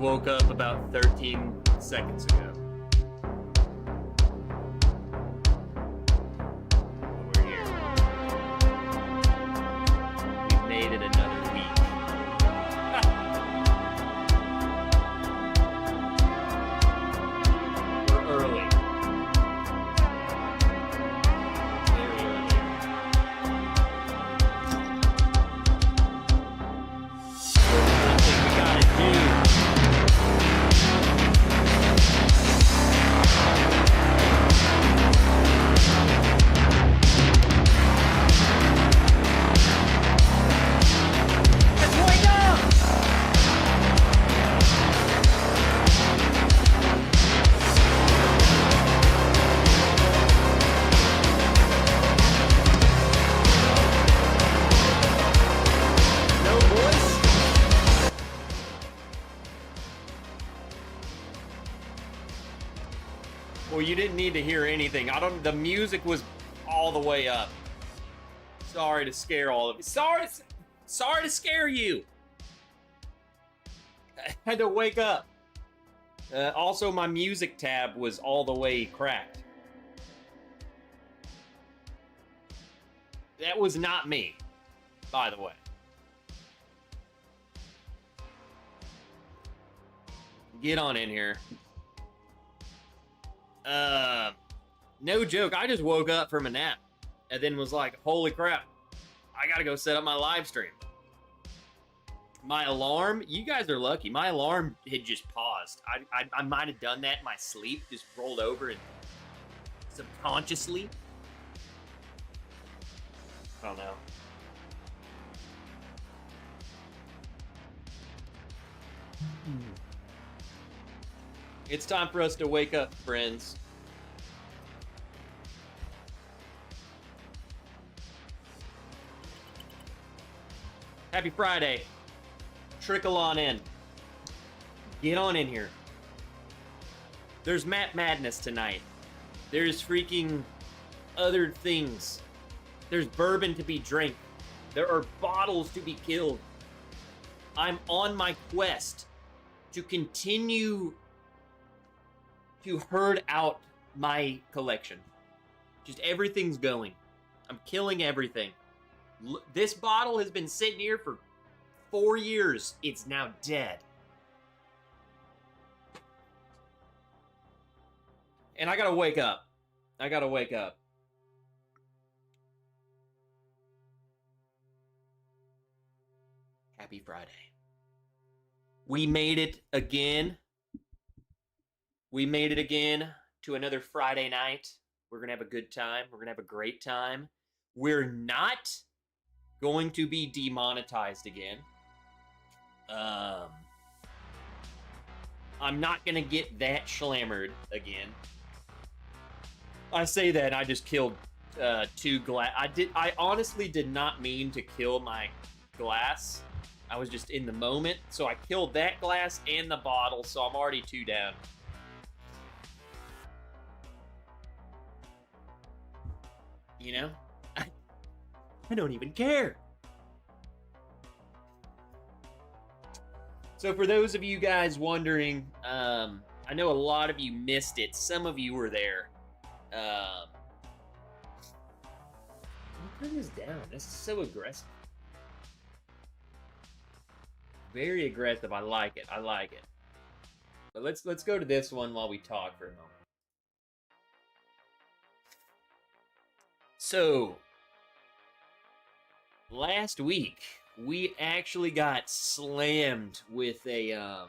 woke up about 13 seconds ago. We're here. We've made it another week. We're early. Very early. One thing we gotta do. Well, you didn't need to hear anything. The music was all the way up. Sorry to scare all of you. Sorry to scare you. I had to wake up. Also, my music tab was all the way cracked. That was not me, by the way. Get on in here. No joke, I just woke up from a nap and then was like, holy crap, I gotta go set up my live stream. My alarm, you guys are lucky, my alarm had just paused. I might have done that in my sleep, just rolled over and subconsciously. I don't know. It's time for us to wake up, friends. Happy Friday. Trickle on in. Get on in here. There's Matt Madness tonight. There's freaking other things. There's bourbon to be drank. There are bottles to be killed. I'm on my quest to continue to herd out my collection. Just everything's going. I'm killing everything. This bottle has been sitting here for 4 years. It's now dead. And I gotta wake up. I gotta wake up. Happy Friday. We made it again. We made it again to another Friday night. We're going to have a good time. We're going to have a great time. We're not going to be demonetized again. I'm not going to get that slammered again. I say that, I just killed 2 glass. I honestly did not mean to kill my glass. I was just in the moment. So I killed that glass and the bottle, so I'm already 2 down. You know, I don't even care. So for those of you guys wondering, I know a lot of you missed it. Some of you were there. Turn this down. This is so aggressive. Very aggressive. I like it. I like it. But let's go to this one while we talk for a moment. So, last week, we actually got slammed with a,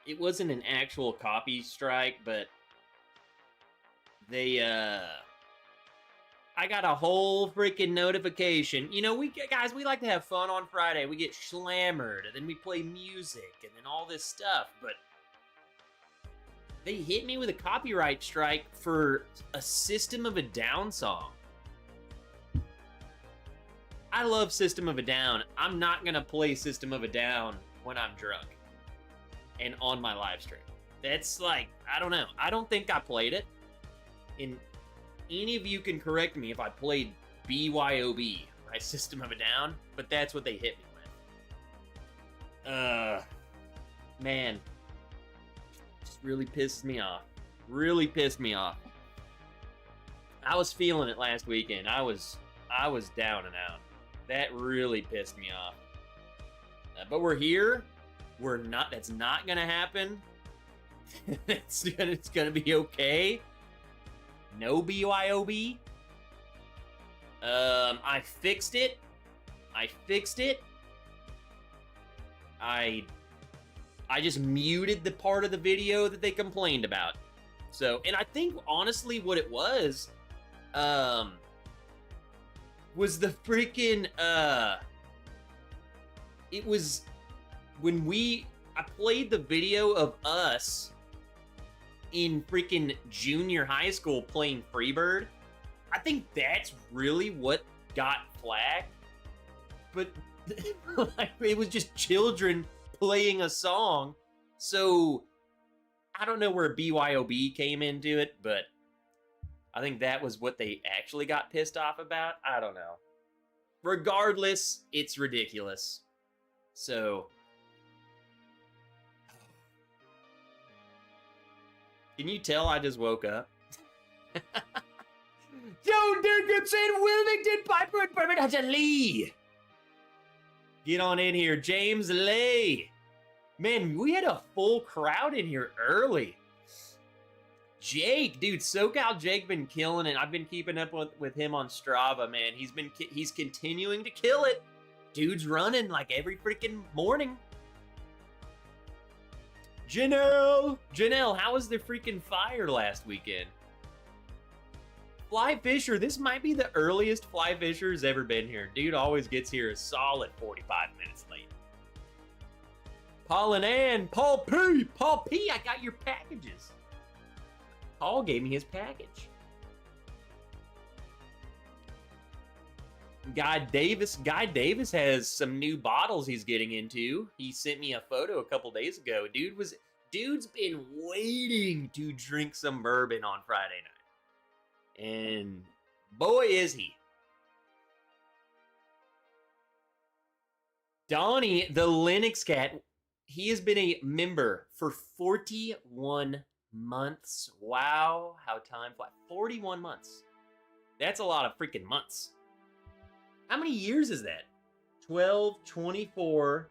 it wasn't an actual copy strike, but they, I got a whole freaking notification. You know, we like to have fun on Friday. We get slammered, and then we play music, and then all this stuff, but they hit me with a copyright strike for a System of a Down song. I love System of a Down. I'm not gonna play System of a Down when I'm drunk and on my live stream. That's like, I don't know. I don't think I played it. And any of you can correct me if I played BYOB, right? System of a Down, but that's what they hit me with. man, just really pissed me off. Really pissed me off. I was feeling it last weekend. I was down and out. That really pissed me off. But we're here. We're not. That's not gonna happen. It's gonna be okay. No BYOB. I fixed it. I just muted the part of the video that they complained about. So, and I think honestly what it was the freaking, it was when I played the video of us in freaking junior high school playing Freebird. I think that's really what got flagged. But like, it was just children playing a song. So I don't know where BYOB came into it, but I think that was what they actually got pissed off about. I don't know. Regardless, it's ridiculous. So can you tell I just woke up? Joe Dickinson, Wilmington, Piper, and Bourbon Hudson Lee. Get on in here, James Lay. Man, we had a full crowd in here early. Jake, dude, SoCal Jake been killing it. I've been keeping up with him on Strava, man. He's continuing to kill it. Dude's running like every freaking morning. Janelle, how was the freaking fire last weekend? Fly Fisher, this might be the earliest Fly Fisher's ever been here. Dude always gets here a solid 45 minutes late. Paul and Ann, Paul P, I got your packages. Paul gave me his package. Guy Davis has some new bottles he's getting into. He sent me a photo a couple days ago. Dude's been waiting to drink some bourbon on Friday night. And boy, is he. Donnie, the Linux cat, he has been a member for 41 months. Wow, how time flies. 41 months. That's a lot of freaking months. How many years is that? 12, 24,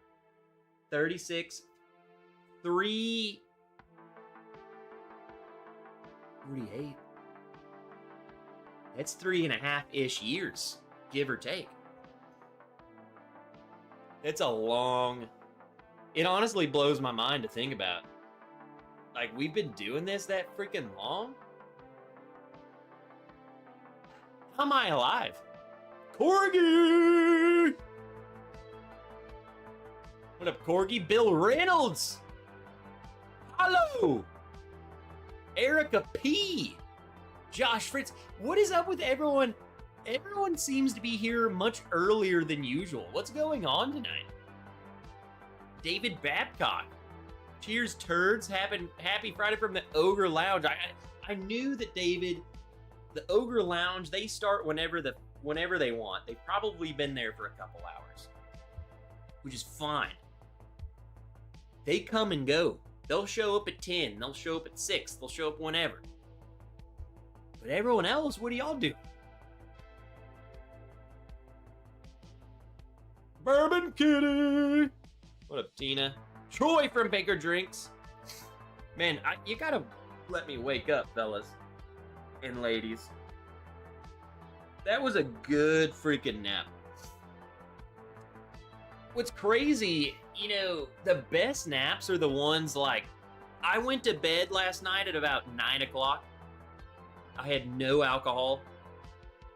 36, 48. That's 3.5-ish years, give or take. It's a long... It honestly blows my mind to think about. Like, we've been doing this that freaking long? How am I alive? Corgi! What up, Corgi? Bill Reynolds! Hello! Erica P! Josh Fritz, what is up with everyone? Everyone seems to be here much earlier than usual. What's going on tonight? David Babcock. Cheers, turds. Happy Friday from the Ogre Lounge. I knew that David, the Ogre Lounge, they start whenever they want. They've probably been there for a couple hours, which is fine. They come and go. They'll show up at 10. They'll show up at 6. They'll show up whenever. But everyone else, what do y'all do? Bourbon Kitty! What up, Tina? Troy from Baker Drinks. Man, you gotta let me wake up, fellas and ladies. That was a good freaking nap. What's crazy, you know, the best naps are the ones like, I went to bed last night at about 9 o'clock. I had no alcohol.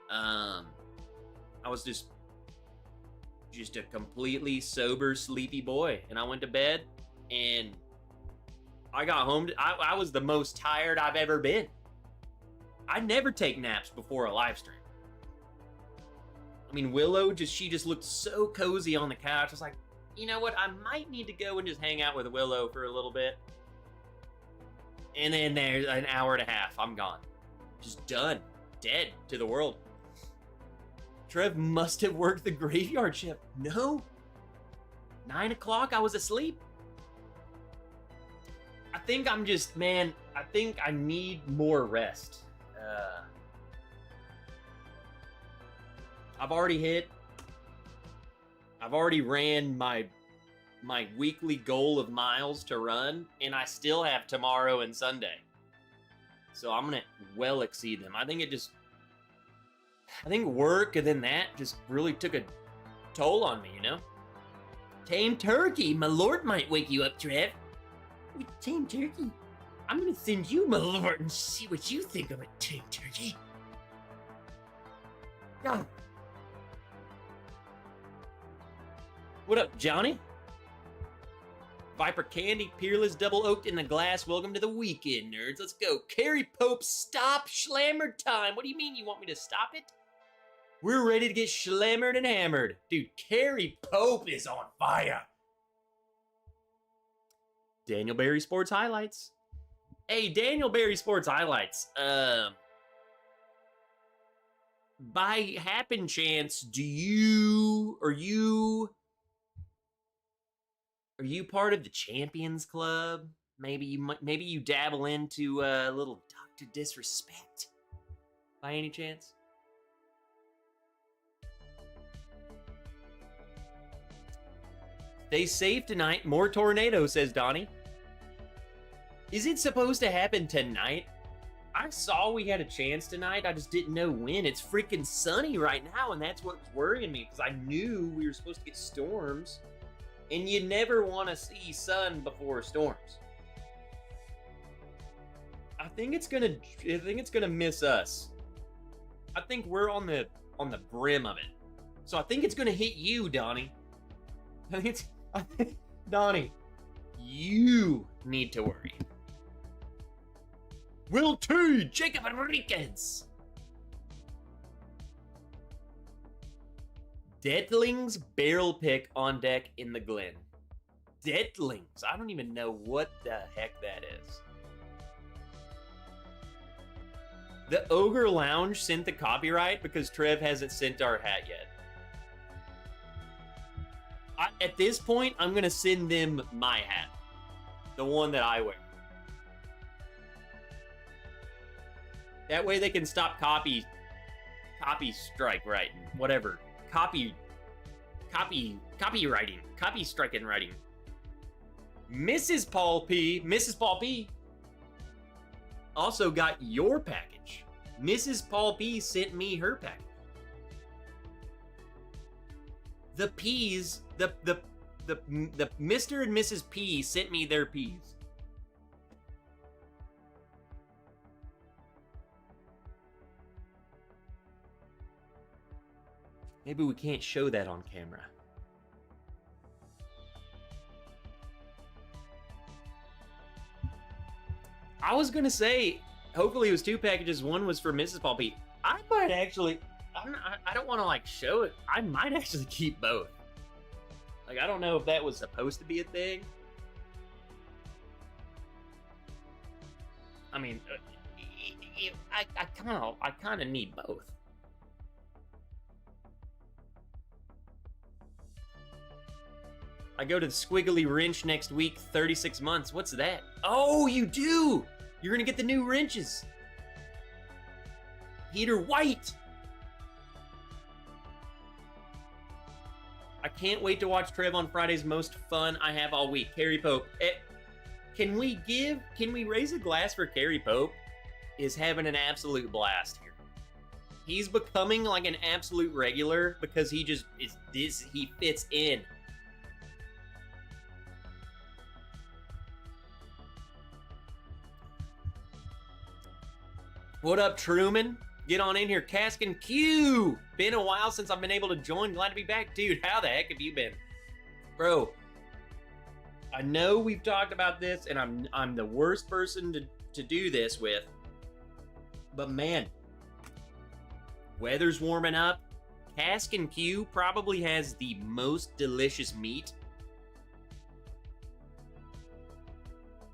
I was just a completely sober, sleepy boy. And I went to bed, and I got home. I was the most tired I've ever been. I never take naps before a live stream. I mean, Willow, she just looked so cozy on the couch. I was like, you know what? I might need to go and just hang out with Willow for a little bit. And then there's an hour and a half. I'm gone. Just done. Dead to the world. Trev must have worked the graveyard shift. No. 9 o'clock, I was asleep. I think I'm just, man, I think I need more rest. I've already ran my weekly goal of miles to run, and I still have tomorrow and Sunday. So I'm gonna well exceed them. I think work and then that just really took a toll on me, you know? Tame turkey, my lord might wake you up, Trev. Tame turkey? I'm gonna send you, my lord, and see what you think of it, tame turkey. Oh. What up, Johnny? Viper Candy, Peerless, Double Oaked in the glass. Welcome to the weekend, nerds. Let's go. Carrie Pope, stop schlammered time. What do you mean you want me to stop it? We're ready to get schlammered and hammered. Dude, Carrie Pope is on fire. Daniel Berry Sports Highlights. Hey, Daniel Berry Sports Highlights. By happen chance, are you part of the Champions Club? Maybe you dabble into a little Dr. Disrespect by any chance? Stay safe tonight. More tornado, says Donnie. Is it supposed to happen tonight? I saw we had a chance tonight. I just didn't know when. It's freaking sunny right now, and that's what was worrying me, because I knew we were supposed to get storms, and you never want to see sun before storms. I think it's gonna miss us. I think we're on the brim of it. So I think it's gonna hit you, Donnie. Donnie, you need to worry. Will T. Jacob Enriquez. Deadling's barrel pick on deck in the Glen. Deadlings. I don't even know what the heck that is. The Ogre Lounge sent the copyright because Trev hasn't sent our hat yet. At this point, I'm going to send them my hat. The one that I wear. That way they can stop copy strike writing. Whatever. Copyrighting. Copy striking writing. Mrs. Paul P. Also got your package. Mrs. Paul P sent me her package. The P's, the Mr. and Mrs. P sent me their P's. Maybe we can't show that on camera. I was gonna say, hopefully it was 2 packages. One was for Mrs. Paul P. I might actually, I don't want to like show it. I might actually keep both. Like, I don't know if that was supposed to be a thing. I mean, I kind of need both. I go to the Squiggly Wrench next week, 36 months. What's that? Oh, you do! You're gonna get the new wrenches. Peter White! I can't wait to watch Trev on Friday's most fun I have all week. Carrie Pope. Can we raise a glass for Carrie Pope? Is having an absolute blast here. He's becoming like an absolute regular because he fits in. What up, Truman? Get on in here, Cask and Q. Been a while since I've been able to join. Glad to be back, dude. How the heck have you been, bro? I know we've talked about this, and I'm the worst person to do this with. But man, weather's warming up. Cask and Q probably has the most delicious meat.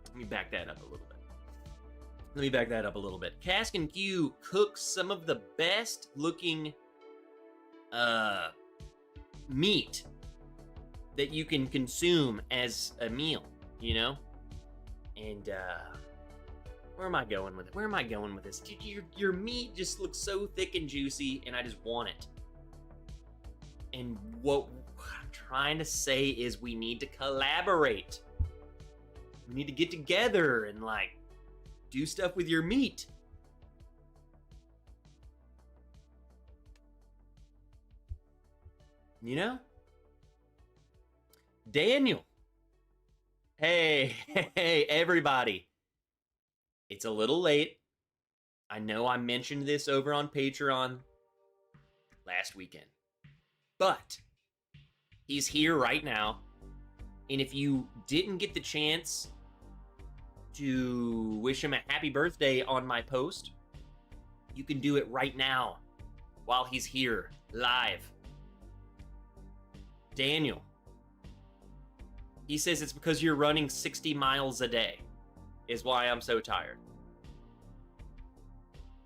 Let me back that up a little bit. Cask and Q cooks some of the best looking meat that you can consume as a meal, you know? And where am I going with it? Where am I going with this? Dude, your meat just looks so thick and juicy, and I just want it. And what I'm trying to say is we need to collaborate. We need to get together and, like, do stuff with your meat. You know? Daniel. Hey, everybody. It's a little late. I know I mentioned this over on Patreon last weekend. But he's here right now. And if you didn't get the chance to wish him a happy birthday on my post, you can do it right now while he's here live. Daniel. He says it's because you're running 60 miles a day is why I'm so tired.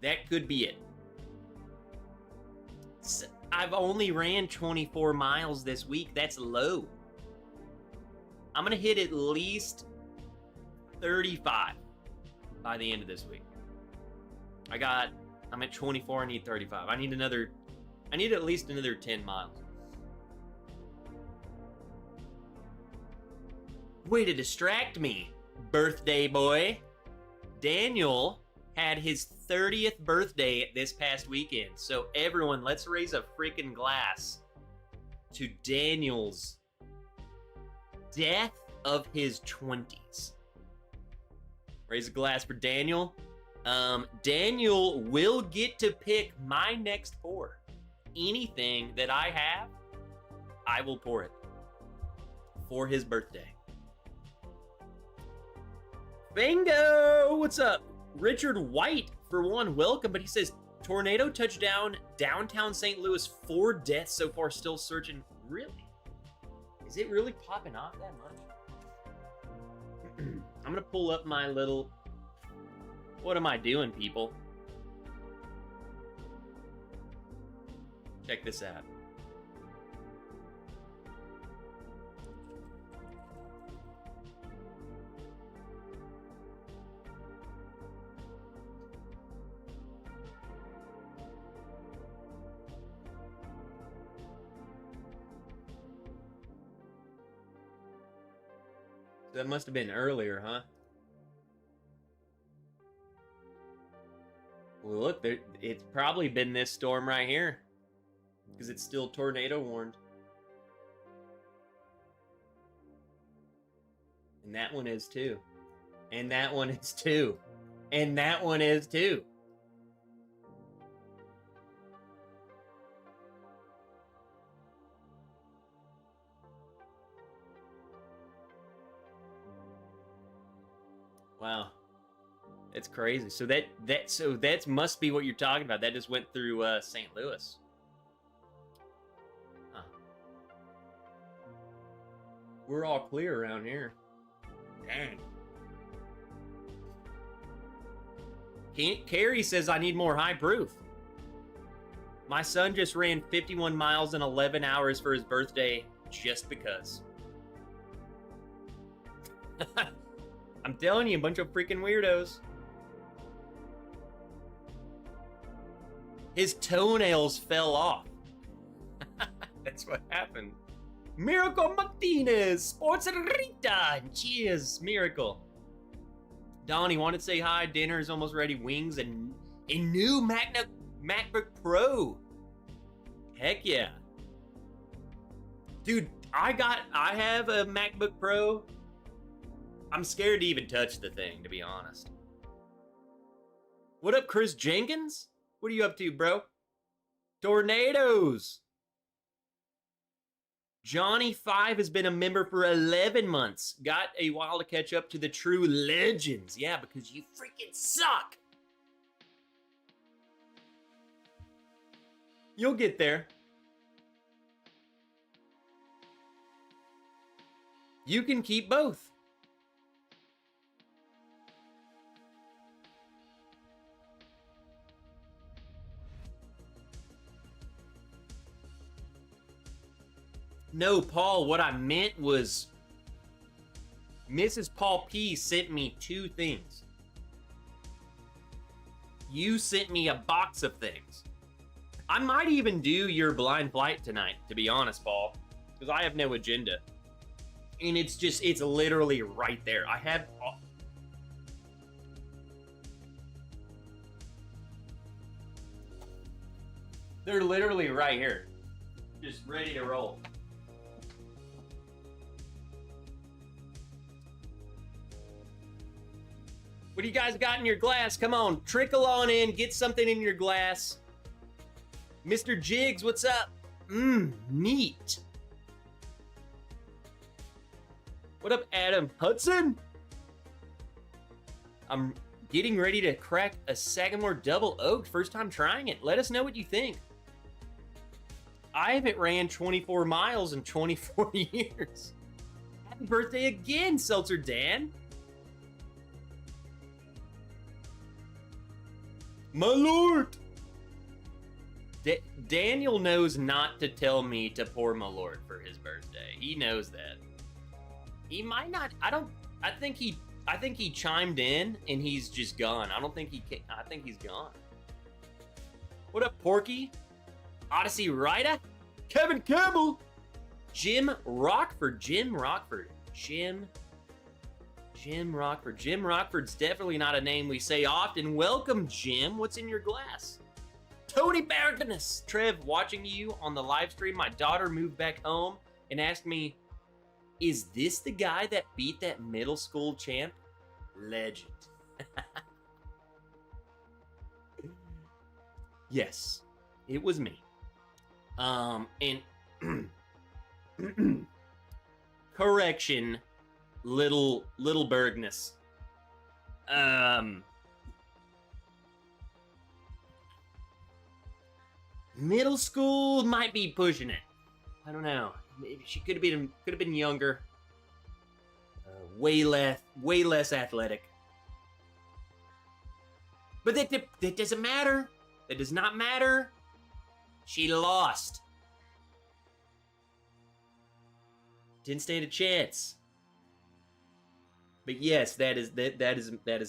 That could be it. I've only ran 24 miles this week. That's low. I'm going to hit at least 35 by the end of this week. I'm at 24. I need 35. I need at least another 10 miles. Way to distract me, birthday boy. Daniel had his 30th birthday this past weekend. So everyone, let's raise a freaking glass to Daniel's death of his 20s. Raise a glass for Daniel. Daniel will get to pick my next pour. Anything that I have, I will pour it for his birthday. Bingo! What's up? Richard White, for one, welcome, but he says, tornado touchdown, downtown St. Louis, 4 deaths so far, still searching. Really? Is it really popping off that much? I'm gonna pull up my little... What am I doing, people? Check this out. That must have been earlier, huh? Well, look, it's probably been this storm right here. Because it's still tornado warned. And that one is too. And that one is too. And that one is too. Wow, it's crazy. So that must be what you're talking about. That just went through St. Louis. Huh. We're all clear around here. Dang. Carrie says I need more high proof. My son just ran 51 miles in 11 hours for his birthday just because. I'm telling you, a bunch of freaking weirdos. His toenails fell off. That's what happened. Miracle Martinez, Sports Rita, cheers, Miracle. Donnie wanted to say hi. Dinner is almost ready. Wings and a new MacBook Pro. Heck yeah, dude. I have a MacBook Pro. I'm scared to even touch the thing, to be honest. What up, Chris Jenkins? What are you up to, bro? Tornadoes. Johnny 5 has been a member for 11 months. Got a while to catch up to the true legends. Yeah, because you freaking suck. You'll get there. You can keep both. No, Paul, what I meant was Mrs. Paul P sent me 2 things. You sent me a box of things. I might even do your blind flight tonight, to be honest, Paul, because I have no agenda. And it's literally right there. I have... They're literally right here. Just ready to roll. What do you guys got in your glass? Come on, trickle on in, get something in your glass. Mr. Jiggs, what's up? Neat. What up, Adam Hudson? I'm getting ready to crack a Sagamore Double Oak. First time trying it. Let us know what you think. I haven't ran 24 miles in 24 years. Happy birthday again, Seltzer Dan. My lord! Daniel knows not to tell me to pour my lord for his birthday. He knows that. He might not. I think he chimed in and he's just gone. I don't think he can. I think he's gone. What up, Porky? Odyssey Ryder? Kevin Campbell? Jim Rockford. Jim Rockford. Jim Rockford. Jim Rockford's definitely not a name we say often. Welcome, Jim. What's in your glass? Tony Barriganus. Trev, watching you on the live stream, my daughter moved back home and asked me, is this the guy that beat that middle school champ? Legend. Yes, it was me. And correction, little Bergness. Middle school might be pushing it. I don't know. Maybe she could have been younger. Way less athletic. But that doesn't matter. That does not matter. She lost. Didn't stand a chance. But yes, that is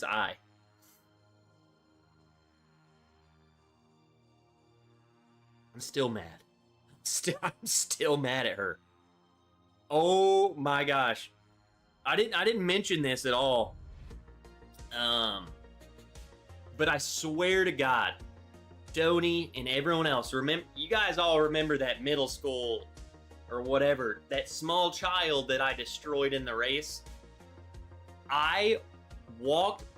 I. I'm still mad. I'm still mad at her. Oh my gosh. I didn't mention this at all. But I swear to God, Tony and everyone else, you guys all remember that middle school or whatever, that small child that I destroyed in the race?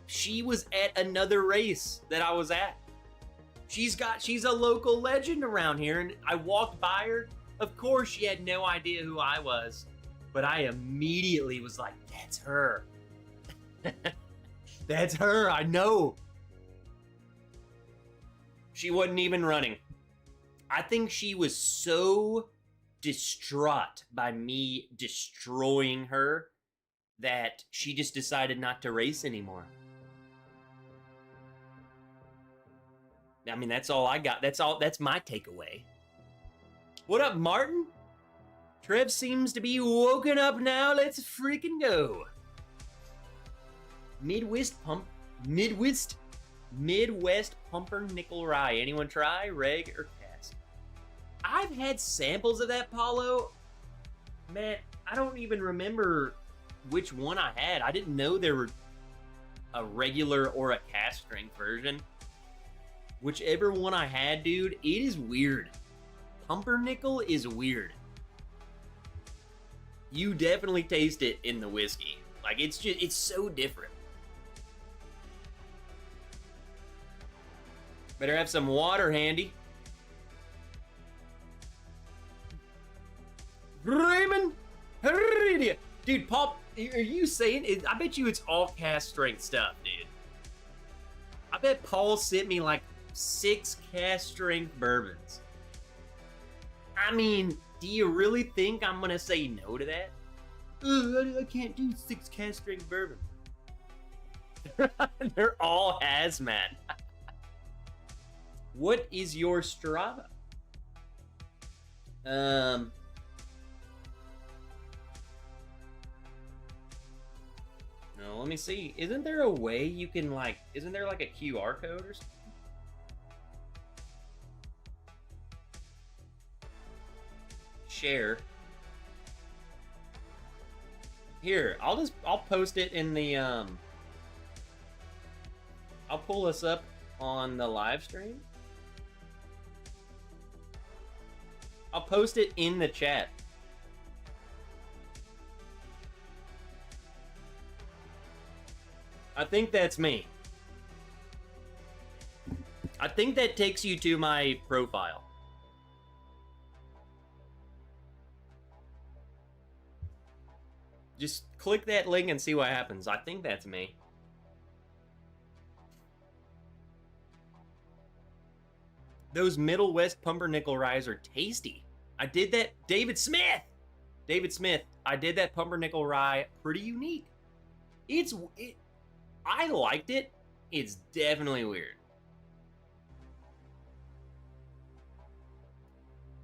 She was at another race that I was at. She's a local legend around here, and I walked by her. Of course, she had no idea who I was, but I immediately was like, that's her. That's her, I know. She wasn't even running. I think she was so distraught by me destroying her that she just decided not to race anymore. I mean, that's all I got. That's my takeaway. What up, Martin? Trev seems to be woken up now. Let's freaking go. Midwest pumpernickel rye. Anyone try? Reg or cask? I've had samples of that, Paulo. Man, I don't even remember which one I had. I didn't know there were a regular or a cask strength version. Whichever one I had, dude, it is weird. Pumpernickel is weird. You definitely taste it in the whiskey. Like, it's so different. Better have some water handy. Raymond Heredia. Dude, Paul, are you saying, I bet you it's all cask strength stuff, dude. I bet Paul sent me like 6 cask strength bourbons. I mean, do you really think I'm gonna say no to that? I can't do 6 cask strength bourbons. They're all hazmat. What is your Strava? let me see. Isn't there a way you can, like, isn't there like a QR code or something? Share. Here, I'll post it in the, I'll pull us up on the live stream. I'll post it in the chat. I think that's me. I think that takes you to my profile. Just click that link and see what happens. I think that's me. Those Middle West pumpernickel ryes are tasty. I did that. David Smith. I did that pumpernickel rye. Pretty unique. I liked it. It's definitely weird.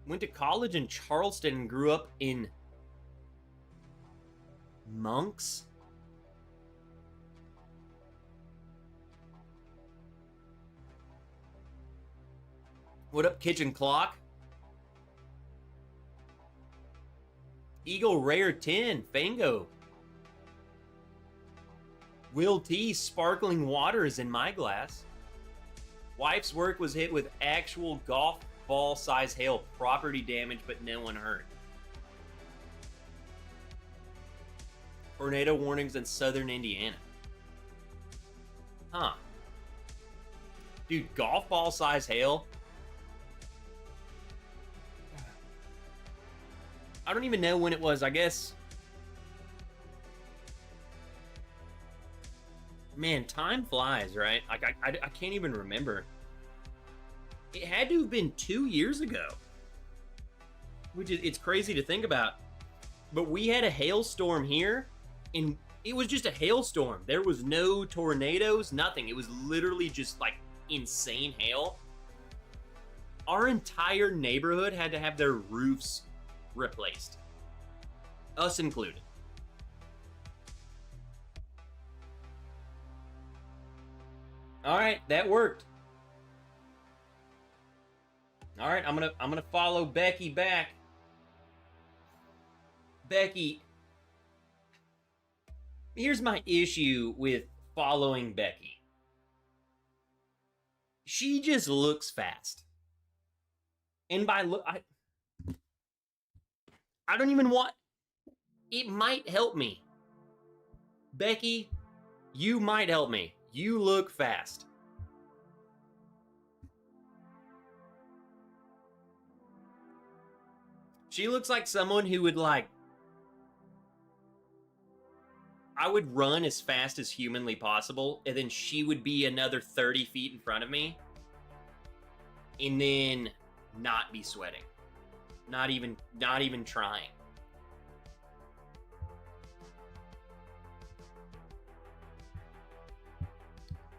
Went to college in Charleston and grew up in Monks. What up, Kitchen Clock? Eagle Rare 10, Fango. Will T, sparkling water is in my glass. Wife's work was hit with actual golf ball size hail, property damage, but no one hurt. Tornado warnings in southern Indiana. Huh. Dude, golf ball size hail? I don't even know when it was, I guess. Man, time flies, right? Like, I can't even remember. It had to have been 2 years ago. Which is, it's crazy to think about. But we had a hailstorm here, and it was just a hailstorm. There was no tornadoes, nothing. It was literally just, like, insane hail. Our entire neighborhood had to have their roofs replaced. Us included. All right, that worked. All right, I'm gonna follow Becky back. Becky, here's my issue with following Becky. She just looks fast. And by look, I don't even want... It might help me. Becky, you might help me. You look fast. She looks like someone who would, like... I would run as fast as humanly possible, and then she would be another 30 feet in front of me, and then not be sweating. Not even trying.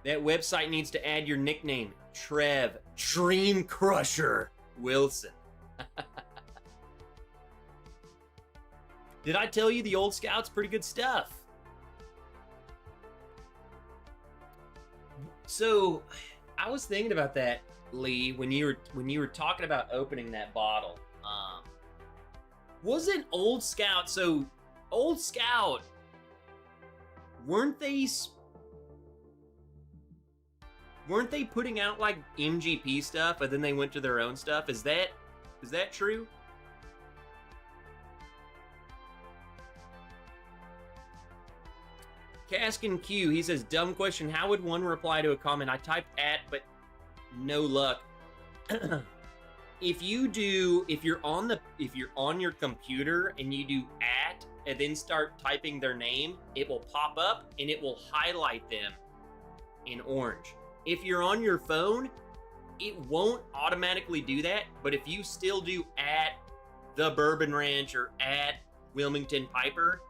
That website needs to add your nickname, Trev Dream Crusher Wilson. Did I tell you the Old Scout's pretty good stuff? So, I was thinking about that, Lee, when you were talking about opening that bottle. Wasn't Old Scout, so Old Scout, weren't they putting out like MGP stuff and then they went to their own stuff? Is that true? Caskin Q, he says, dumb question, how would one reply to a comment? I typed at, but no luck. If you're on your computer and you do at and then start typing their name, it will pop up and it will highlight them in orange. If you're on your phone, it won't automatically do that, but if you still do at the Bourbon Ranch or at Wilmington Piper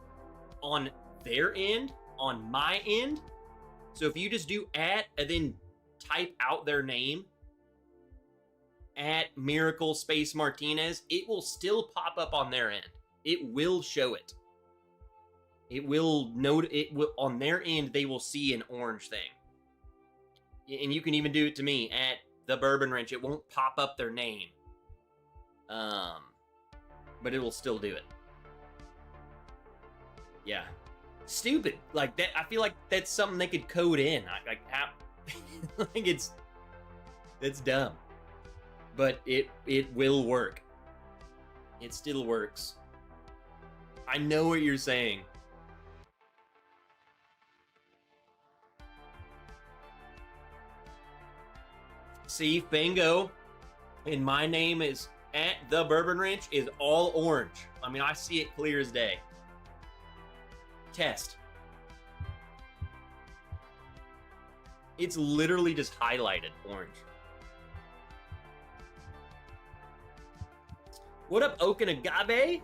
on their end, on my end, so if you just do at and then type out their name, at Miracle Space Martinez, it will still pop up on their end. It will show it. It will note it will on their end. They will see an orange thing, and you can even do it to me at the Bourbon Wrench. It won't pop up their name, but it will still do it. Yeah, stupid like that. I feel like that's something they could code in. Like how, like that's dumb, but it will work. It still works. I know what you're saying. See, Fango, and my name is at the Bourbon Wrench is all orange. I mean, I see it clear as day. Test. It's literally just highlighted orange. What up, Okanagabe?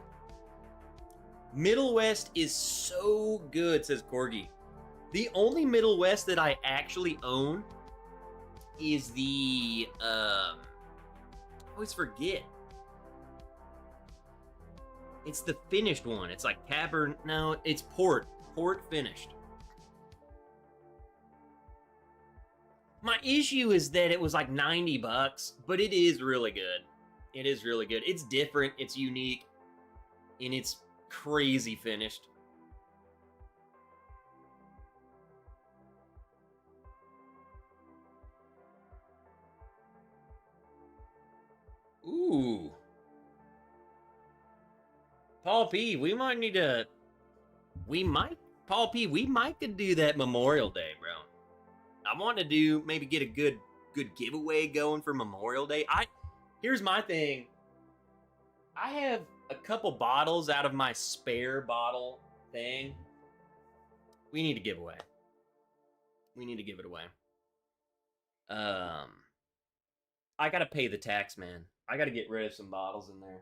Middle West is so good, says Corgi. The only Middle West that I actually own is the I always forget. It's the finished one. It's like Cabernet. No, it's port finished. My issue is that it was like $90, but it is really good. It is really good. It's different, it's unique, and it's crazy finished. Ooh. Paul P, we might need to... Paul P, we might could do that Memorial Day, bro. I want to do, maybe get a good giveaway going for Memorial Day. Here's my thing. I have a couple bottles out of my spare bottle thing. We need to give away. We need to give it away. I gotta pay the tax, man. I gotta get rid of some bottles in there.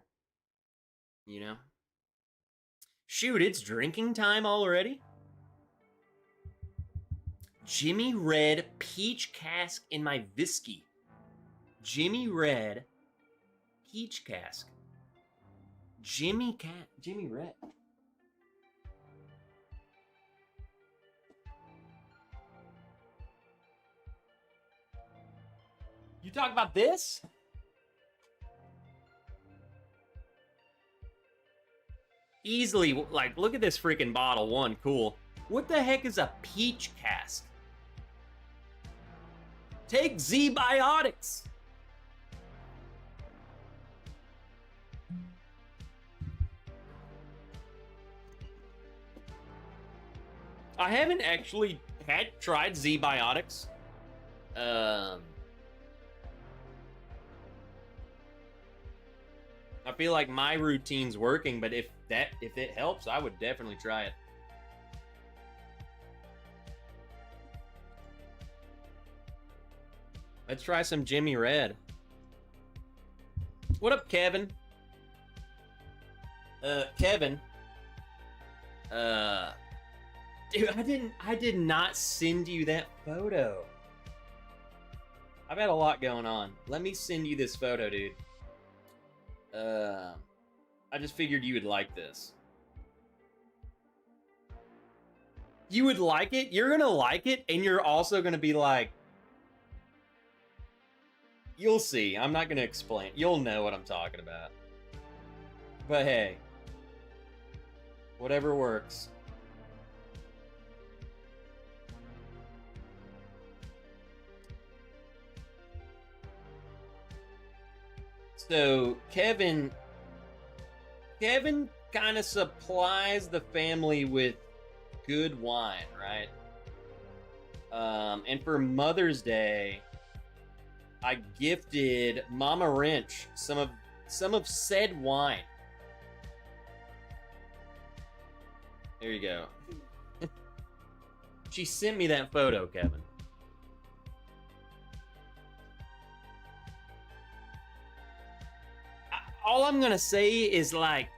You know? Shoot, it's drinking time already? Jimmy Red peach cask in my whiskey. Jimmy Red peach cask. Jimmy Red. You talk about this? Easily, like, look at this freaking bottle. One, cool. What the heck is a peach cask? Take Z-Biotics. I haven't actually tried Z-Biotics. I feel like my routine's working, but if it helps, I would definitely try it. Let's try some Jimmy Red. What up, Kevin? Kevin. Dude, I did not send you that photo. I've had a lot going on. Let me send you this photo, dude. I just figured you would like this. You would like it? You're gonna like it, and you're also gonna be like... You'll see. I'm not gonna explain. You'll know what I'm talking about. But hey. Whatever works. So, Kevin kind of supplies the family with good wine, right? And for Mother's Day, I gifted Mama Wrench some of said wine. There you go. She sent me that photo, Kevin. All I'm gonna say is, like,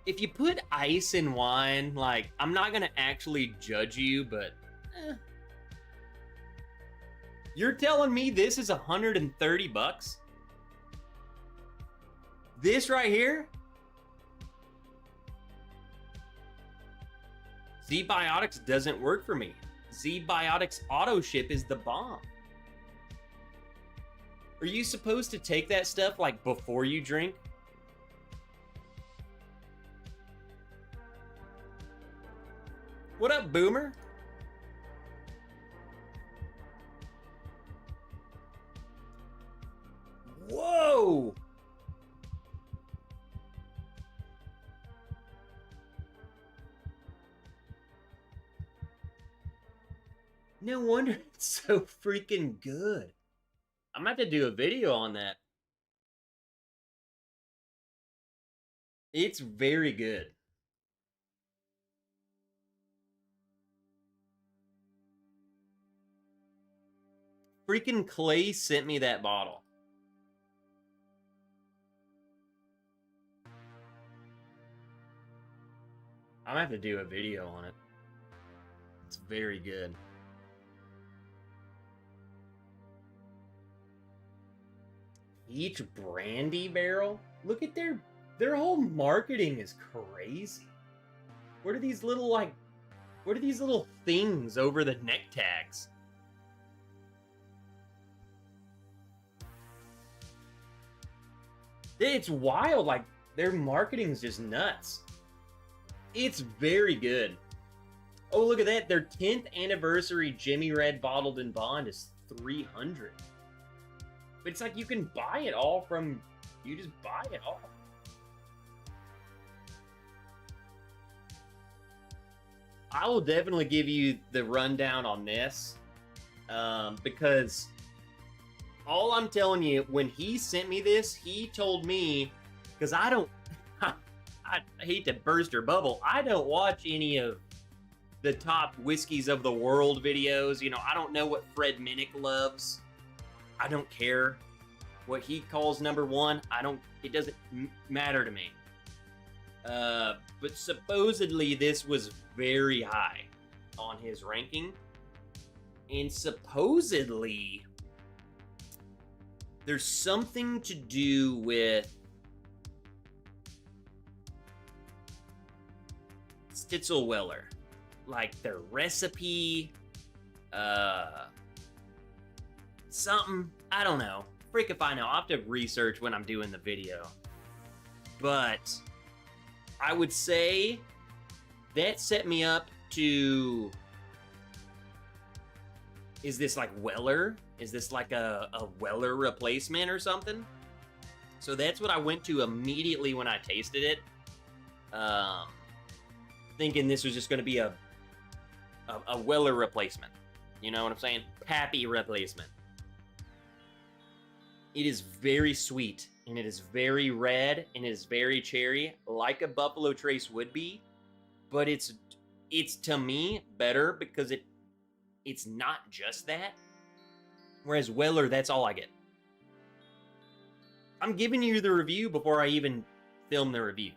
if you put ice in wine, like, I'm not gonna actually judge you, but You're telling me this is $130? This right here, Z-Biotics doesn't work for me. Z-Biotics auto ship is the bomb. Are you supposed to take that stuff like before you drink? What up, Boomer? Whoa! No wonder it's so freaking good. I'm gonna have to do a video on that. It's very good. Freaking Clay sent me that bottle. I'm gonna have to do a video on it. It's very good. Each brandy barrel? Look at their whole marketing is crazy. What are these little things over the neck tags? It's wild. Like, their marketing is just nuts. It's very good. Oh, look at that. Their 10th anniversary Jimmy Red Bottled in Bond is $300. But it's like you can buy it all from... You just buy it all. I will definitely give you the rundown on this. Because... all I'm telling you, when he sent me this, he told me, because I don't, I hate to burst your bubble, I don't watch any of the top whiskeys of the world videos. You know, I don't know what Fred Minnick loves. I don't care what he calls number one. It doesn't matter to me. But supposedly this was very high on his ranking. And supposedly... there's something to do with Stitzelweller, like their recipe, something, I don't know. Freak if I know. I'll have to research when I'm doing the video. But I would say that set me up to... is this like Weller? Is this like a Weller replacement or something? So that's what I went to immediately when I tasted it. Thinking this was just going to be a Weller replacement. You know what I'm saying? Pappy replacement. It is very sweet, and it is very red, and it is very cherry, like a Buffalo Trace would be. But it's to me better because it's not just that. Whereas Weller, that's all I get. I'm giving you the review before I even film the review.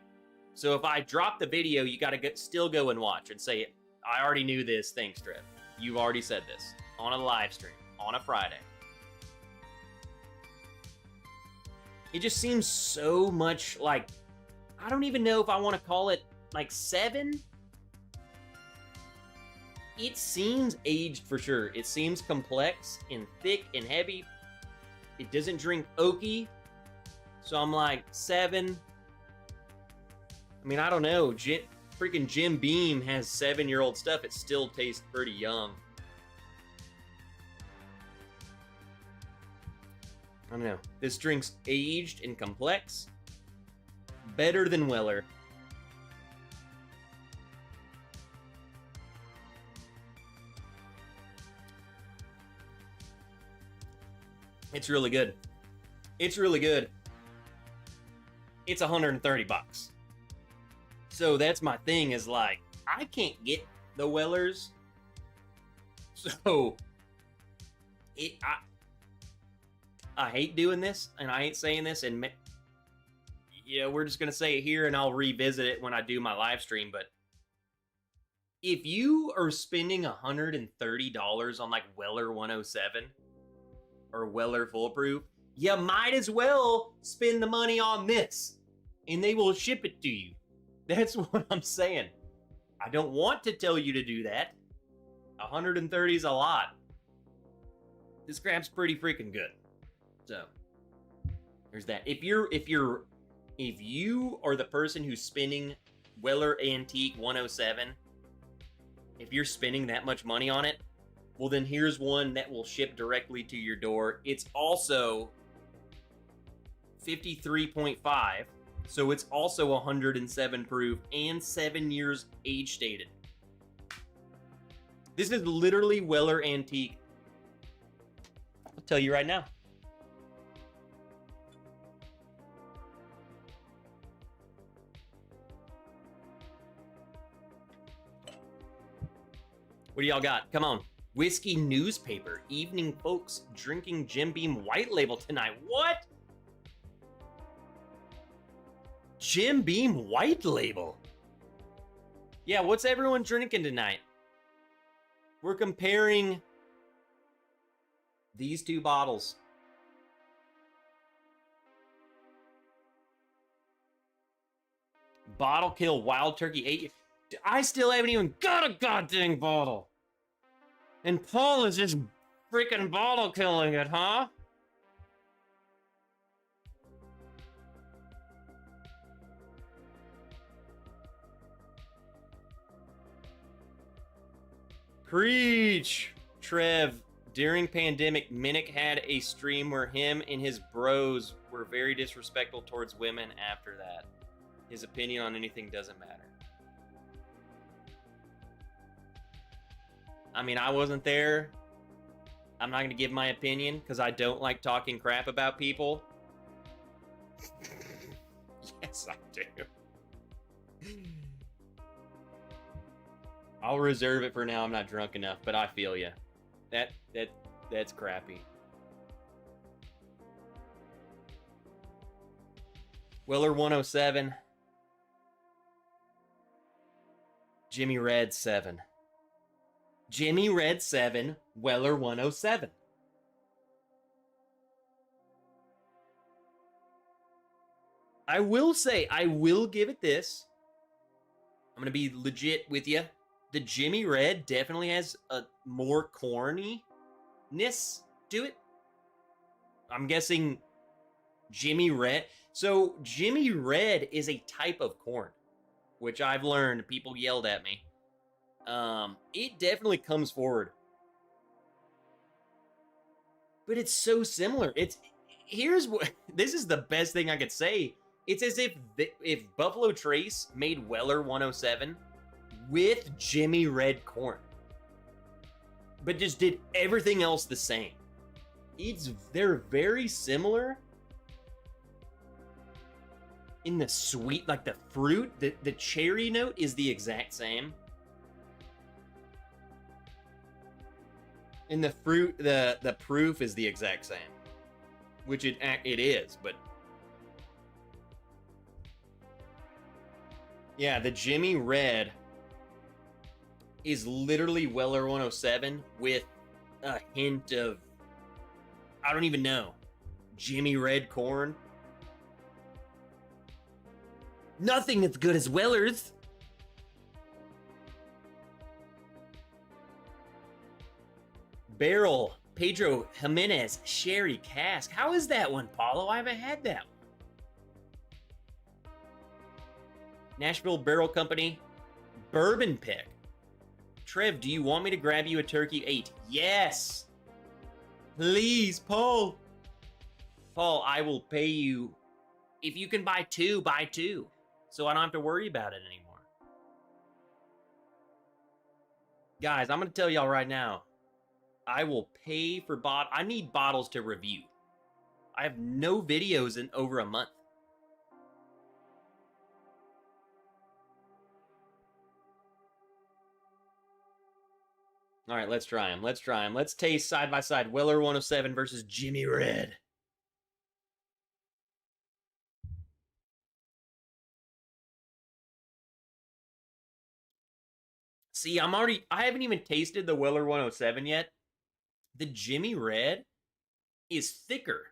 So if I drop the video, you gotta still go and watch and say, I already knew this, thanks, Trev. You've already said this on a live stream, on a Friday. It just seems so much like, I don't even know if I want to call it like 7. It seems aged for sure. It seems complex and thick and heavy. It doesn't drink oaky. So I'm like 7. I mean, I don't know. Freaking Jim Beam has 7-year-old stuff. It still tastes pretty young. I don't know. This drink's aged and complex. Better than Weller. It's really good. It's really good. It's $130. So that's my thing, is like, I can't get the Wellers. So I hate doing this, and I ain't saying this, and you know, we're just gonna say it here, and I'll revisit it when I do my live stream. But if you are spending $130 on like Weller 107 or Weller Foolproof, you might as well spend the money on this, and they will ship it to you. That's what I'm saying. I don't want to tell you to do that. 130 is a lot. This crap's pretty freaking good. So there's that. If you are the person who's spending Weller Antique 107, if you're spending that much money on it, well then here's one that will ship directly to your door. It's also 53.5, so it's also 107 proof and 7 years age stated. This is literally Weller Antique. I'll tell you right now. What do y'all got? Come on. Whiskey newspaper. Evening folks drinking Jim Beam White Label tonight. What? Jim Beam White Label? Yeah, what's everyone drinking tonight? We're comparing these two bottles. Bottle Kill Wild Turkey 8. I still haven't even got a goddamn bottle. And Paul is just freaking bottle killing it, huh? Preach! Trev, during pandemic, Minnick had a stream where him and his bros were very disrespectful towards women after that. His opinion on anything doesn't matter. I mean, I wasn't there. I'm not going to give my opinion because I don't like talking crap about people. Yes, I do. I'll reserve it for now. I'm not drunk enough, but I feel you. That's crappy. Weller 107. Jimmy Red 7. Jimmy Red 7, Weller 107. I will say, I will give it this. I'm going to be legit with you. The Jimmy Red definitely has a more corniness to it. I'm guessing Jimmy Red. So Jimmy Red is a type of corn, which I've learned. People yelled at me. It definitely comes forward. But it's so similar. Here's what, this is the best thing I could say. It's as if Buffalo Trace made Weller 107 with Jimmy Red corn, but just did everything else the same. They're very similar in the sweet, like the fruit, the cherry note is the exact same. And the fruit, the proof is the exact same, which it is, but yeah, the Jimmy Red is literally Weller 107 with a hint of, I don't even know, Jimmy Red corn. Nothing as good as Weller's. Barrel, Pedro Jimenez, Sherry Cask. How is that one, Paulo? I haven't had that one. Nashville Barrel Company, Bourbon Pick. Trev, do you want me to grab you a Turkey 8? Yes! Please, Paul! Paul, I will pay you. If you can buy two, buy two. So I don't have to worry about it anymore. Guys, I'm going to tell y'all right now. I will pay for I need bottles to review. I have no videos in over a month. All right, let's try them. Let's taste side by side. Weller 107 versus Jimmy Red. See, I haven't even tasted the Weller 107 yet. The Jimmy Red is thicker.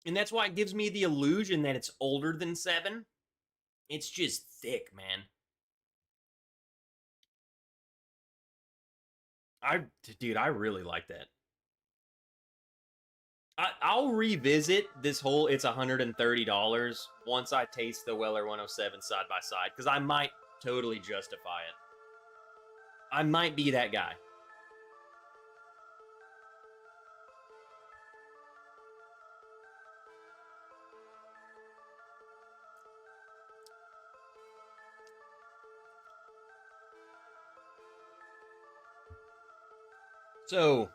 And that's why it gives me the illusion that it's older than 7. It's just thick, man. Dude, I really like that. I'll revisit this whole it's $130 once I taste the Weller 107 side by side, because I might totally justify it. I might be that guy. So,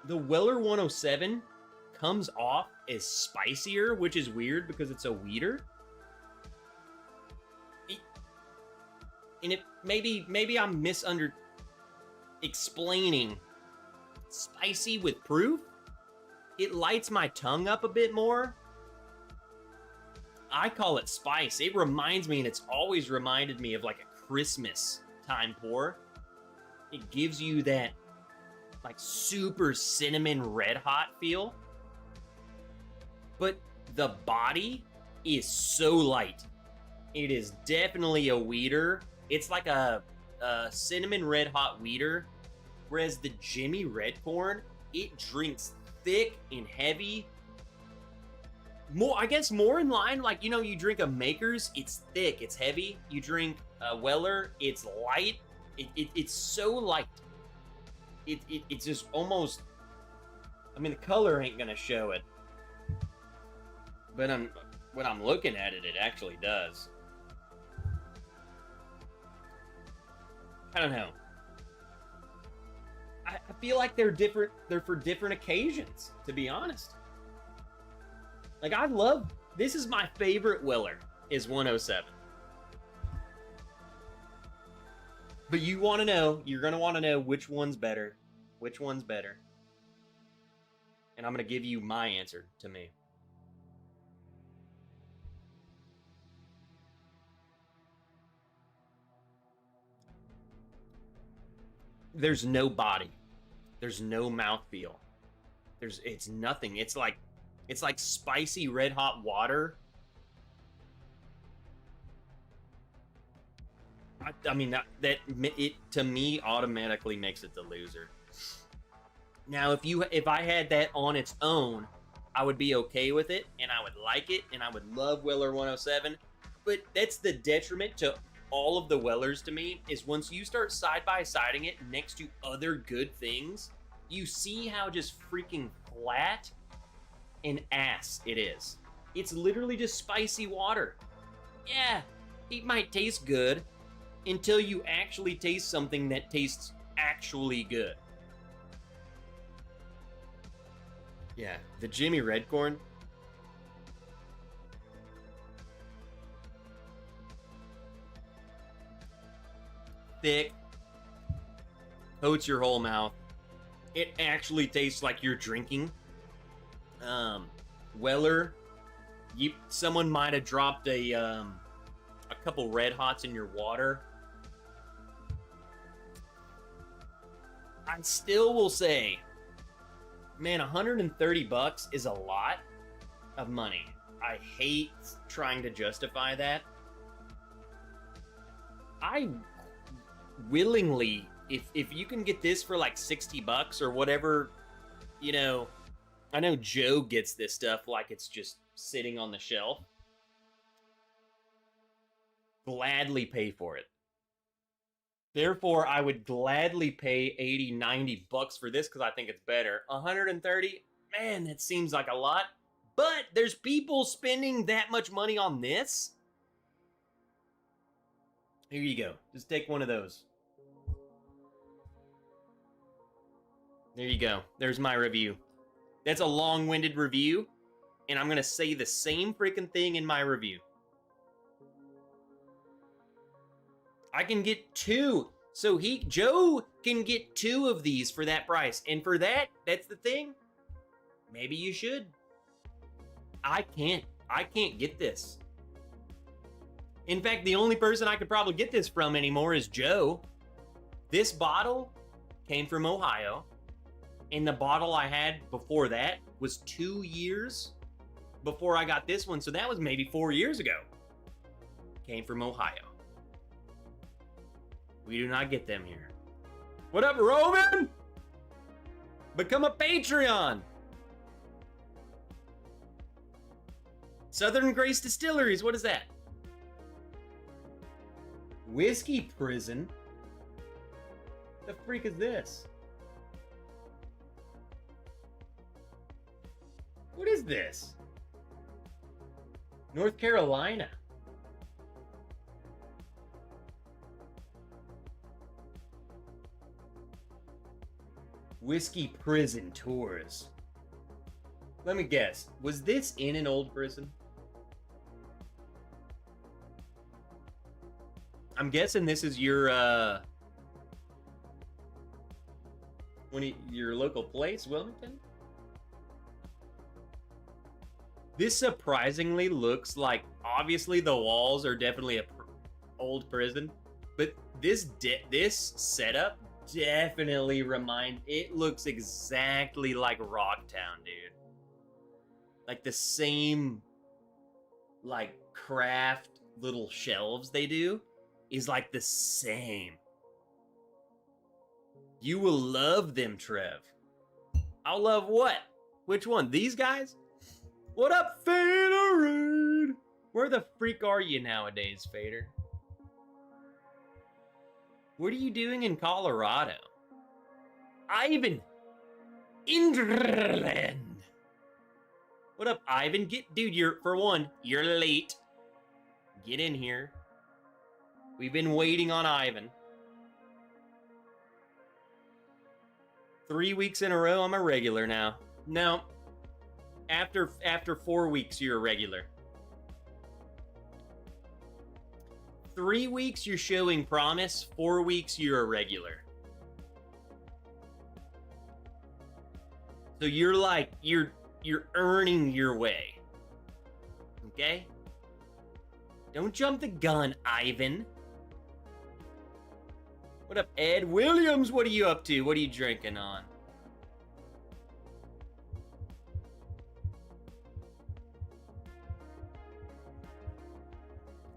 the Weller 107 comes off as spicier, which is weird because it's a wheater. And maybe I'm explaining spicy with proof. It lights my tongue up a bit more. I call it spice. It reminds me, and it's always reminded me of like a Christmas time pour. It gives you that like super cinnamon red hot feel. But the body is so light. It is definitely a wheater. It's like a cinnamon red hot wheater. Whereas the Jimmy Red Corn, it drinks thick and heavy. I guess more in line, like, you drink a Maker's, it's thick, it's heavy. You drink a Weller, it's light. It's so light. It's just almost, the color ain't gonna show it. But when I'm looking at it, it actually does. I don't know. I feel like they're different. They're for different occasions, to be honest. Like, this is my favorite Weller, is 107. But you're going to want to know which one's better. Which one's better. And I'm going to give you my answer to me. There's no body. There's no mouthfeel. It's nothing. It's like spicy red hot water. That to me automatically makes it the loser. Now, if I had that on its own, I would be okay with it, and I would like it, and I would love Weller 107. But that's the detriment to all of the Wellers to me, is once you start side-by-siding it next to other good things, you see how just freaking flat and ass it is. It's literally just spicy water. Yeah, it might taste good until you actually taste something that tastes actually good. Yeah, the Jimmy Red Corn. Thick, coats your whole mouth. It actually tastes like you're drinking. Weller, someone might have dropped a couple Red Hots in your water. I still will say, man, $130 is a lot of money. I hate trying to justify that. I willingly, if you can get this for like $60 or whatever, I know Joe gets this stuff like it's just sitting on the shelf. Gladly pay for it. Therefore, I would gladly pay $80, $90 for this because I think it's better. $130, man, that seems like a lot. But there's people spending that much money on this. Here you go. Just take one of those. There you go. There's my review. That's a long-winded review, and I'm going to say the same freaking thing in my review. I can get 2. So Joe can get 2 of these for that price. And for that's the thing. Maybe you should. I can't get this. In fact, the only person I could probably get this from anymore is Joe. This bottle came from Ohio. And the bottle I had before that was 2 years before I got this one. So that was maybe 4 years ago. Came from Ohio. We do not get them here. What up, Roman? Become a Patreon. Southern Grace Distilleries, what is that? Whiskey Prison? The freak is this? What is this? North Carolina. Whiskey Prison Tours. Let me guess. Was this in an old prison? I'm guessing this is your your local place, Wilmington? This surprisingly looks like, obviously the walls are definitely a old prison, but this setup definitely it looks exactly like Rocktown, dude. Like the same, like, craft little shelves they do is like the same. You will love them, Trev. I'll love what? Which one? These guys? What up, Fader? Where the freak are you nowadays, Fader? What are you doing in Colorado? Ivan! Inderland! What up, Ivan? Dude, you're late. Get in here. We've been waiting on Ivan. 3 weeks in a row, I'm a regular now. No. After 4 weeks, you're a regular. 3 weeks, you're showing promise. 4 weeks, you're a regular. So you're like, you're earning your way. Okay? Don't jump the gun, Ivan. What up, Ed Williams? What are you up to? What are you drinking on?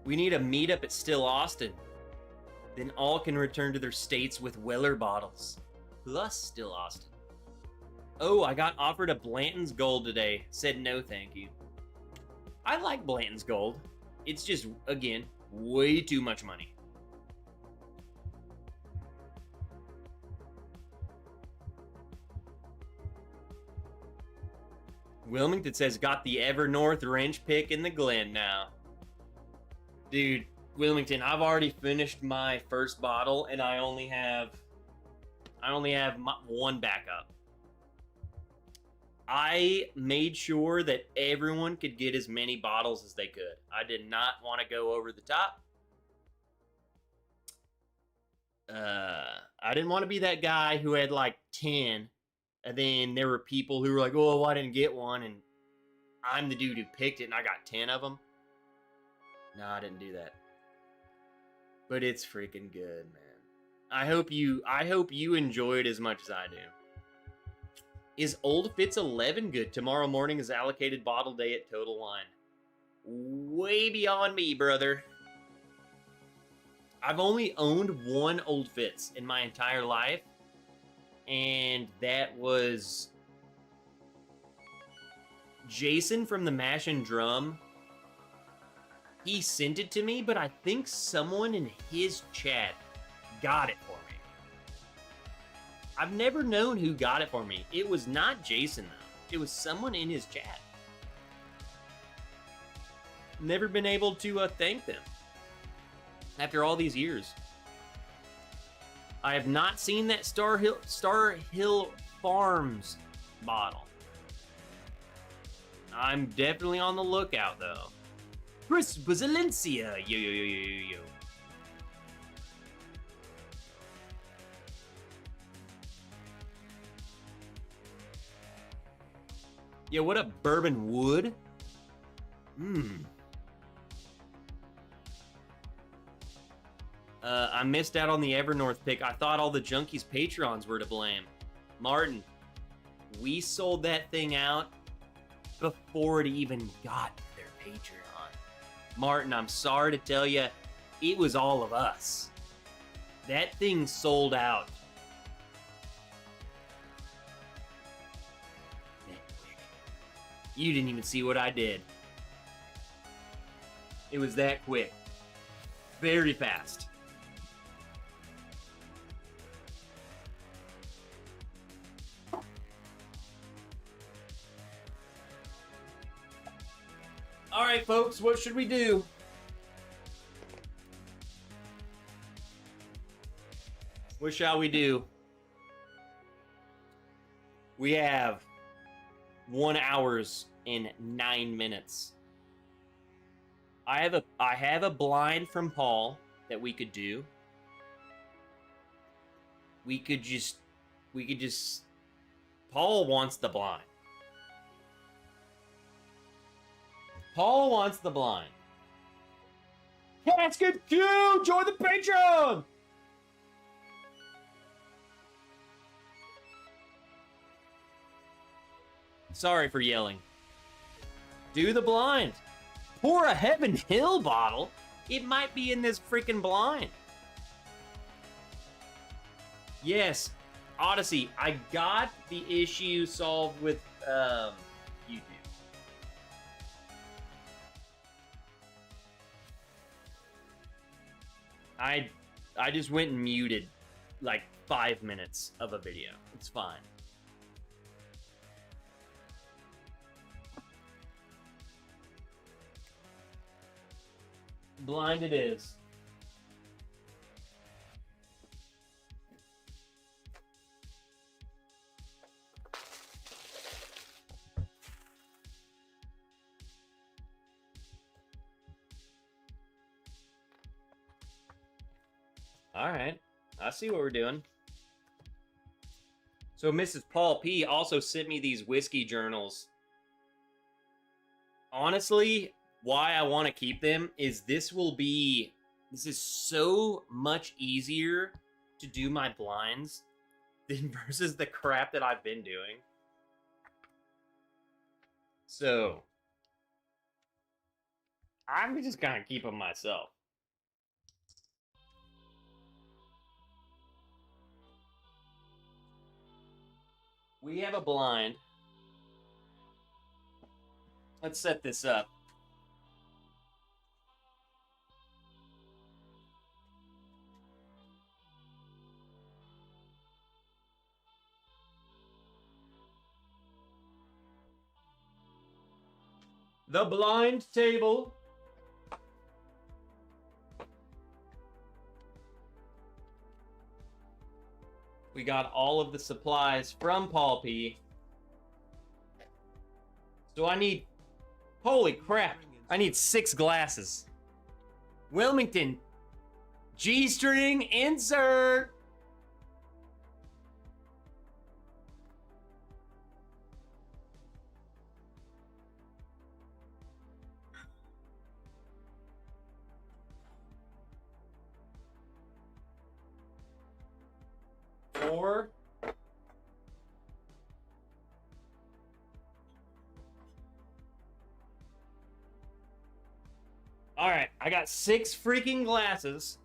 We need a meetup at Still Austin. Then all can return to their states with Weller bottles. Plus Still Austin. Oh, I got offered a Blanton's Gold today. Said no, thank you. I like Blanton's Gold. It's just, again, way too much money. Wilmington says, got the Evernorth wrench pick in the Glen now. Dude, Wilmington, I've already finished my first bottle, and I only have one backup. I made sure that everyone could get as many bottles as they could. I did not want to go over the top. I didn't want to be that guy who had like 10, and then there were people who were like, oh, I didn't get one, and I'm the dude who picked it, and I got 10 of them. No, I didn't do that. But it's freaking good, man. I hope you enjoy it as much as I do. Is Old Fitz 11 good? Tomorrow morning is allocated bottle day at Total Wine. Way beyond me, brother. I've only owned one Old Fitz in my entire life, and that was Jason from the Mash and Drum. He sent it to me, but I think someone in his chat got it for me. I've never known who got it for me. It was not Jason, though. It was someone in his chat. Never been able to thank them after all these years. I have not seen that Star Hill Farms bottle. I'm definitely on the lookout, though. Chris Bazalencia. Yo. Yo, what up, Bourbon Wood? I missed out on the Evernorth pick. I thought all the junkies' Patrons were to blame. Martin, we sold that thing out before it even got to their Patreon. Martin, I'm sorry to tell you, it was all of us. That thing sold out. You didn't even see what I did. It was that quick. Very fast. All right, folks, what should we do? What shall we do? We have 1 hour and 9 minutes. I have a blind from Paul that we could do. We could just Paul wants the blind. Paul wants the blind. Casket Q, join the Patreon. Sorry for yelling. Do the blind. Pour a Heaven Hill bottle. It might be in this freaking blind. Yes, Odyssey, I got the issue solved with YouTube. I just went and muted like 5 minutes of a video. It's fine. Blind it is. All right, I see what we're doing. So Mrs. Paul P also sent me these whiskey journals. Honestly, why I want to keep them is this is so much easier to do my blinds than versus the crap that I've been doing. So I'm just gonna keep them myself. We have a blind. Let's set this up. The blind table. We got all of the supplies from Paul P. So I need, holy crap, I need 6 glasses. Wilmington, G-string insert. Four. All right, I got 6 freaking glasses.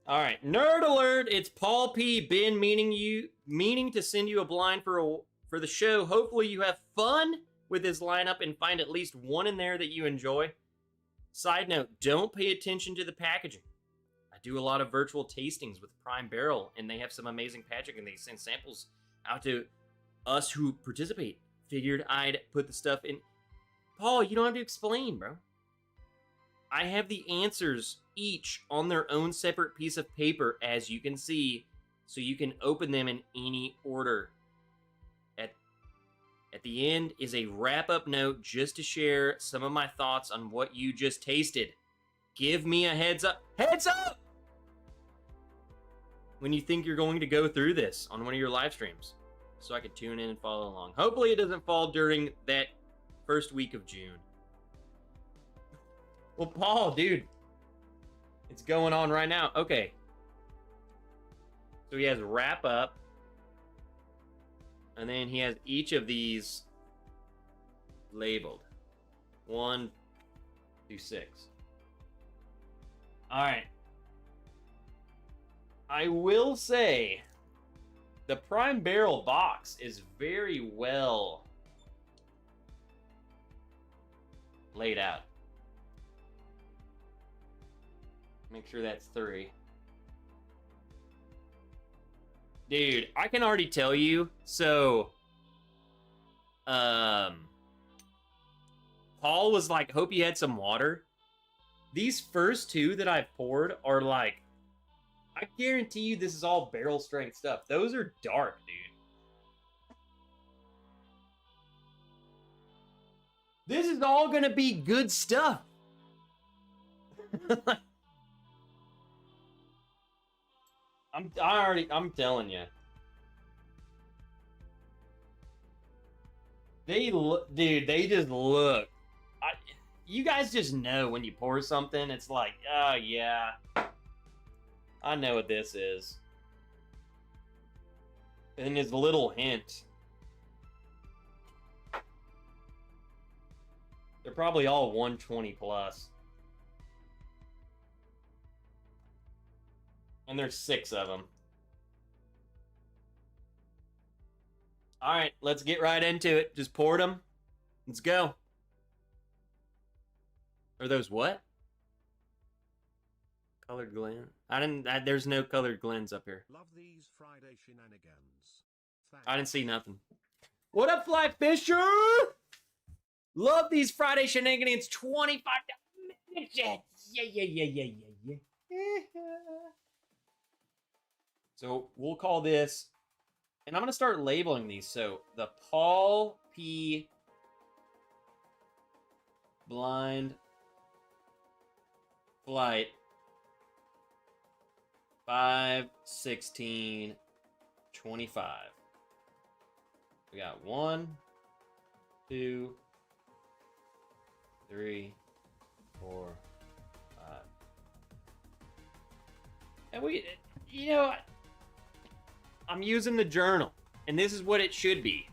All right, nerd alert! It's Paul P. Been meaning to send you a blind for the show. Hopefully you have fun with this lineup and find at least one in there that you enjoy. Side note, don't pay attention to the packaging. I do a lot of virtual tastings with Prime Barrel, and they have some amazing packaging, and they send samples out to us who participate. Figured I'd put the stuff in. Paul, you don't have to explain, bro. I have the answers each on their own separate piece of paper, as you can see, so you can open them in any order. At the end is a wrap-up note just to share some of my thoughts on what you just tasted. Give me a heads up. Heads up! When you think you're going to go through this on one of your live streams. so I could tune in and follow along. Hopefully it doesn't fall during that first week of June. Well, Paul, dude, it's going on right now. Okay. So he has wrap up. And then he has each of these labeled. 1 through 6. All right. I will say the prime barrel box is very well laid out. Make sure that's 3. Dude, I can already tell you. So, Paul was like, hope you had some water. These first 2 that I've poured are like, I guarantee you this is all barrel strength stuff. Those are dark, dude. This is all gonna be good stuff. I'm telling you. Dude, they just look. You guys just know when you pour something, it's like, oh yeah, I know what this is. And his little hint. They're probably all 120 plus. And there's 6 of them. All right, let's get right into it. Just poured them. Let's go. Are those what? Colored Glen? There's no colored Glens up here. Love these Friday shenanigans. Thanks. I didn't see nothing. What up, Fly Fisher? Love these Friday shenanigans. 25 minutes. Yeah. So we'll call this, and I'm going to start labeling these. So the Paul P. Blind Flight 5/16/25. We got 1, 2, 3, 4, 5. And I'm using the journal, and this is what it should be.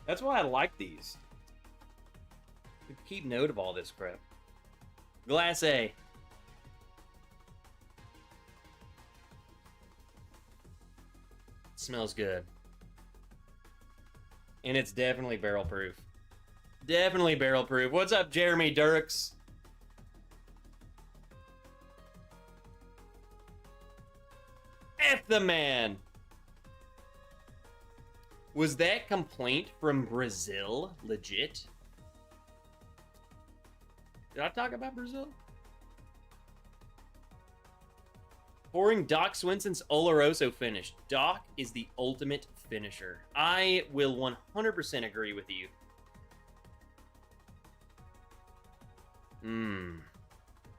That's why I like these. You keep note of all this crap. Glass A. Smells good. And it's definitely barrel proof. Definitely barrel proof. What's up, Jeremy Dirks? F the man. Was that complaint from Brazil legit? Did I talk about Brazil? Pouring Doc Swinson's Oloroso finish. Doc is the ultimate finisher. I will 100% agree with you.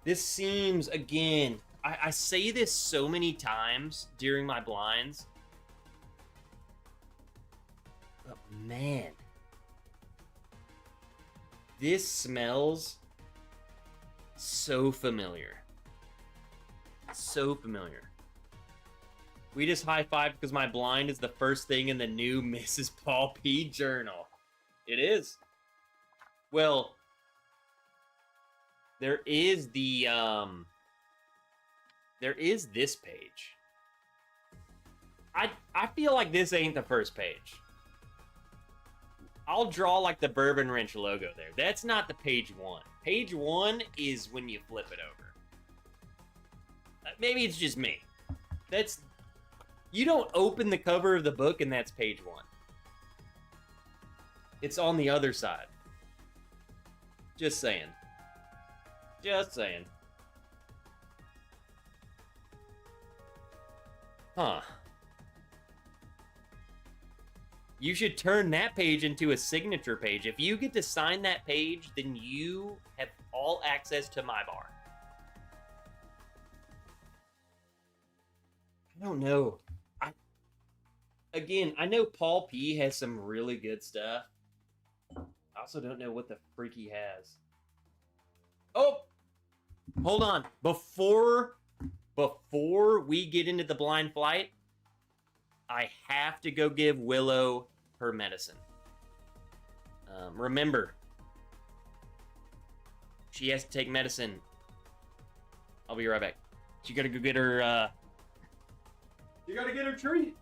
This seems, again, I say this so many times during my blinds. But man, this smells so familiar. So familiar. We just high-fived because my blind is the first thing in the new Mrs. Paul P. journal. It is. Well, there is the, there is this page. I feel like this ain't the first page. I'll draw like the Bourbon Wrench logo there. That's not the page 1. Page 1 is when you flip it over. Maybe it's just me. You don't open the cover of the book and that's page 1. It's on the other side. Just saying. Just saying. Huh. You should turn that page into a signature page. If you get to sign that page, then you have all access to my bar. I don't know. Again, I know Paul P has some really good stuff. I also don't know what the freak he has. Oh, hold on. Before we get into the blind flight, I have to go give Willow her medicine. Remember, she has to take medicine. I'll be right back. She gotta go get her, you gotta get her treat.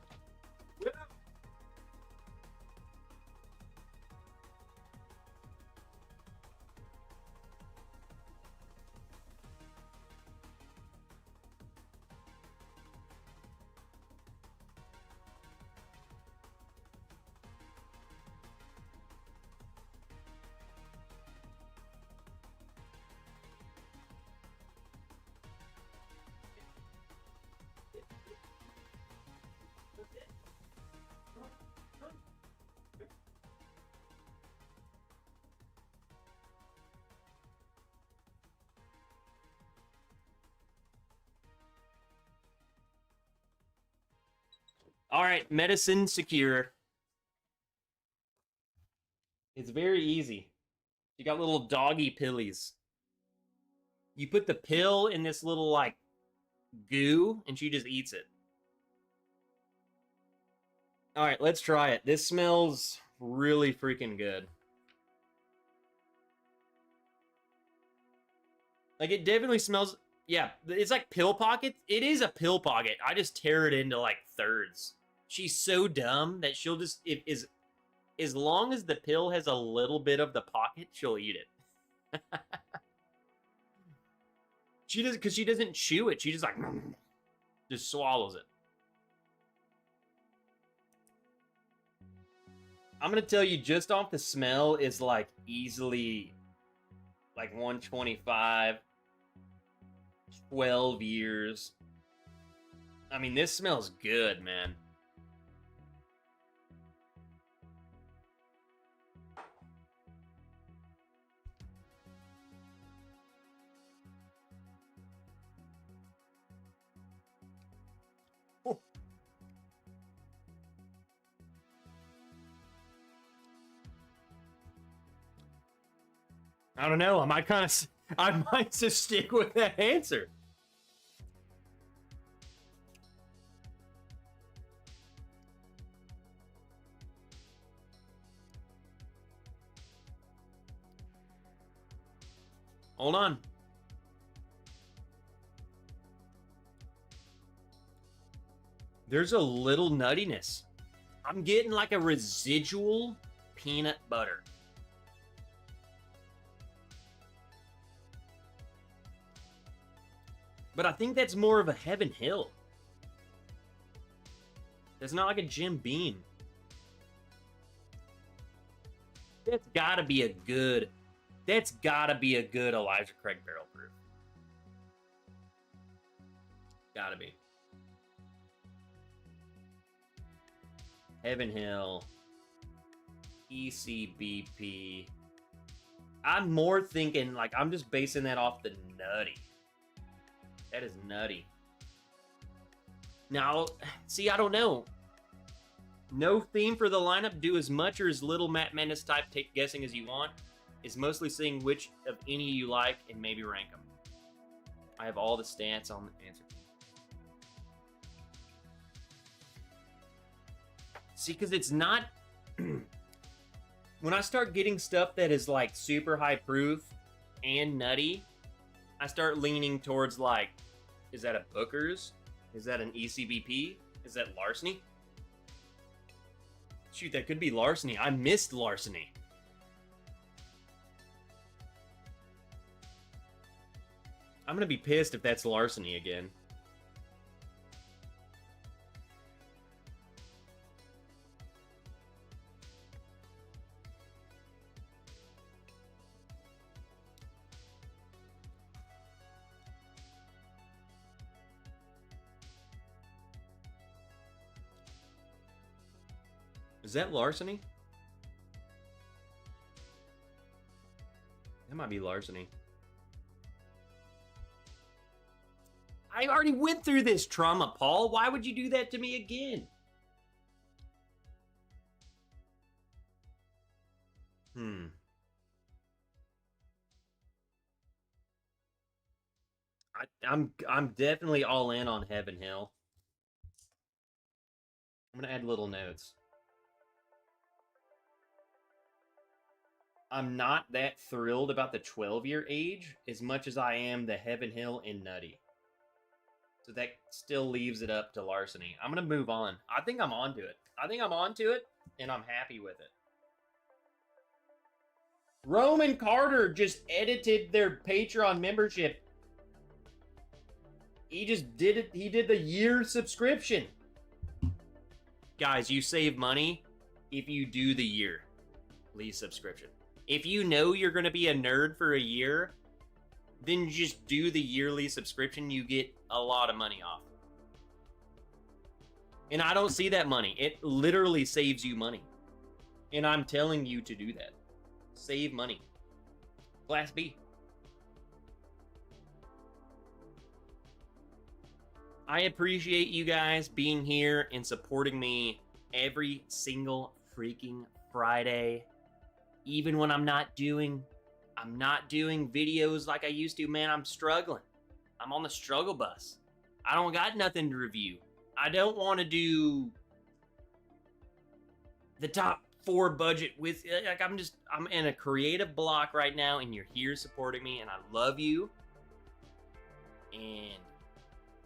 All right, medicine secure. It's very easy. You got little doggy pillies. You put the pill in this little, like, goo, and she just eats it. All right, let's try it. This smells really freaking good. Like, it definitely smells... Yeah, it's like pill pocket. It is a pill pocket. I just tear it into, like, thirds. She's so dumb that she'll just... As long as the pill has a little bit of the pocket, she'll eat it. She doesn't, because she doesn't chew it. She just like... just swallows it. I'm going to tell you, just off the smell is, like, easily... like, 125... 12 years. I mean, this smells good, man. Oh. I don't know. I might just stick with that answer. Hold on. There's a little nuttiness. I'm getting like a residual peanut butter. But I think that's more of a Heaven Hill. That's not like a Jim Beam. That's gotta be a good... That's gotta be a good Elijah Craig barrel proof. Gotta be. Heaven Hill. ECBP. I'm more thinking, like, I'm just basing that off the nutty. That is nutty. Now, see, I don't know. No theme for the lineup. Do as much or as little Matt Madness type take guessing as you want. Is mostly seeing which of any you like and maybe rank them. I have all the stats on the answer. See, because it's not... when I start getting stuff that is, like, super high proof and nutty, I start leaning towards, like, is that a Booker's? Is that an ECBP? Is that Larceny? Shoot, that could be Larceny. I missed Larceny. I'm gonna be pissed if that's Larceny again. Is that Larceny? That might be Larceny. I already went through this trauma, Paul. Why would you do that to me again? Hmm. I'm definitely all in on Heaven Hill. I'm gonna add little notes. I'm not that thrilled about the 12-year age as much as I am the Heaven Hill and Nutty. So that still leaves it up to Larceny. I'm gonna move on. I think I'm onto it. And I'm happy with it. Roman Carter just edited their Patreon membership. He just did it. He did the year subscription. Guys, you save money if you do the yearly subscription. If you know you're going to be a nerd for a year, then just do the yearly subscription. You get a lot of money off. And I don't see that money. It literally saves you money. And I'm telling you to do that. Save money. Class B. I appreciate you guys being here and supporting me every single freaking Friday. Even when I'm not doing videos like I used to, man, I'm struggling. I'm on the struggle bus. I don't got nothing to review. I don't want to do the top 4 budget with, like, I'm in a creative block right now, and you're here supporting me, and I love you. And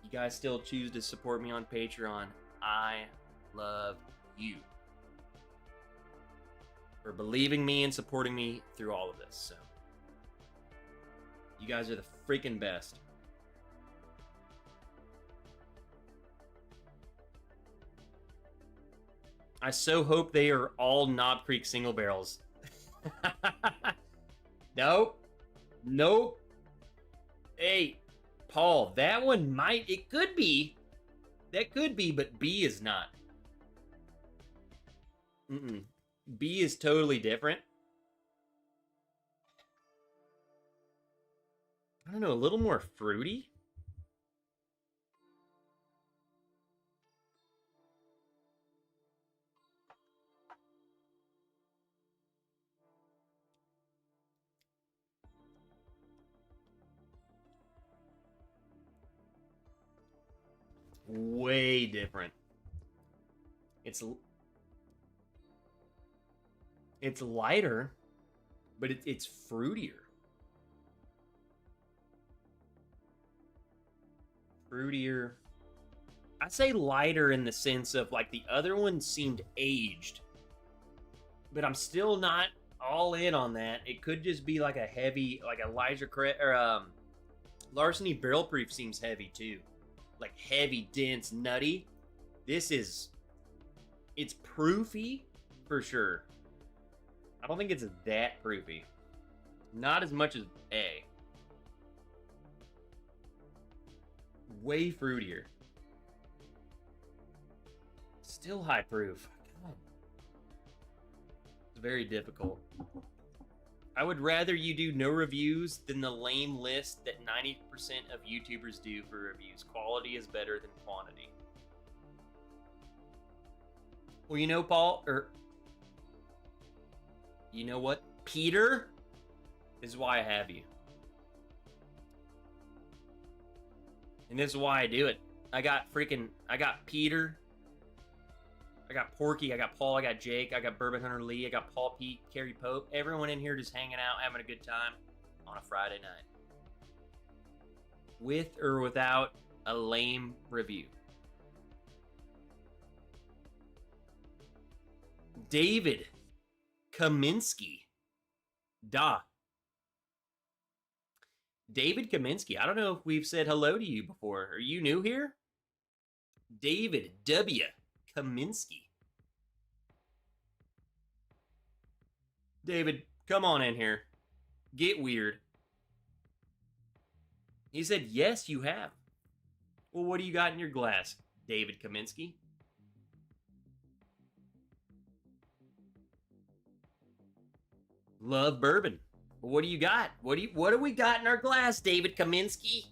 you guys still choose to support me on Patreon. I love you for believing me and supporting me through all of this. So you guys are the freaking best. I so hope they are all Knob Creek single barrels. Nope. Hey, Paul, that one it could be. That could be, but B is not. B is totally different. I don't know, a little more fruity. Way different. It's lighter, but it's fruitier. Fruitier. I say lighter in the sense of, like, the other one seemed aged, but I'm still not all in on that. It could just be like a heavy, like Elijah or Larceny Barrel Proof seems heavy too, like heavy, dense, nutty. It's proofy for sure. I don't think it's that proofy. Not as much as A. Way fruitier. Still high proof. God. It's very difficult. I would rather you do no reviews than the lame list that 90% of YouTubers do for reviews. Quality is better than quantity. Well, you know, Paul, you know what? Peter? This is why I have you. And this is why I do it. I got Peter. I got Porky. I got Paul. I got Jake. I got Bourbon Hunter Lee. I got Paul Pete, Carrie Pope. Everyone in here just hanging out, having a good time on a Friday night. With or without a lame review. David Kaminsky. David Kaminsky. I don't know if we've said hello to you before. Are you new here? David W. Kaminsky. David, come on in here. Get weird. He said, yes, you have. Well, what do you got in your glass, David Kaminsky? Love bourbon. What do you got? What do we got in our glass, David Kaminsky?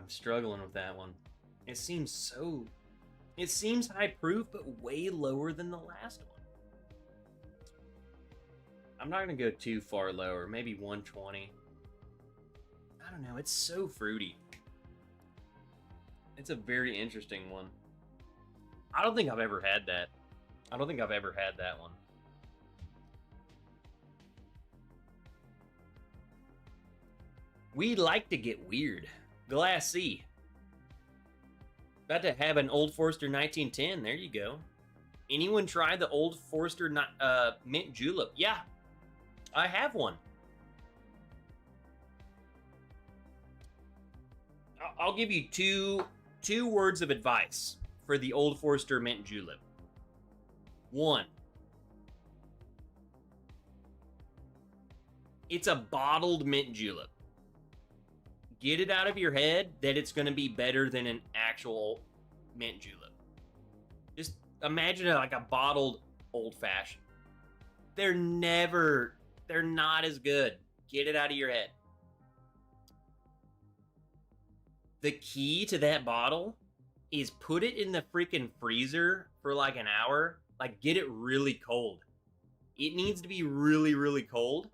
I'm struggling with that one. It seems high proof, but way lower than the last one. I'm not gonna go too far lower, maybe 120. I don't know, it's so fruity. It's a very interesting one. I don't think I've ever had that. I don't think I've ever had that one. We like to get weird. Glass C. About to have an Old Forester 1910. There you go. Anyone try the Old Forester mint julep? Yeah, I have one. I'll give you two words of advice for the Old Forester mint julep. One, it's a bottled mint julep. Get it out of your head that it's going to be better than an actual mint julep. Just imagine it like a bottled old fashioned. They're not as good. Get it out of your head. The key to that bottle is put it in the freaking freezer for like an hour. Like, get it really cold. It needs to be really, really cold.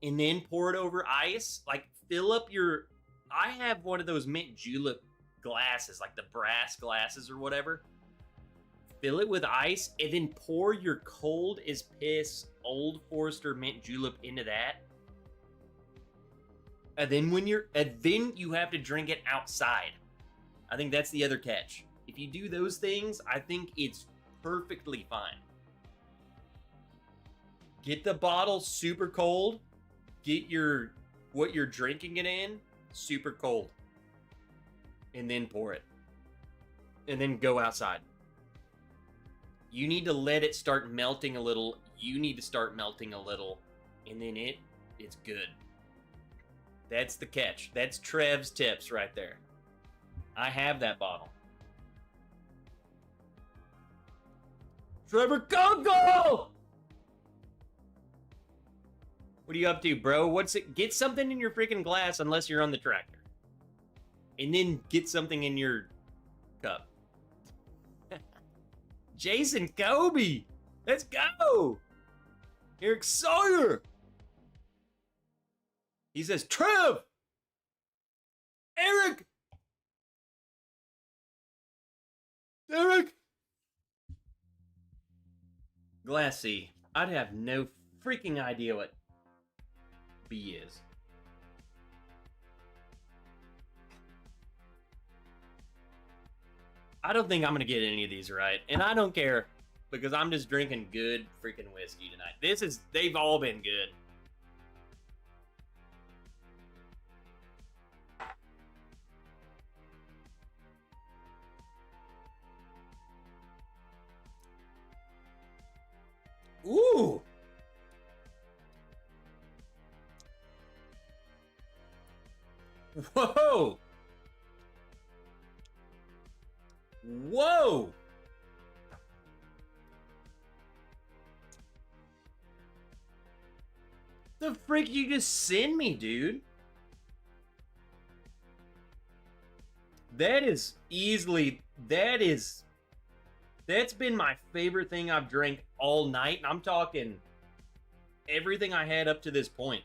And then pour it over ice. Like, fill up your... I have one of those mint julep glasses, like the brass glasses or whatever. Fill it with ice, and then pour your cold as piss Old Forester mint julep into that. And then you have to drink it outside. I think that's the other catch. If you do those things, I think it's perfectly fine. Get the bottle super cold. Get what you're drinking it in super cold. And then pour it. And then go outside. You need to let it start melting a little. You need to start melting a little. And then it's good. That's the catch. That's Trev's tips right there. I have that bottle. Trevor Coco! What are you up to, bro? What's it? Get something in your freaking glass unless you're on the tractor. And then get something in your cup. Jason Kobe! Let's go! Eric Sawyer! He says, Trev! Eric! Eric! Glass C. I'd have no freaking idea what B is. I don't think I'm going to get any of these right. And I don't care, because I'm just drinking good freaking whiskey tonight. They've all been good. Ooh! Whoa! Whoa! The frick you just send me, dude? That's been my favorite thing I've drank all night, and I'm talking everything I had up to this point.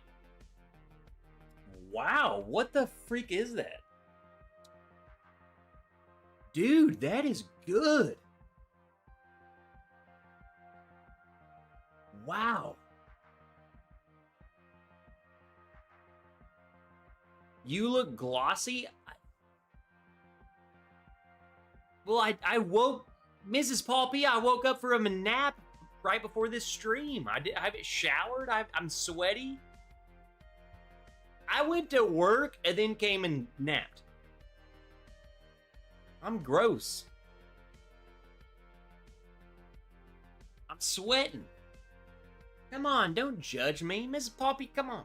Wow, what the freak is that? Dude, that is good. Wow. You look glossy. Well, I woke... Mrs. Paul P, I woke up from a nap right before this stream. I haven't showered. I'm sweaty. I went to work and then came and napped. I'm gross. I'm sweating. Come on, don't judge me. Mrs. Poppy, come on.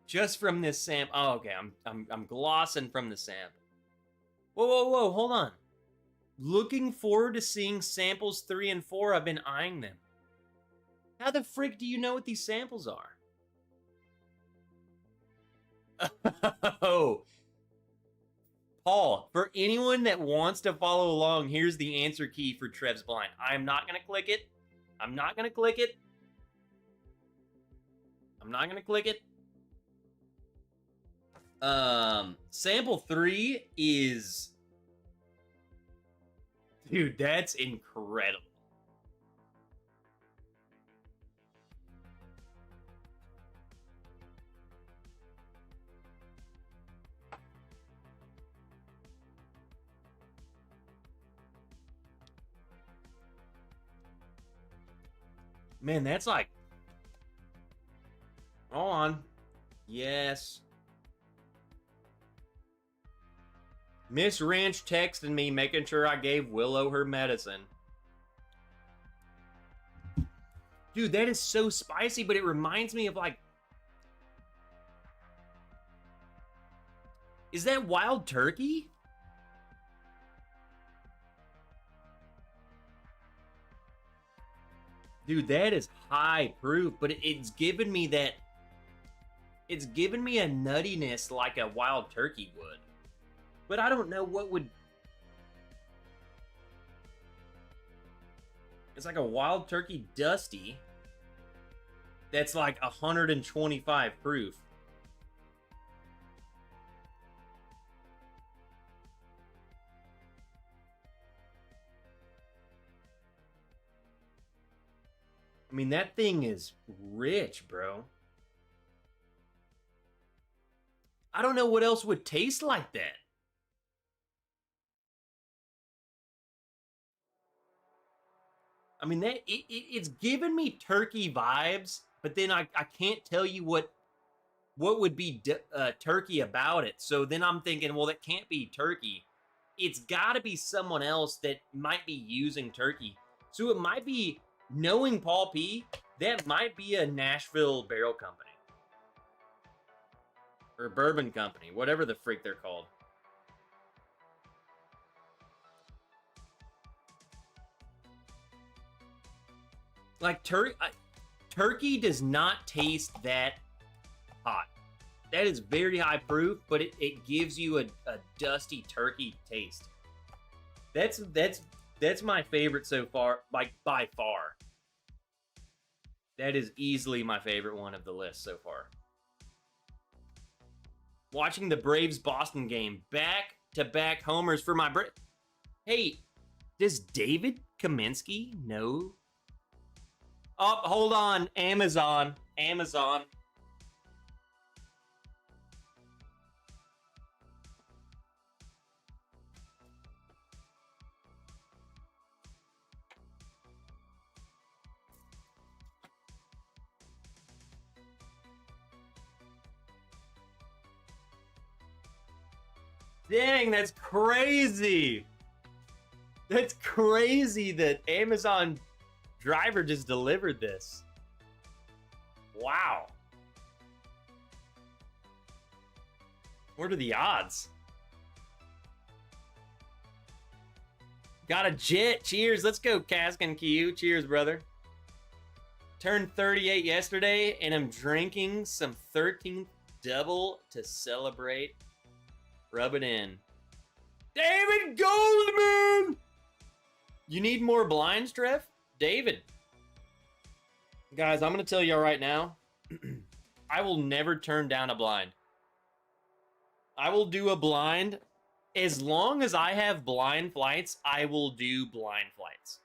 Just from this sample. Oh, okay, I'm glossing from the sample. Whoa, hold on. Looking forward to seeing samples 3 and 4. I've been eyeing them. How the frick do you know what these samples are? Oh, Paul, for anyone that wants to follow along, here's the answer key for Trev's blind. I'm not going to click it. I'm not going to click it. I'm not going to click it. Sample 3 is... Dude, that's incredible. Man, that's like... Hold on. Yes. Miss Ranch texted me making sure I gave Willow her medicine. Dude, that is so spicy, but it reminds me of like... Is that wild turkey? Dude, that is high proof, but it's given me that... It's given me a nuttiness like a wild turkey would. But I don't know what would... It's like a wild turkey dusty that's like 125 proof. I mean, that thing is rich, bro. I don't know what else would taste like that. I mean, that it's giving me turkey vibes, but then I can't tell you what would be turkey about it. So then I'm thinking, well, that can't be turkey. It's got to be someone else that might be using turkey. So it might be, knowing Paul P., that might be a Nashville barrel company. Or bourbon company, whatever the freak they're called. Like, turkey does not taste that hot. That is very high proof, but it gives you a dusty turkey taste. That's my favorite so far, like, by far. That is easily my favorite one of the list so far. Watching the Braves-Boston game. Back-to-back homers for my Braves. Hey, does David Kaminsky know? Oh, hold on. Amazon. Dang, that's crazy. That's crazy that Amazon driver just delivered this. Wow. What are the odds? Got a jet. Cheers. Let's go, Cask and Q. Cheers, brother. Turned 38 yesterday, and I'm drinking some 13th double to celebrate. Rub it in. David Goldman! You need more blinds, Trev? David. Guys, I'm going to tell y'all right now, I will never turn down a blind. I will do a blind. As long as I have blind flights, I will do blind flights.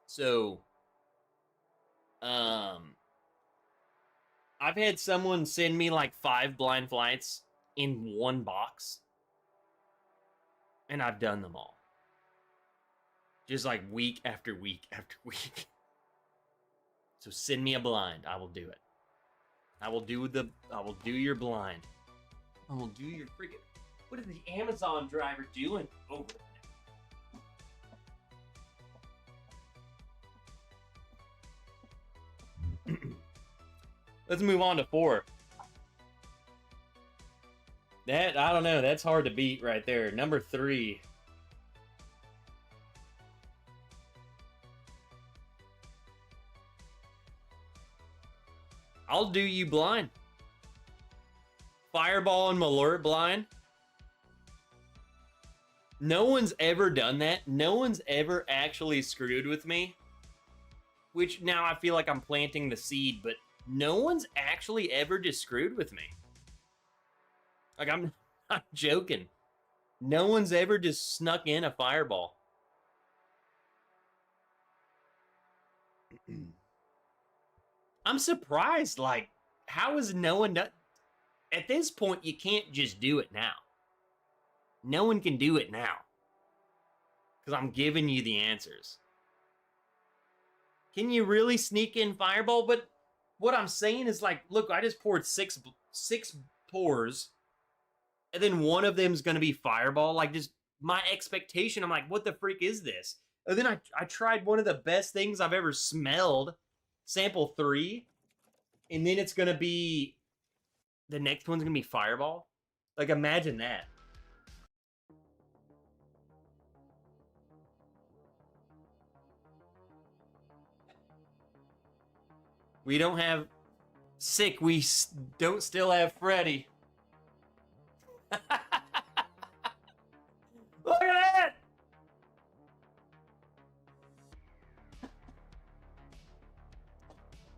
So, I've had someone send me like 5 blind flights in one box, and I've done them all. Just like week after week after week. So send me a blind. I will do it. I will do your blind. I will do your freaking... What is the Amazon driver doing over there? Let's move on to 4. That, I don't know. That's hard to beat right there. Number 3. I'll do you blind. Fireball and Malort blind. No one's ever done that. No one's ever actually screwed with me. Which now I feel like I'm planting the seed, but no one's actually ever just screwed with me. Like, I'm not joking. No one's ever just snuck in a Fireball. I'm surprised, like, how is no one done? At this point, you can't just do it now. No one can do it now. Because I'm giving you the answers. Can you really sneak in Fireball? But what I'm saying is, like, look, I just poured six pours, and then one of them is going to be Fireball. Like, just my expectation, I'm like, what the freak is this? And then I tried one of the best things I've ever smelled, sample 3, and then it's going to be, the next one's going to be Fireball. Like, imagine that. We don't have sick. We don't still have Freddy. Look at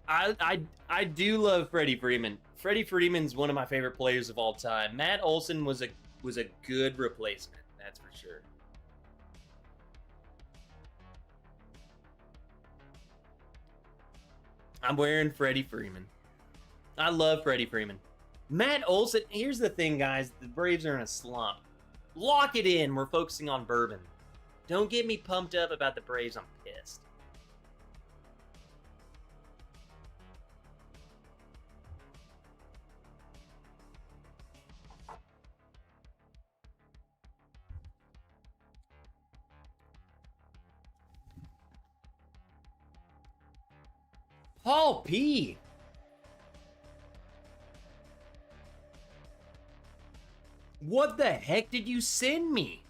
that! I do love Freddie Freeman. Freddie Freeman's one of my favorite players of all time. Matt Olson was a good replacement, that's for sure. I'm wearing Freddie Freeman. I love Freddie Freeman. Matt Olson, here's the thing, guys. The Braves are in a slump. Lock it in. We're focusing on Bourbon. Don't get me pumped up about the Braves. I'm pissed. Paul P. What the heck did you send me?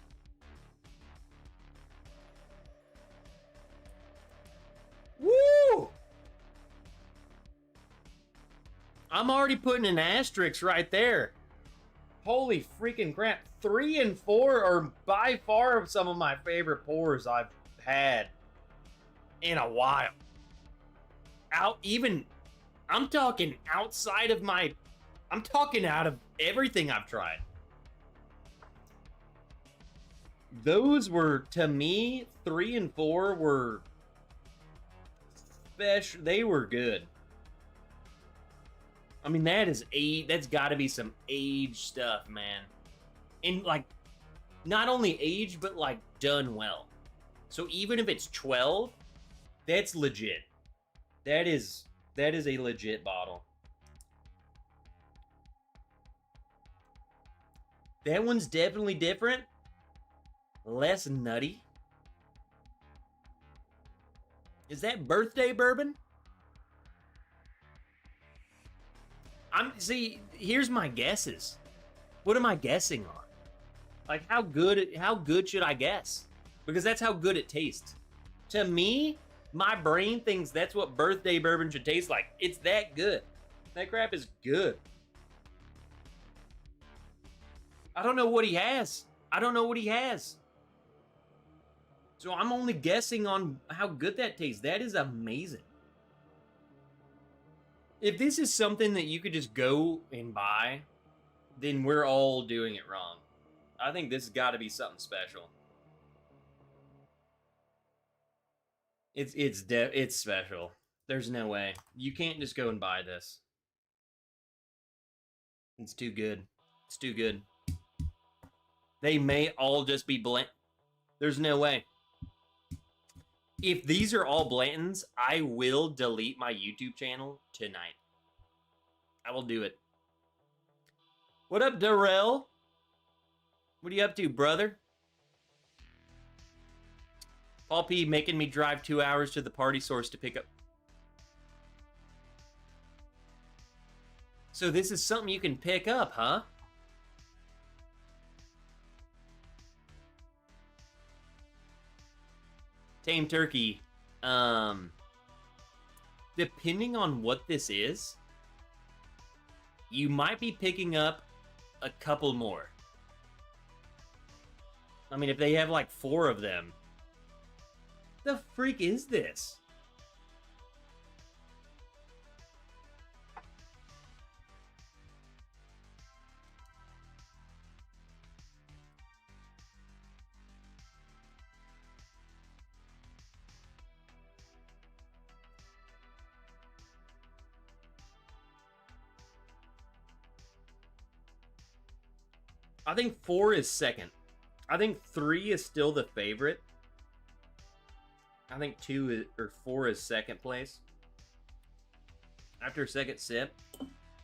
Woo! I'm already putting an asterisk right there. Holy freaking crap. 3 and 4 are by far some of my favorite pours I've had in a while. I'm talking outside of I'm talking out of everything I've tried. Those were, to me, 3 and 4 were special. They were good. I mean, that's got to be some age stuff, man. And, like, not only age, but, like, done well. So even if it's 12, that's legit. That is a legit bottle. That one's definitely different. Less nutty. Is that birthday bourbon? See, here's my guesses. What am I guessing on? Like, how good should I guess? Because that's how good it tastes. To me, my brain thinks that's what birthday bourbon should taste like. It's that good. That crap is good. I don't know what he has. So I'm only guessing on how good that tastes. That is amazing. If this is something that you could just go and buy, then we're all doing it wrong. I think this has got to be something special. It's special. There's no way. You can't just go and buy this. It's too good. It's too good. They may all just be Blant. There's no way. If these are all Blantons, I will delete my YouTube channel tonight. I will do it. What up, Darrell? What are you up to, brother? Paul P making me drive 2 hours to the party source to pick up. So this is something you can pick up, huh? Tame Turkey. Depending on what this is, you might be picking up a couple more. I mean, if they have like 4 of them, the freak is this? I think 4 is second. I think 3 is still the favorite. I think 2 is, or 4 is second place. After a second sip.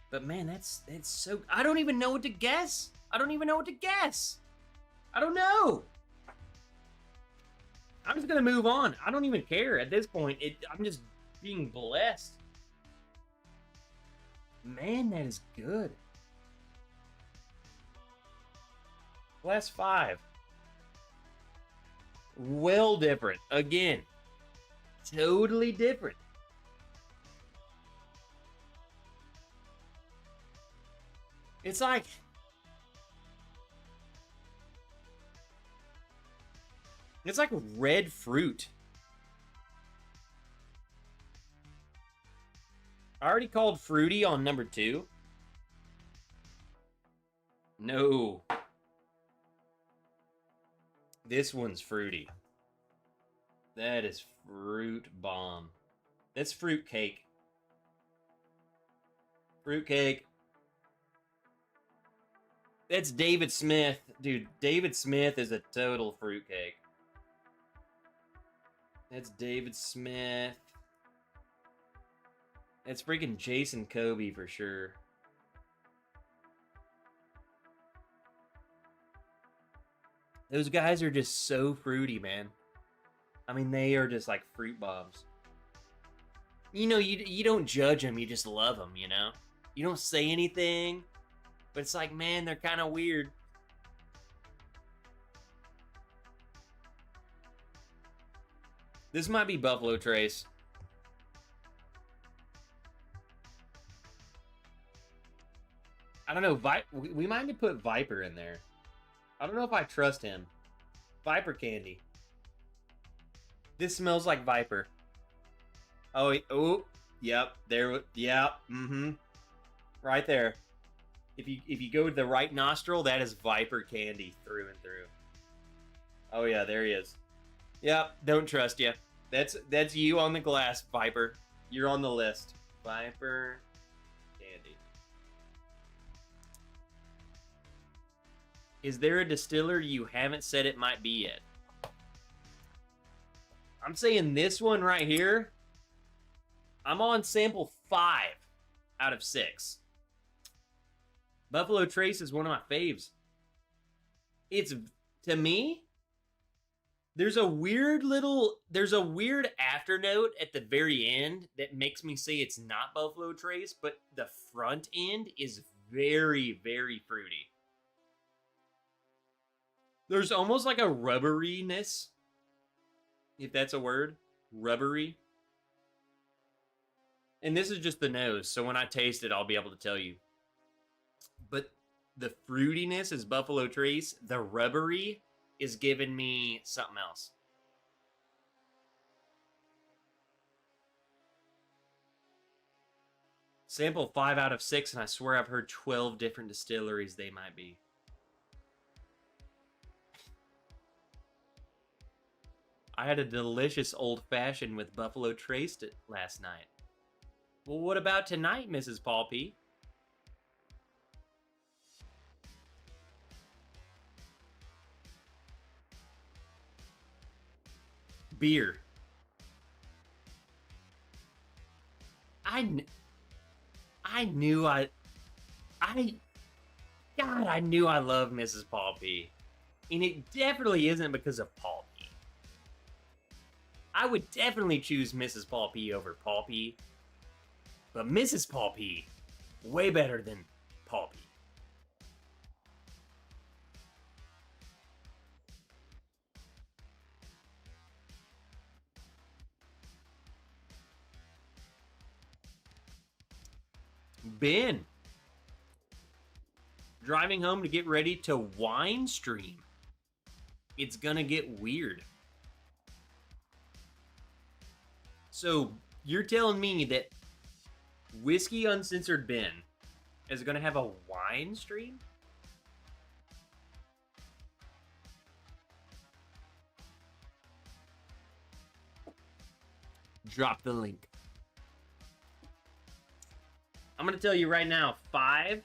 But man, that's so... I don't even know what to guess. I don't even know what to guess. I don't know. I'm just going to move on. I don't even care. At this point, I'm just being blessed. Man, that is good. Class 5. Well different. Again. Totally different. It's like... It's like red fruit. I already called fruity on number 2. No. This one's fruity. That is fruit bomb. That's fruit cake. Fruit cake. That's David Smith. Dude, David Smith is a total fruitcake. That's David Smith. That's freaking Jason Kobe for sure. Those guys are just so fruity, man. I mean, they are just like fruit bombs. You know, you don't judge them, you just love them, you know? You don't say anything, but it's like, man, they're kind of weird. This might be Buffalo Trace. I don't know. We might need to put Viper in there. I don't know if I trust him. Viper candy. This smells like Viper. Oh, yep. There. Yep. Mm-hmm. Right there. If you go to the right nostril, that is Viper candy through and through. Oh yeah, there he is. Yep. Don't trust you. That's you on the glass, Viper. You're on the list. Viper candy. Is there a distiller you haven't said it might be yet? I'm saying this one right here. I'm on sample 5 out of 6. Buffalo Trace is one of my faves. It's, to me, there's a weird after note at the very end that makes me say it's not Buffalo Trace, but the front end is very, very fruity. There's almost like a rubberiness, if that's a word. Rubbery. And this is just the nose, so when I taste it, I'll be able to tell you. But the fruitiness is Buffalo Trace. The rubbery is giving me something else. Sample 5 out of 6, and I swear I've heard 12 different distilleries they might be. I had a delicious old-fashioned with Buffalo Trace last night. Well, what about tonight, Mrs. Paul P? Beer. I knew I love Mrs. Paul P. And it definitely isn't because of Paul P. I would definitely choose Mrs. Paul P over Paul P. But Mrs. Paul P, way better than Paul P. Ben. Driving home to get ready to wine stream. It's gonna get weird. So, you're telling me that Whiskey Uncensored Ben is gonna have a wine stream? Drop the link. I'm gonna tell you right now, 5.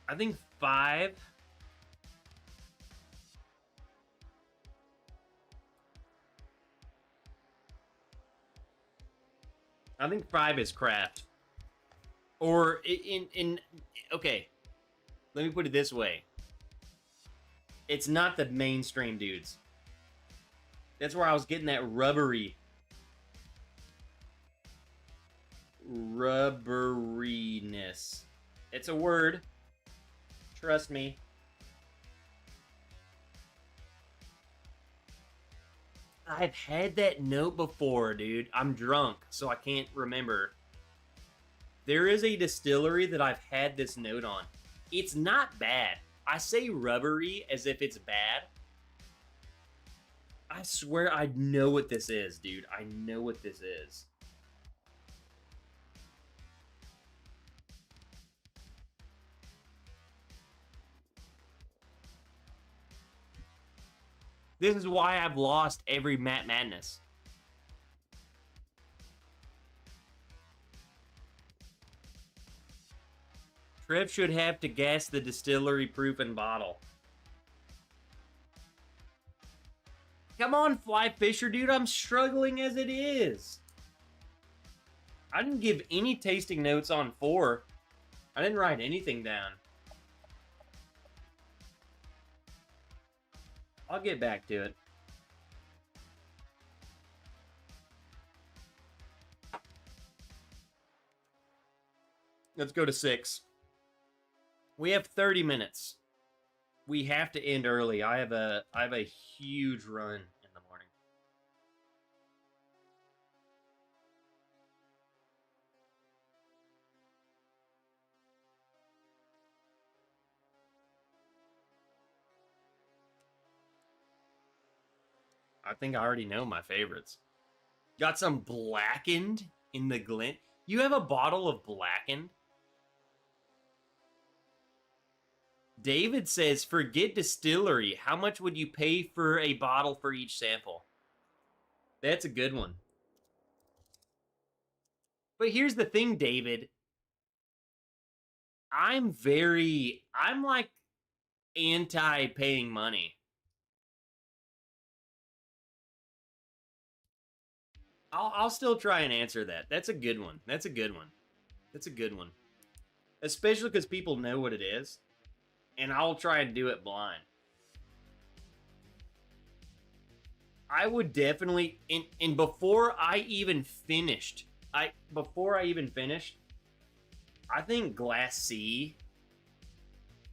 I think 5. I think 5 is craft. Or okay. Let me put it this way. It's not the mainstream dudes. That's where I was getting that rubberiness. It's a word. Trust me. I've had that note before, dude. I'm drunk, so I can't remember. There is a distillery that I've had this note on. It's not bad. I say rubbery as if it's bad. I swear I know what this is, dude. I know what this is. This is why I've lost every Matt Madness. Trev should have to guess the distillery proof and bottle. Come on, Fly Fisher, dude. I'm struggling as it is. I didn't give any tasting notes on 4. I didn't write anything down. I'll get back to it. Let's go to 6. We have 30 minutes. We have to end early. I have a huge run in the morning. I think I already know my favorites. Got some Blackened in the Glen. You have a bottle of Blackened? David says, forget distillery. How much would you pay for a bottle for each sample? That's a good one. But here's the thing, David. I'm like anti-paying money. I'll still try and answer that. That's a good one. That's a good one. That's a good one. Especially because people know what it is. And I'll try and do it blind. I would definitely, and before I even finished, I think Glass C,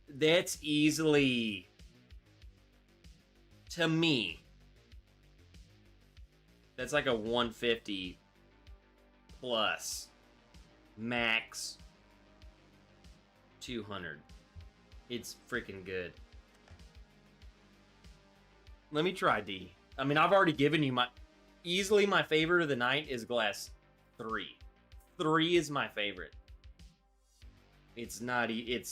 that's easily, to me, that's like a 150 plus, max 200. It's freaking good. Let me try D. I mean, I've already given you easily my favorite of the night is Glass 3. 3 is my favorite. It's not, I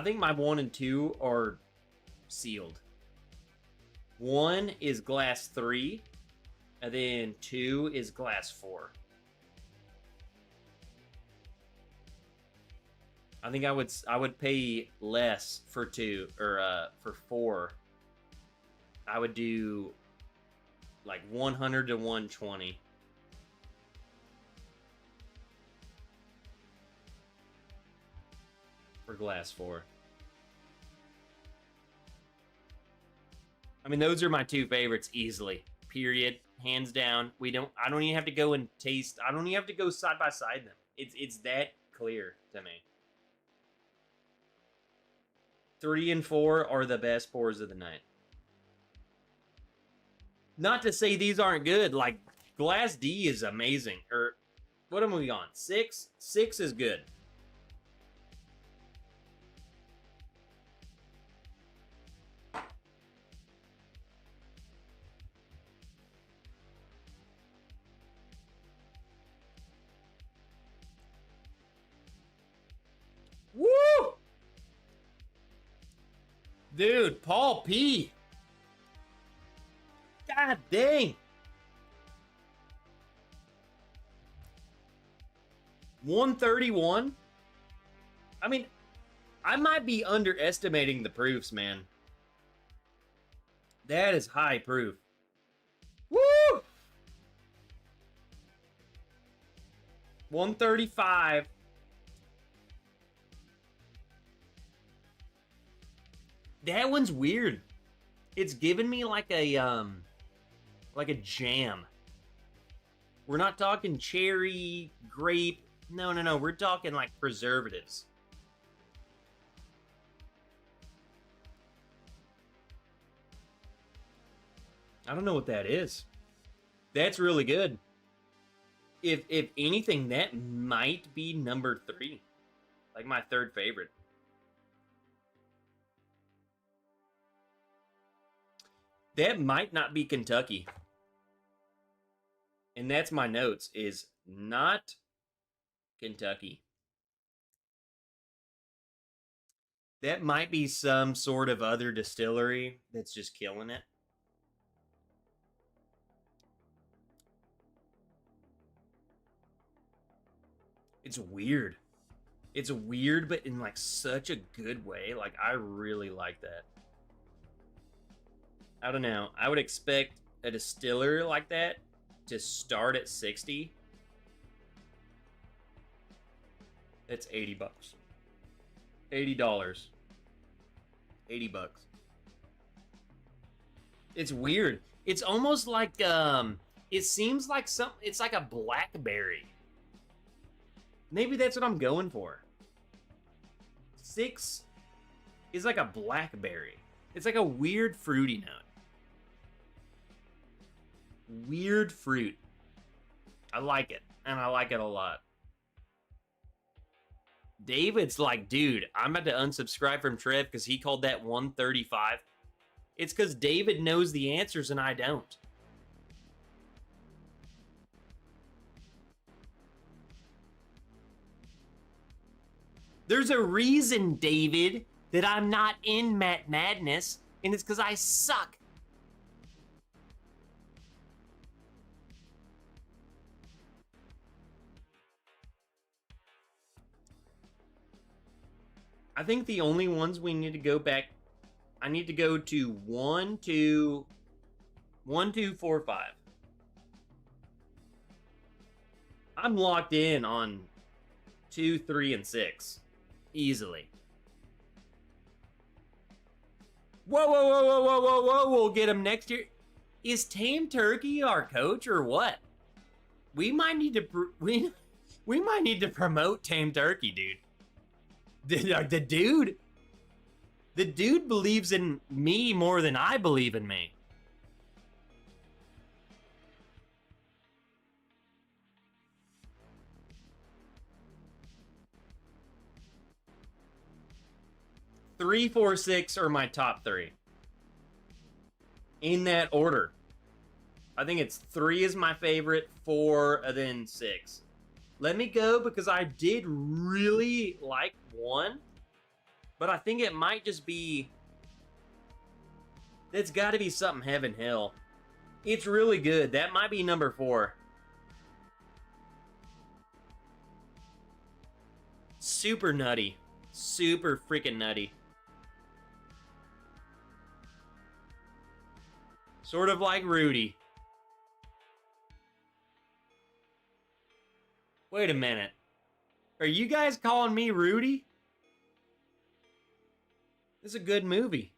think my 1 and 2 are sealed. 1 is Glass 3, and then 2 is Glass 4. I think I would pay less for 2 or for 4. I would do like 100 to 120. For Glass 4. I mean, those are my 2 favorites easily. Period. Hands down. I don't even have to go and taste. I don't even have to go side by side them. It's that clear to me. 3 and 4 are the best pours of the night. Not to say these aren't good, like Glass D is amazing. Or what am we on? 6? 6 is good. Woo! Dude, Paul P. God dang. 131? I mean, I might be underestimating the proofs, man. That is high proof. Woo! 135. That one's weird. It's giving me like a jam. We're not talking cherry, grape. No. We're talking like preservatives. I don't know what that is. That's really good. If anything, that might be number 3. Like my 3rd favorite. That might not be Kentucky. And that's my notes, is not Kentucky. That might be some sort of other distillery that's just killing it. It's weird. It's weird, but in like such a good way. Like, I really like that. I don't know. I would expect a distiller like that to start at 60. That's $80. $80. $80. It's weird. It's almost like it seems like it's like a blackberry. Maybe that's what I'm going for. 6 is like a blackberry. It's like a weird fruity note. Weird fruit. I like it. And I like it a lot. David's like, dude, I'm about to unsubscribe from Trev because he called that 135. It's because David knows the answers and I don't. There's a reason, David, that I'm not in Matt Madness, and it's because I suck. I think the only ones we need to go back, I need to go to 1, 2, 4, 5. I'm locked in on 2, 3, and 6. Easily. Whoa. We'll get him next year. Is Tame Turkey our coach or what? We might need to we might need to promote Tame Turkey, dude. The dude believes in me more than I believe in me. Three, 4, 6 are my top 3. In that order. I think it's 3 is my favorite, 4, and then 6. Let me go because I did really like 1. But I think it might just be... It's got to be something Heaven Hill. It's really good. That might be number 4. Super nutty. Super freaking nutty. Sort of like Rudy. Wait a minute. Are you guys calling me Rudy? This is a good movie.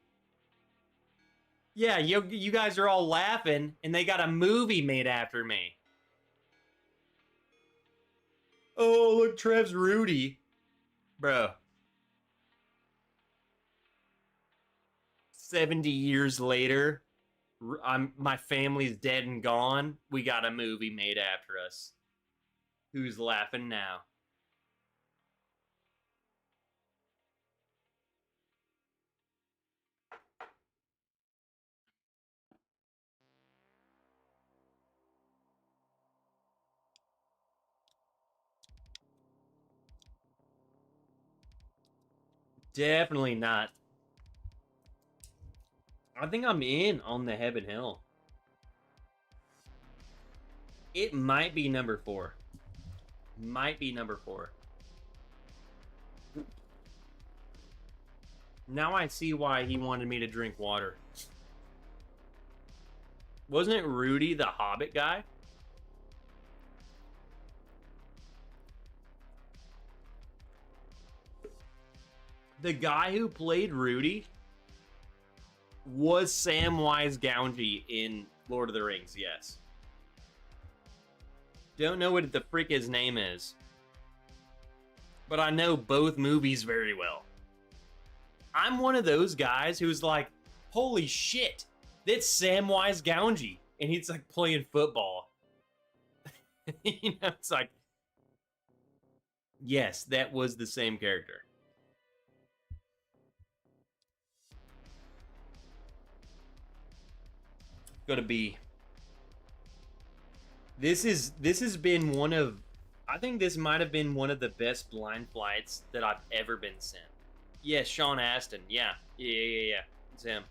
Yeah, you guys are all laughing, and they got a movie made after me. Oh, look, Trev's Rudy. Bro. 70 years later, My family's dead and gone. We got a movie made after us. Who's laughing now? Definitely not. I think I'm in on the Heaven Hill. It might be number 4. Might be number 4. Now I see why he wanted me to drink water. Wasn't it Rudy the Hobbit guy? The guy who played Rudy was Samwise Gamgee in Lord of the Rings, yes. Don't know what the frick his name is. But I know both movies very well. I'm one of those guys who's like, holy shit, that's Samwise Gamgee. And he's like playing football. You know, it's like, yes, that was the same character. Go to B. This has been one of, I think this might have been one of the best blind flights that I've ever been sent. Yes, Sean Astin. Yeah. It's him.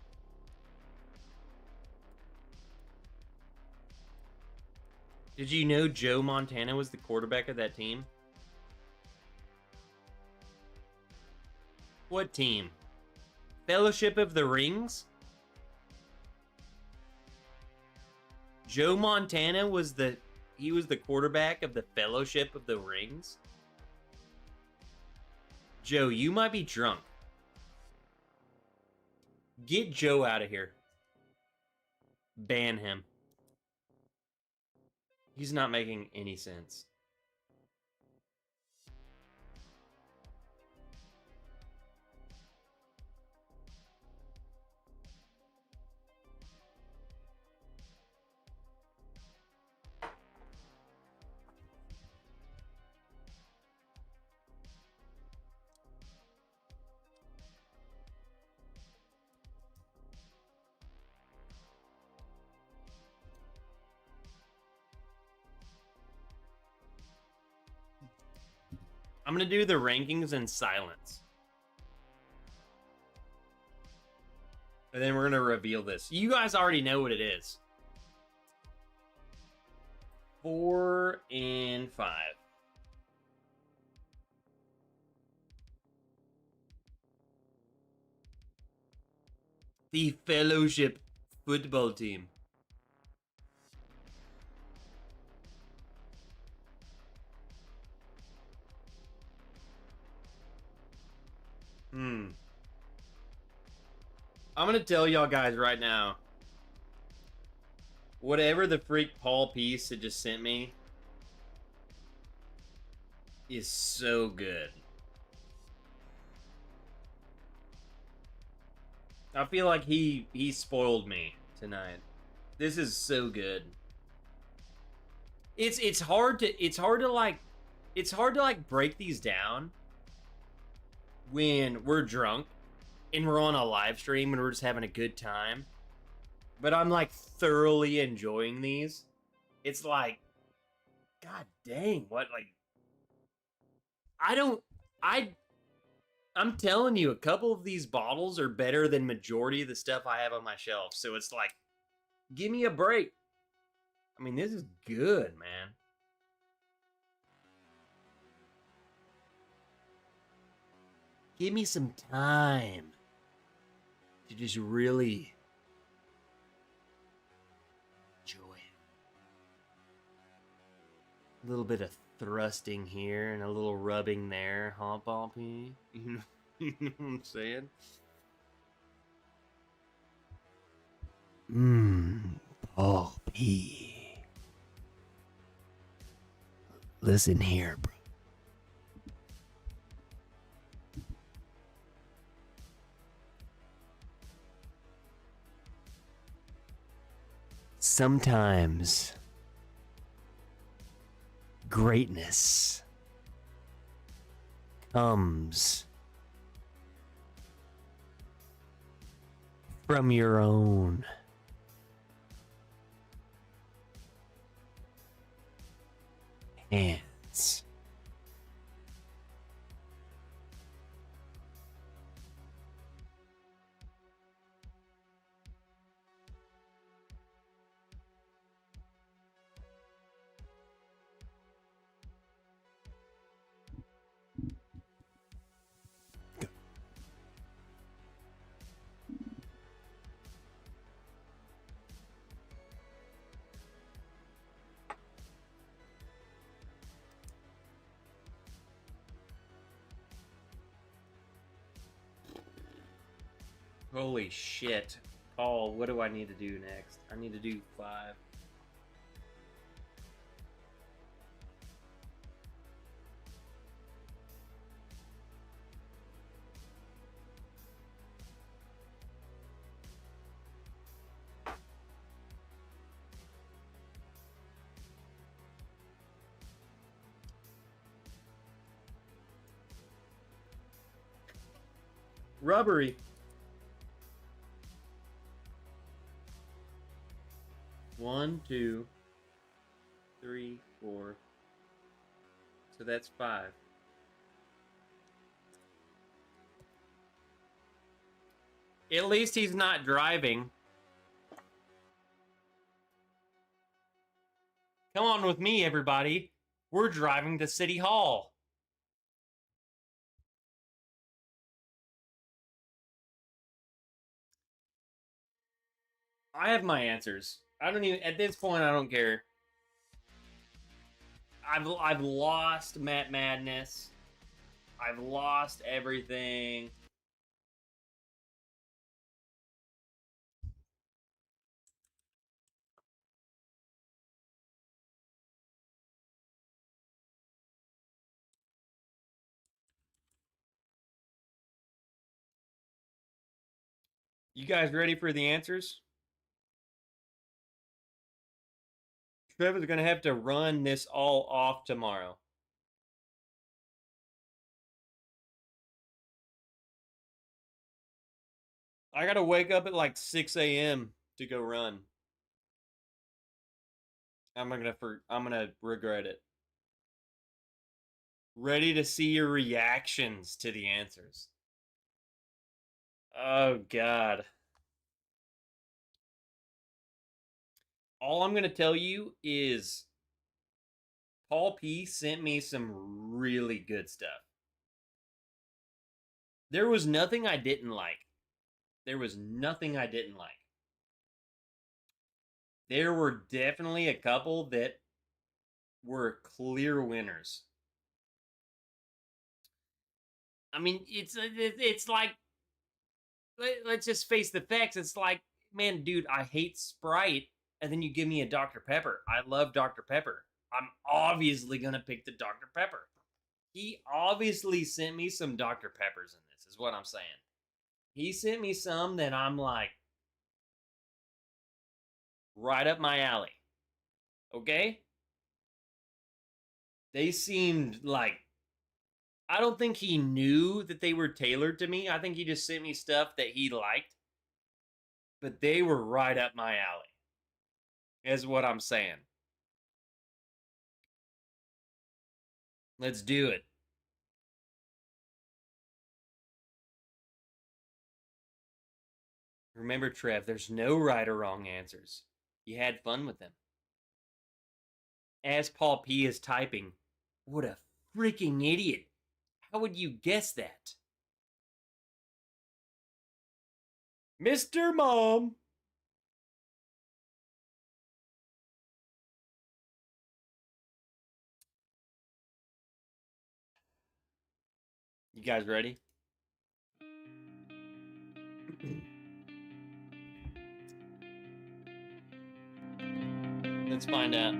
Did you know Joe Montana was the quarterback of that team? What team? Fellowship of the Rings? Joe Montana was the quarterback of the Fellowship of the Rings? Joe, you might be drunk. Get Joe out of here. Ban him. He's not making any sense. I'm going to do the rankings in silence. And then we're going to reveal this. You guys already know what it is. 4 and 5. The Fellowship football team. I'm going to tell y'all guys right now. Whatever the freak Paul Peace had just sent me is so good. I feel like he spoiled me tonight. This is so good. It's hard to like break these down when we're drunk and we're on a live stream and we're just having a good time. But I'm like thoroughly enjoying these. It's like, god dang, what, like, I'm telling you, a couple of these bottles are better than majority of the stuff I have on my shelf. So it's like, give me a break. I mean, this is good, man. Give me some time to just really enjoy it. A little bit of thrusting here and a little rubbing there, huh, Poppy? You know what I'm saying? Poppy. Listen here, bro. sometimes greatness comes from your own hands. Holy shit. Paul, what do I need to do next? I need to do 5. Rubbery. 1, 2, 3, 4. So that's 5. At least he's not driving. Come on with me, everybody. We're driving to City Hall. I have my answers. I don't even, at this point, I don't care. I've lost Matt Madness. I've lost everything. You guys ready for the answers? Trevor's gonna have to run this all off tomorrow. I gotta wake up at like 6 a.m. to go run. I'm gonna regret it. Ready to see your reactions to the answers. Oh God. All I'm gonna tell you is Paul P sent me some really good stuff. There was nothing I didn't like. There was nothing I didn't like. There were definitely a couple that were clear winners. I mean, it's like, let's just face the facts. It's like, man, dude, I hate Sprite, and then you give me a Dr. Pepper. I love Dr. Pepper. I'm obviously gonna pick the Dr. Pepper. He obviously sent me some Dr. Peppers in this, is what I'm saying. He sent me some that I'm like, right up my alley. Okay? They seemed like, I don't think he knew that they were tailored to me. I think he just sent me stuff that he liked. But they were right up my alley, is what I'm saying. Let's do it. Remember, Trev, there's no right or wrong answers. You had fun with them. As Paul P is typing, what a freaking idiot. How would you guess that? Mr. Mom. You guys ready? Let's find out.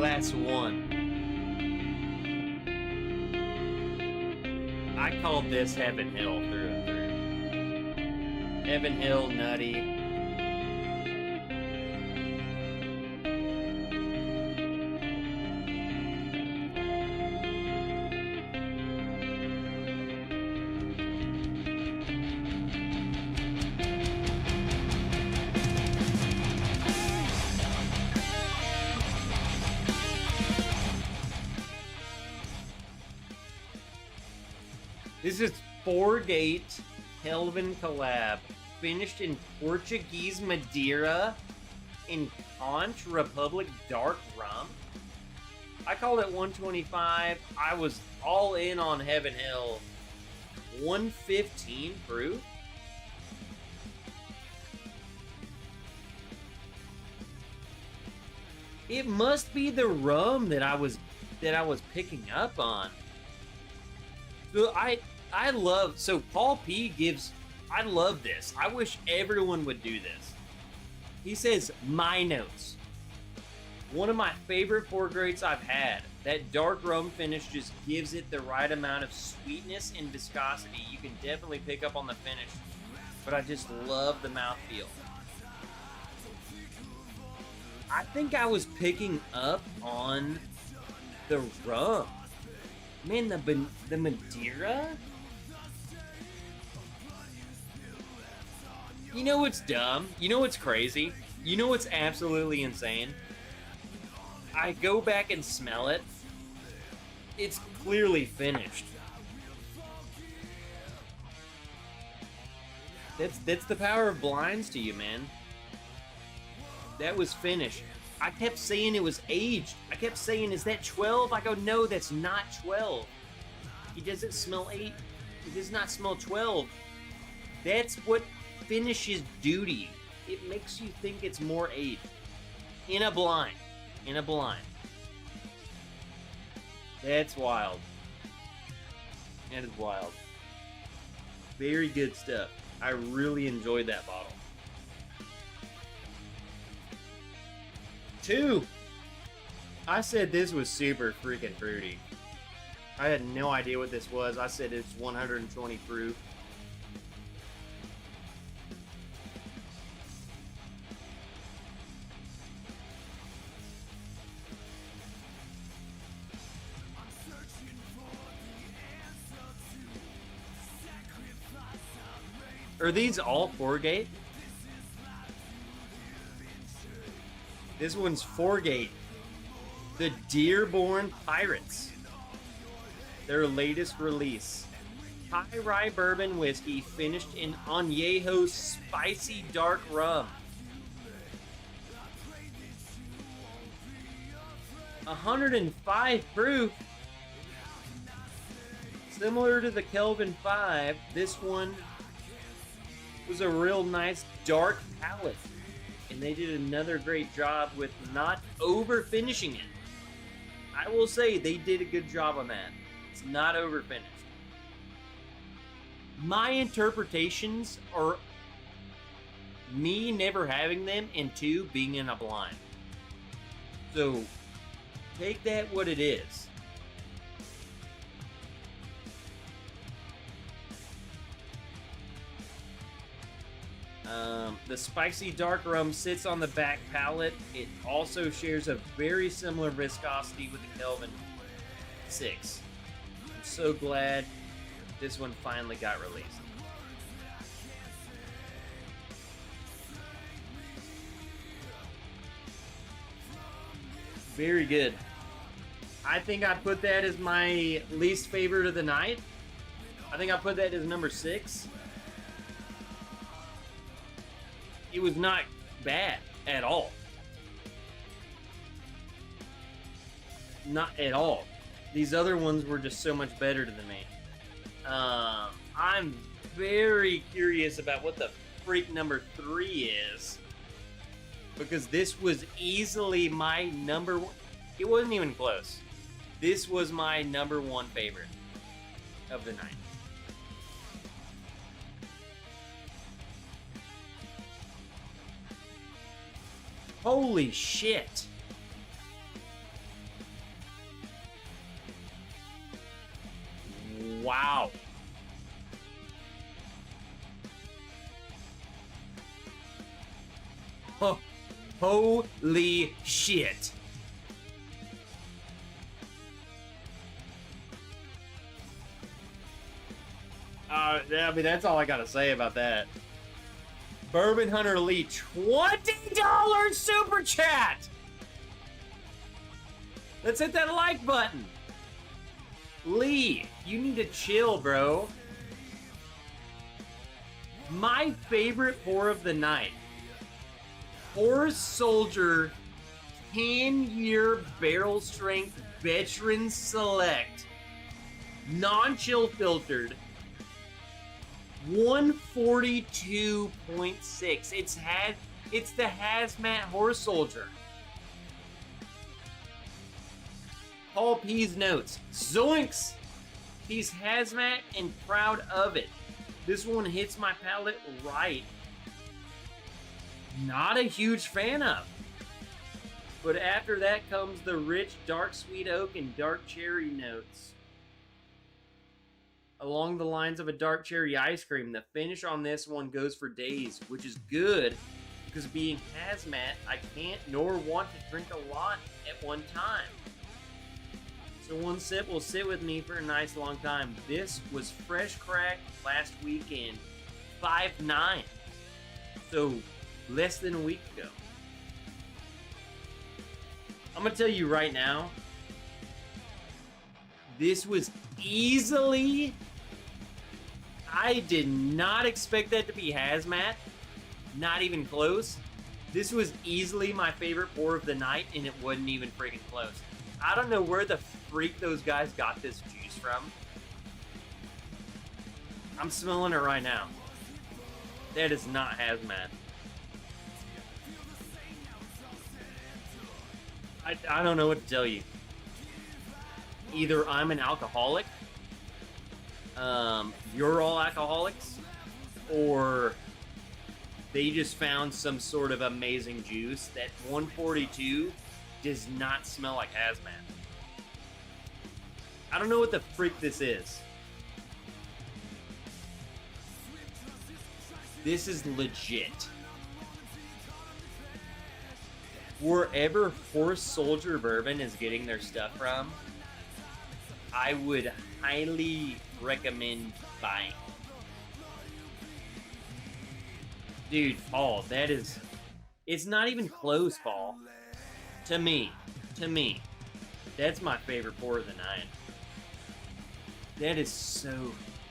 Glass 1. I called this Heaven Hill through and through. Heaven Hill, nutty. This is 4-gate Kelvin collab, finished in Portuguese Madeira in Conch Republic Dark Rum. I called it 125. I was all in on Heaven Hill. 115 proof. It must be the rum that I was picking up on. So I love, so Paul P gives, I love this. I wish everyone would do this. He says, my notes. One of my favorite 4-grades I've had. That dark rum finish just gives it the right amount of sweetness and viscosity. You can definitely pick up on the finish, but I just love the mouthfeel. I think I was picking up on the rum. Man, the Madeira? You know what's dumb? You know what's crazy? You know what's absolutely insane? I go back and smell it. It's clearly finished. That's the power of blinds to you, man. That was finished. I kept saying it was aged. I kept saying, is that 12? I go, no, that's not 12. It doesn't smell 8. It does not smell 12. That's what finishes duty. It makes you think it's more aged. In a blind. In a blind. That's wild. That is wild. Very good stuff. I really enjoyed that bottle. 2. I said this was super freaking fruity. I had no idea what this was. I said it's 120 proof. Are these all 4-gate? This one's 4-gate. The Dearborn Pirates. Their latest release. High rye bourbon whiskey finished in añejo spicy dark rum. 105 proof. Similar to the Kelvin 5, this one was a real nice dark palate. And they did another great job with not over finishing it. I will say they did a good job on that. It's not over finished. My interpretations are me never having them and 2 being in a blind. So take that what it is. The spicy dark rum sits on the back palate. It also shares a very similar viscosity with the Kelvin 6. I'm so glad this one finally got released. Very good. I think I put that as my least favorite of the night. I think I put that as number 6. It was not bad at all. Not at all. These other ones were just so much better than me. I'm very curious about what the freak number 3 is. Because this was easily my number 1. It wasn't even close. This was my number 1 favorite of the night. Holy shit. Oh, holy shit. I mean, that's all I gotta say about that. Bourbon Hunter Lee, $20 super chat! Let's hit that like button. Lee, you need to chill, bro. My favorite pour of the night. Horse Soldier 10-year barrel strength veteran select. Non-chill filtered. 142.6. It's the Hazmat Horse Soldier. Paul P's notes. Zoinks! He's Hazmat and proud of it. This one hits my palate right. Not a huge fan of. But after that comes the rich dark sweet oak and dark cherry notes. Along the lines of a dark cherry ice cream, the finish on this one goes for days, which is good because being Hazmat, I can't nor want to drink a lot at one time. So one sip will sit with me for a nice long time. This was fresh cracked last weekend, 5.9. So less than a week ago. I'm gonna tell you right now, this was easily, I did not expect that to be Hazmat, not even close. This was easily my favorite pour of the night, and it wasn't even freaking close. I don't know where the freak those guys got this juice from. I'm smelling it right now. That is not Hazmat. I don't know what to tell you. Either I'm an alcoholic, you're all alcoholics, or they just found some sort of amazing juice. That 142 does not smell like Hazmat. I don't know what the freak this is. This is legit. Wherever Horse Soldier Bourbon is getting their stuff from, I would highly recommend buying. Dude, Paul, that is... It's not even close, Paul. To me. That's my favorite pour of the night. That is so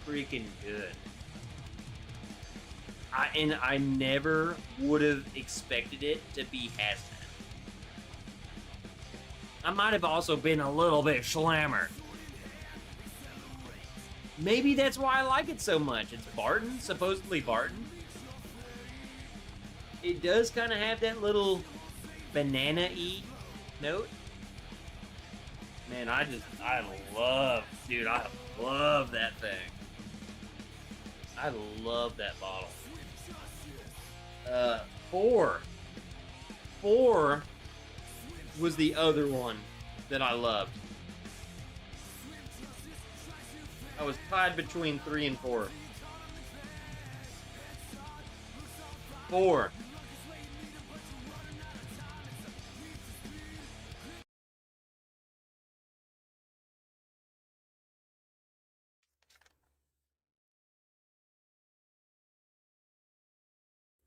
freaking good. I never would have expected it to be Hazmat. I might have also been a little bit schlammer. Maybe that's why I like it so much. It's Barton, supposedly Barton. It does kind of have that little banana-y note. Man, I love that thing. I love that bottle. 4 was the other one that I loved. I was tied between 3 and 4. 4.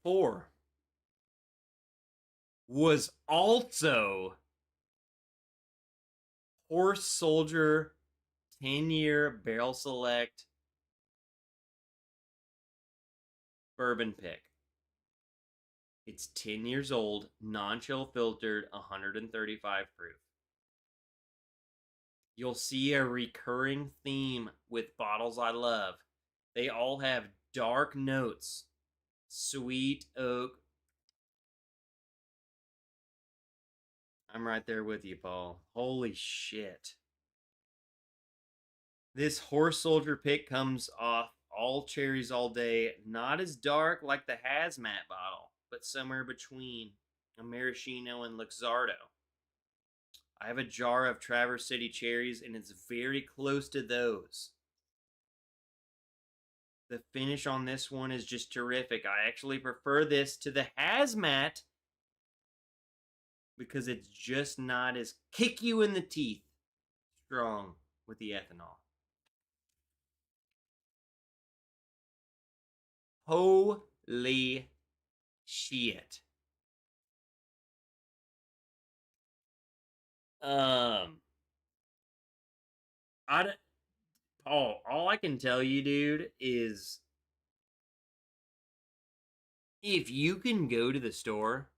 Four was also Horse Soldier 10-year barrel select bourbon pick. It's 10 years old, non-chill filtered, 135 proof. You'll see a recurring theme with bottles I love. They all have dark notes. Sweet oak. I'm right there with you, Paul. Holy shit. This Horse Soldier pick comes off all cherries all day. Not as dark like the Hazmat bottle, but somewhere between a maraschino and Luxardo. I have a jar of Traverse City cherries, and it's very close to those. The finish on this one is just terrific. I actually prefer this to the Hazmat because it's just not as kick you in the teeth strong with the ethanol. Holy shit. I don't, Paul, all I can tell you, dude, is if you can go to the store,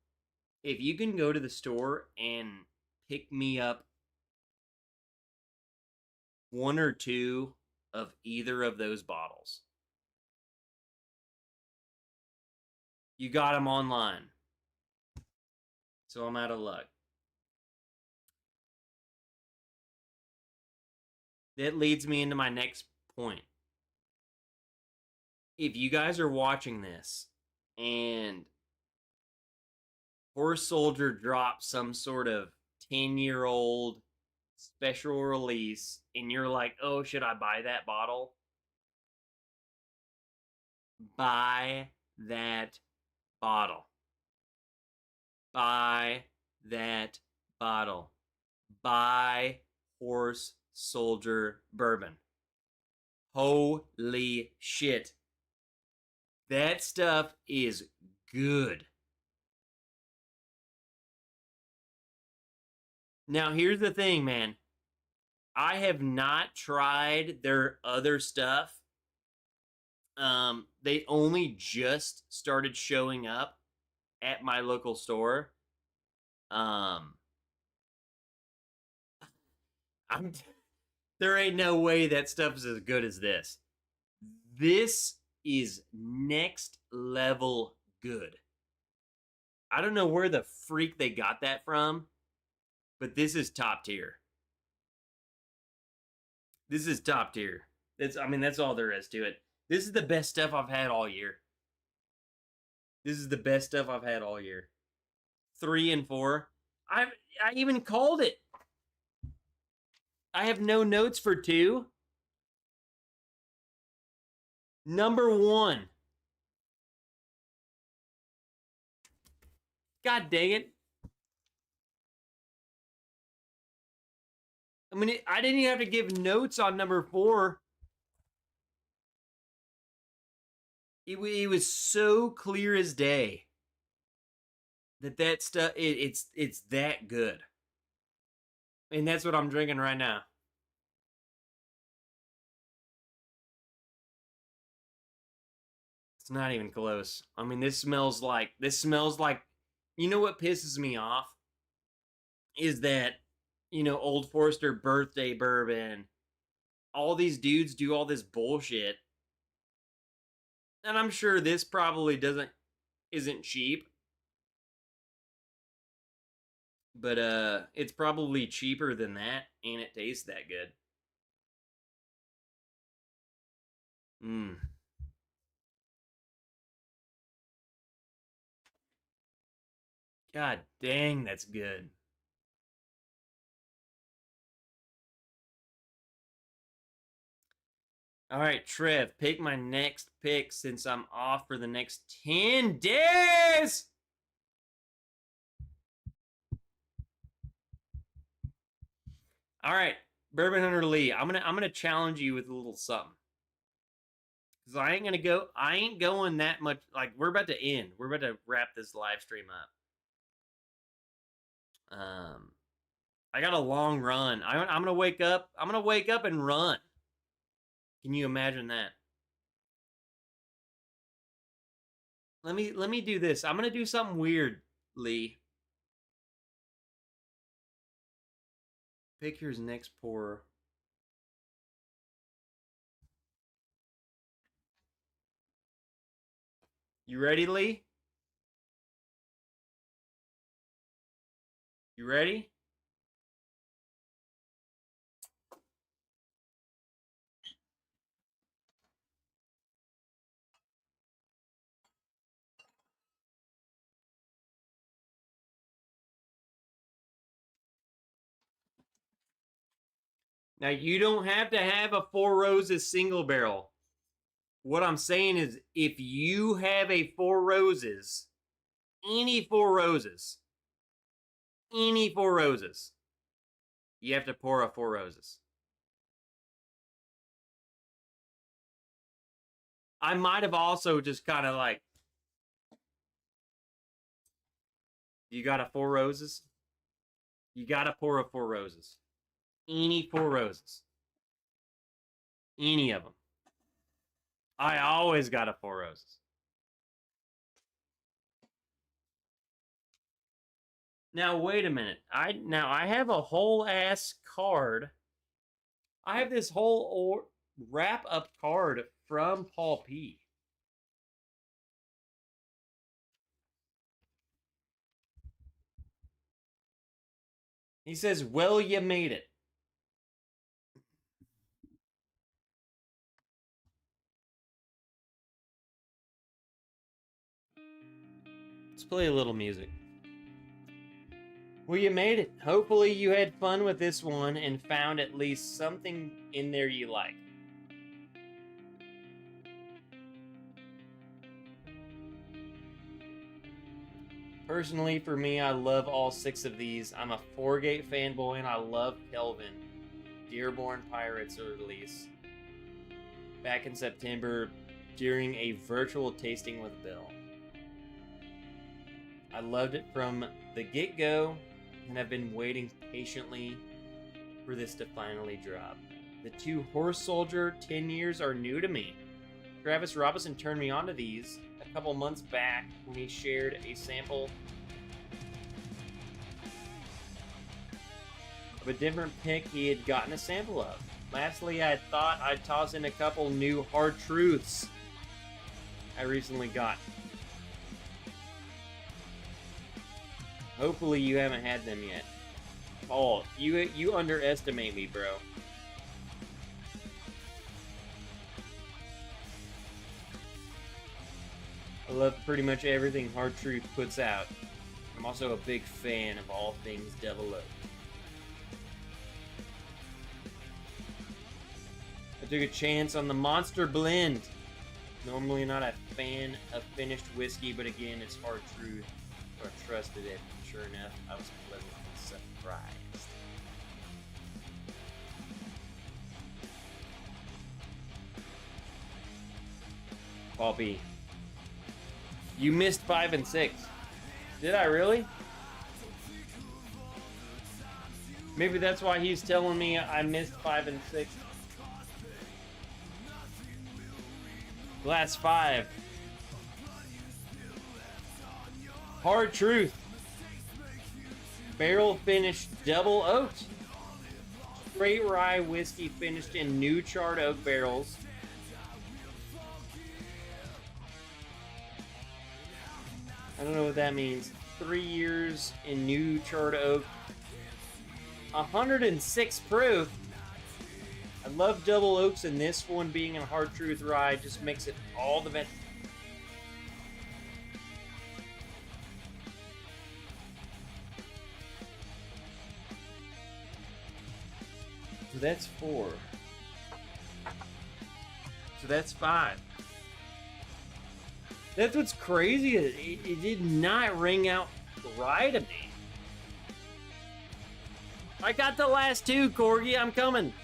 and pick me up one or two of either of those bottles, you got them online. So I'm out of luck. That leads me into my next point. If you guys are watching this and Horse Soldier drops some sort of 10-year-old special release and you're like, oh, should I buy that bottle? Buy that bottle. Buy that bottle. Buy Horse Soldier bourbon. Holy shit. That stuff is good. Now, here's the thing, man. I have not tried their other stuff. They only just started showing up at my local store. There ain't no way that stuff is as good as this. This is next level good. I don't know where the freak they got that from, but this is top tier. This is top tier. That's all there is to it. This is the best stuff I've had all year. 3 and 4. I even called it. I have no notes for 2. Number 1. God dang it. I didn't even have to give notes on number 4. It was so clear as day that stuff, it's that good. And that's what I'm drinking right now. It's not even close. This smells like, you know what pisses me off? Is that, Old Forester birthday bourbon, all these dudes do all this bullshit. And I'm sure this probably isn't cheap. But it's probably cheaper than that, and it tastes that good. God dang, that's good. All right, Trev, pick my next pick since I'm off for the next 10 days. All right, Bourbon Hunter Lee, I'm gonna challenge you with a little something. Cause I ain't going that much. Like, we're about to end. We're about to wrap this live stream up. I got a long run. I'm gonna wake up. I'm gonna wake up and run. Can you imagine that? Let me do this. I'm gonna do something weird, Lee. Pick your next pour. You ready, Lee? You ready? Now, you don't have to have a Four Roses single barrel. What I'm saying is, if you have a Four Roses, any Four Roses, Any Four Roses. You have to pour a Four Roses. I might have also just kind of like, you got a Four Roses? You got to pour a Four Roses. Any Four Roses. Any of them. I always got a Four Roses. Now, wait a minute. I have a whole ass card. I have this whole wrap up card from Paul P. He says, well, you made it. Let's play a little music. Well, you made it. Hopefully you had fun with this one and found at least something in there you like. Personally, for me, I love all 6 of these. I'm a 4-Gate fanboy and I love Kelvin. Dearborn Pirates release back in September during a virtual tasting with Bill. I loved it from the get-go and have been waiting patiently for this to finally drop. The 2 Horse Soldier 10 years are new to me. Travis Robinson turned me onto these a couple months back when he shared a sample of a different pick he had gotten a sample of. Lastly, I thought I'd toss in a couple new Hard Truths I recently got. Hopefully you haven't had them yet. Paul, you underestimate me, bro. I love pretty much everything Hard Truth puts out. I'm also a big fan of all things Devil Oak. I took a chance on the Monster Blend. Normally not a fan of finished whiskey, but again, it's Hard Truth, so I trusted it. Sure enough, I was pleasantly surprised. Paul B. You missed 5 and 6. Did I really? Maybe that's why he's telling me I missed 5 and 6. Glass 5. Hard Truth. Barrel finished double oaked. Straight rye whiskey finished in new charred oak barrels. I don't know what that means. 3 years in new charred oak. 106 proof. I love double oaks, and this one being a Hard Truth rye just makes it all the better. So that's 4. So that's 5. That's what's crazy. It did not ring out right to me. I got the last 2, Corgi. I'm coming.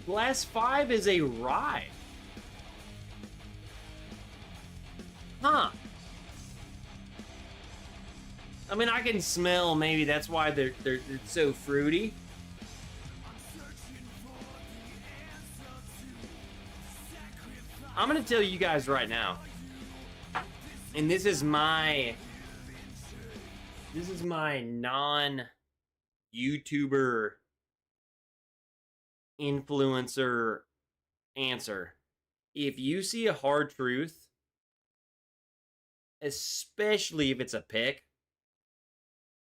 Glass 5 is a rye. Huh. I mean, I can smell, maybe that's why they're so fruity. I'm gonna tell you guys right now, and this is my non-YouTuber influencer answer. If you see a Hard Truth, especially if it's a pick,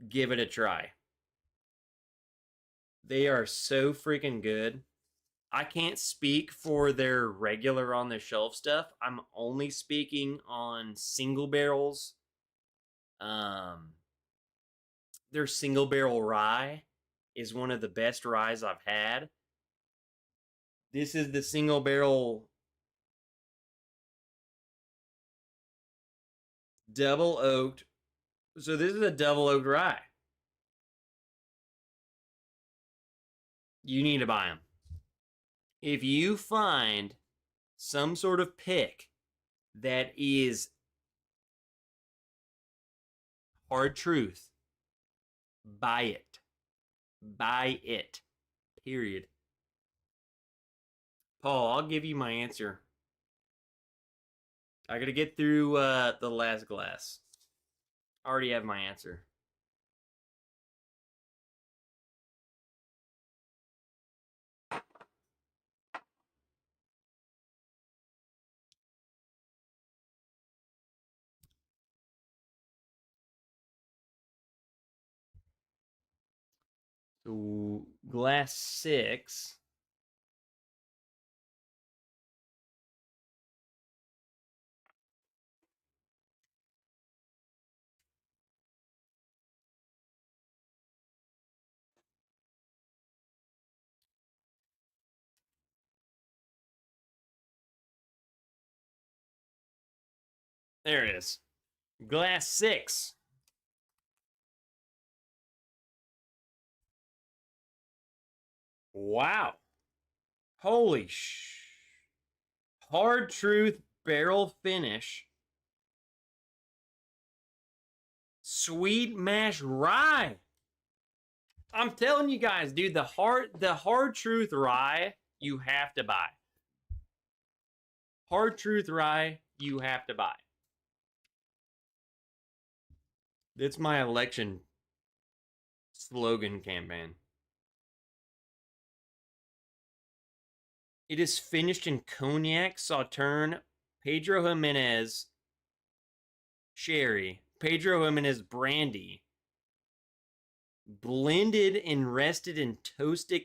give it a try. They are so freaking good. I can't speak for their regular on the shelf stuff. I'm only speaking on single barrels. Their single barrel rye is one of the best ryes I've had. This is the single barrel double oaked So this is a double oak rye. You need to buy them. If you find some sort of pick that is hard truth, buy it. Buy it. Period. Paul, I'll give you my answer. I gotta get through the last glass. I already have my answer. So, glass 6. There it is. Glass 6. Wow. Holy Hard truth barrel finish. Sweet mash rye. I'm telling you guys, dude, the hard truth rye you have to buy. Hard truth rye you have to buy. It's my election slogan campaign. It is finished in cognac, Sauterne, Pedro Jimenez sherry, Pedro Jimenez brandy, blended and rested in toasted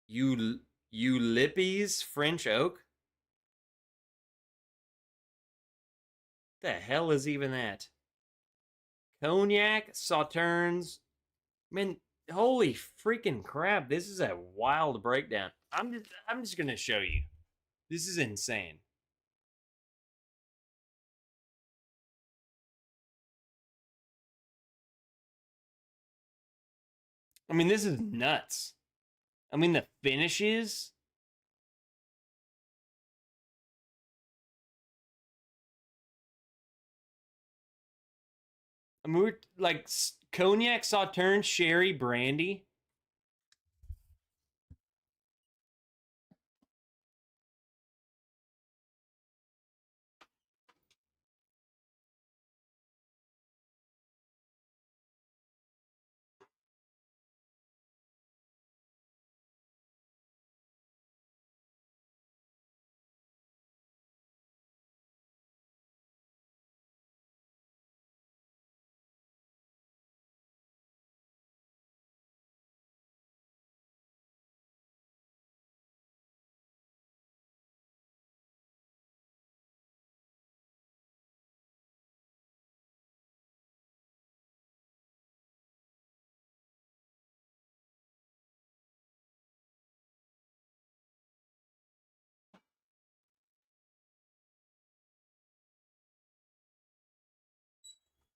Ulysses French oak. The hell is even that? Cognac, Sauternes. Man, holy freaking crap! This is a wild breakdown. I'm just gonna show you. This is insane. I mean, this is nuts. I mean, the finishes. I mean, we're like cognac, Sauterne, sherry, brandy.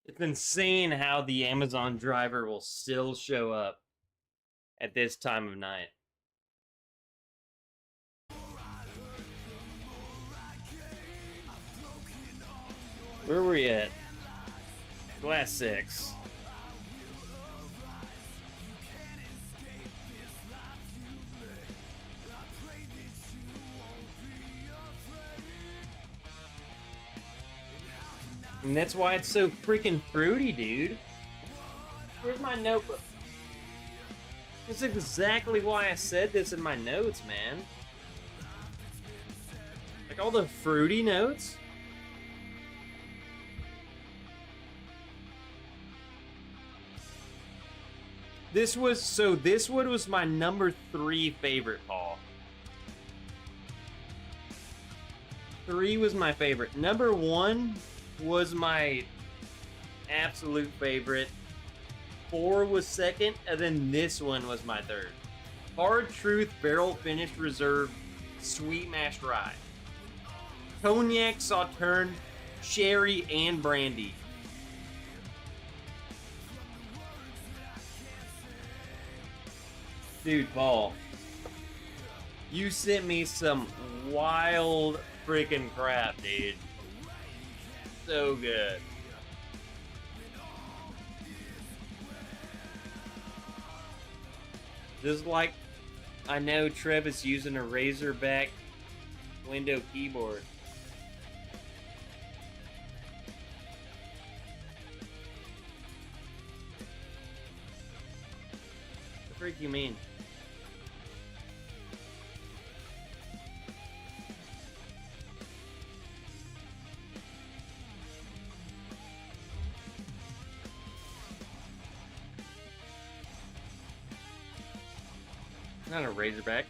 It's insane how the Amazon driver will still show up at this time of night. Where were we at? Glass 6. And that's why it's so freaking fruity, dude. Where's my notebook? That's exactly why I said this in my notes, man. Like all the fruity notes. This one was my number 3 favorite, Paul. 3 was my favorite. Number 1 was my absolute favorite. 4 was second, and then this one was my third. Hard Truth Barrel Finished Reserve Sweet Mashed Rye. Cognac, Sauterne, cherry and brandy. Dude, Paul, you sent me some wild freaking crap, dude. So good. Just like I know Trev is using a Razorback window keyboard. What the freak you mean? Not a Razorback.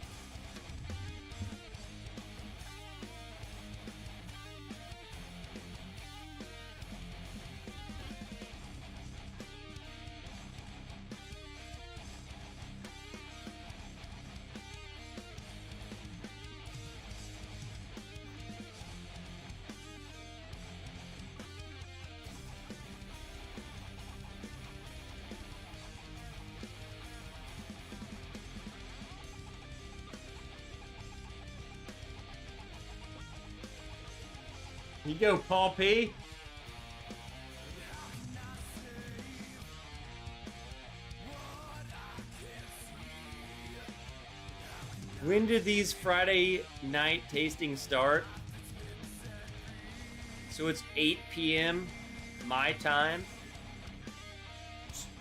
You go, Paul P. When did these Friday night tastings start? So it's 8 p.m. my time.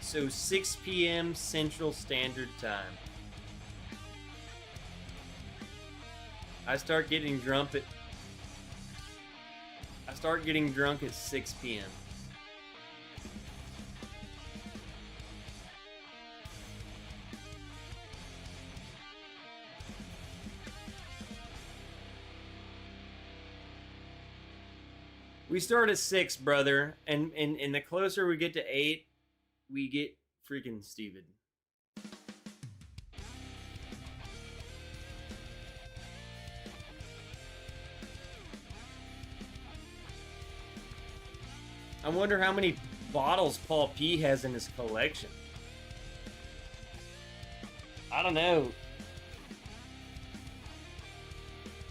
So 6 p.m. Central Standard Time. I start getting drunk at 6 p.m. We start at 6, brother, and the closer we get to 8, we get freaking Steven. I wonder how many bottles Paul P has in his collection. I don't know.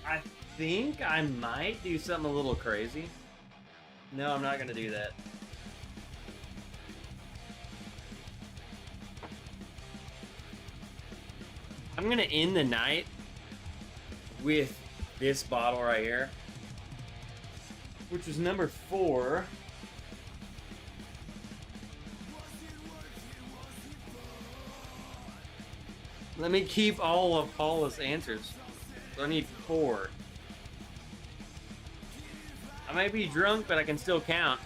I think I might do something a little crazy. No, I'm not gonna do that. I'm gonna end the night with this bottle right here, which was number 4. Let me keep all of Paula's answers. So I need 4. I may be drunk, but I can still count.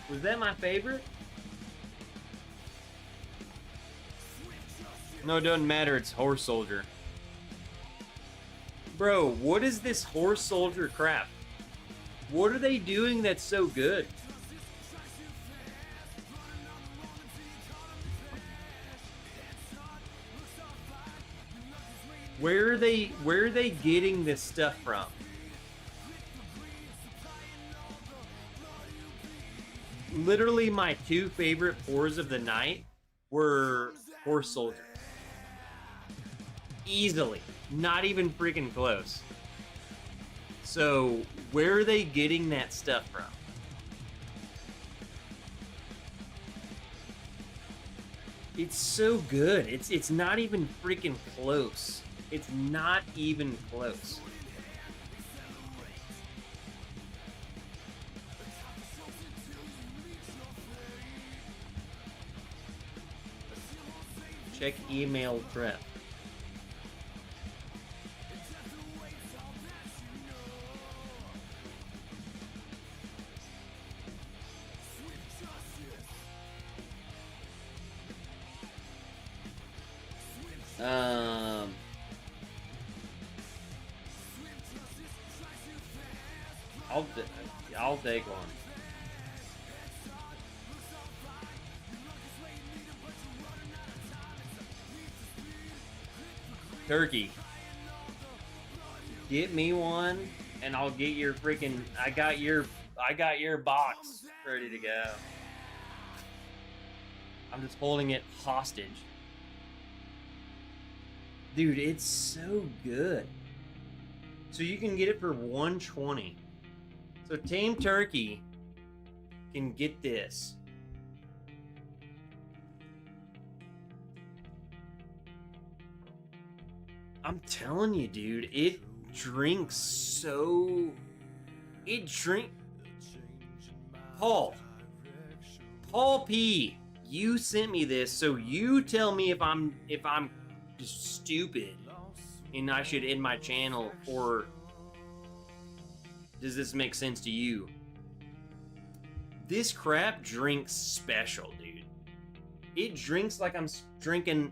Was that my favorite? No, it doesn't matter. It's Horse Soldier. Bro, what is this Horse Soldier crap? What are they doing that's so good? Where are they getting this stuff from? Literally my 2 favorite pours of the night were Horse Soldier. Easily. Not even freaking close. So, where are they getting that stuff from? It's so good. It's not even freaking close. It's not even close. Check email prep. I'll take one. Turkey. Get me one, and I'll get your freaking. I got your box ready to go. I'm just holding it hostage. Dude, it's so good. So you can get it for $120. So Tame Turkey can get this. I'm telling you, dude, it drinks so... Paul P, you sent me this, so you tell me if I'm just stupid and I should end my channel, or does this make sense to you? This crap drinks special, dude. It drinks like I'm drinking...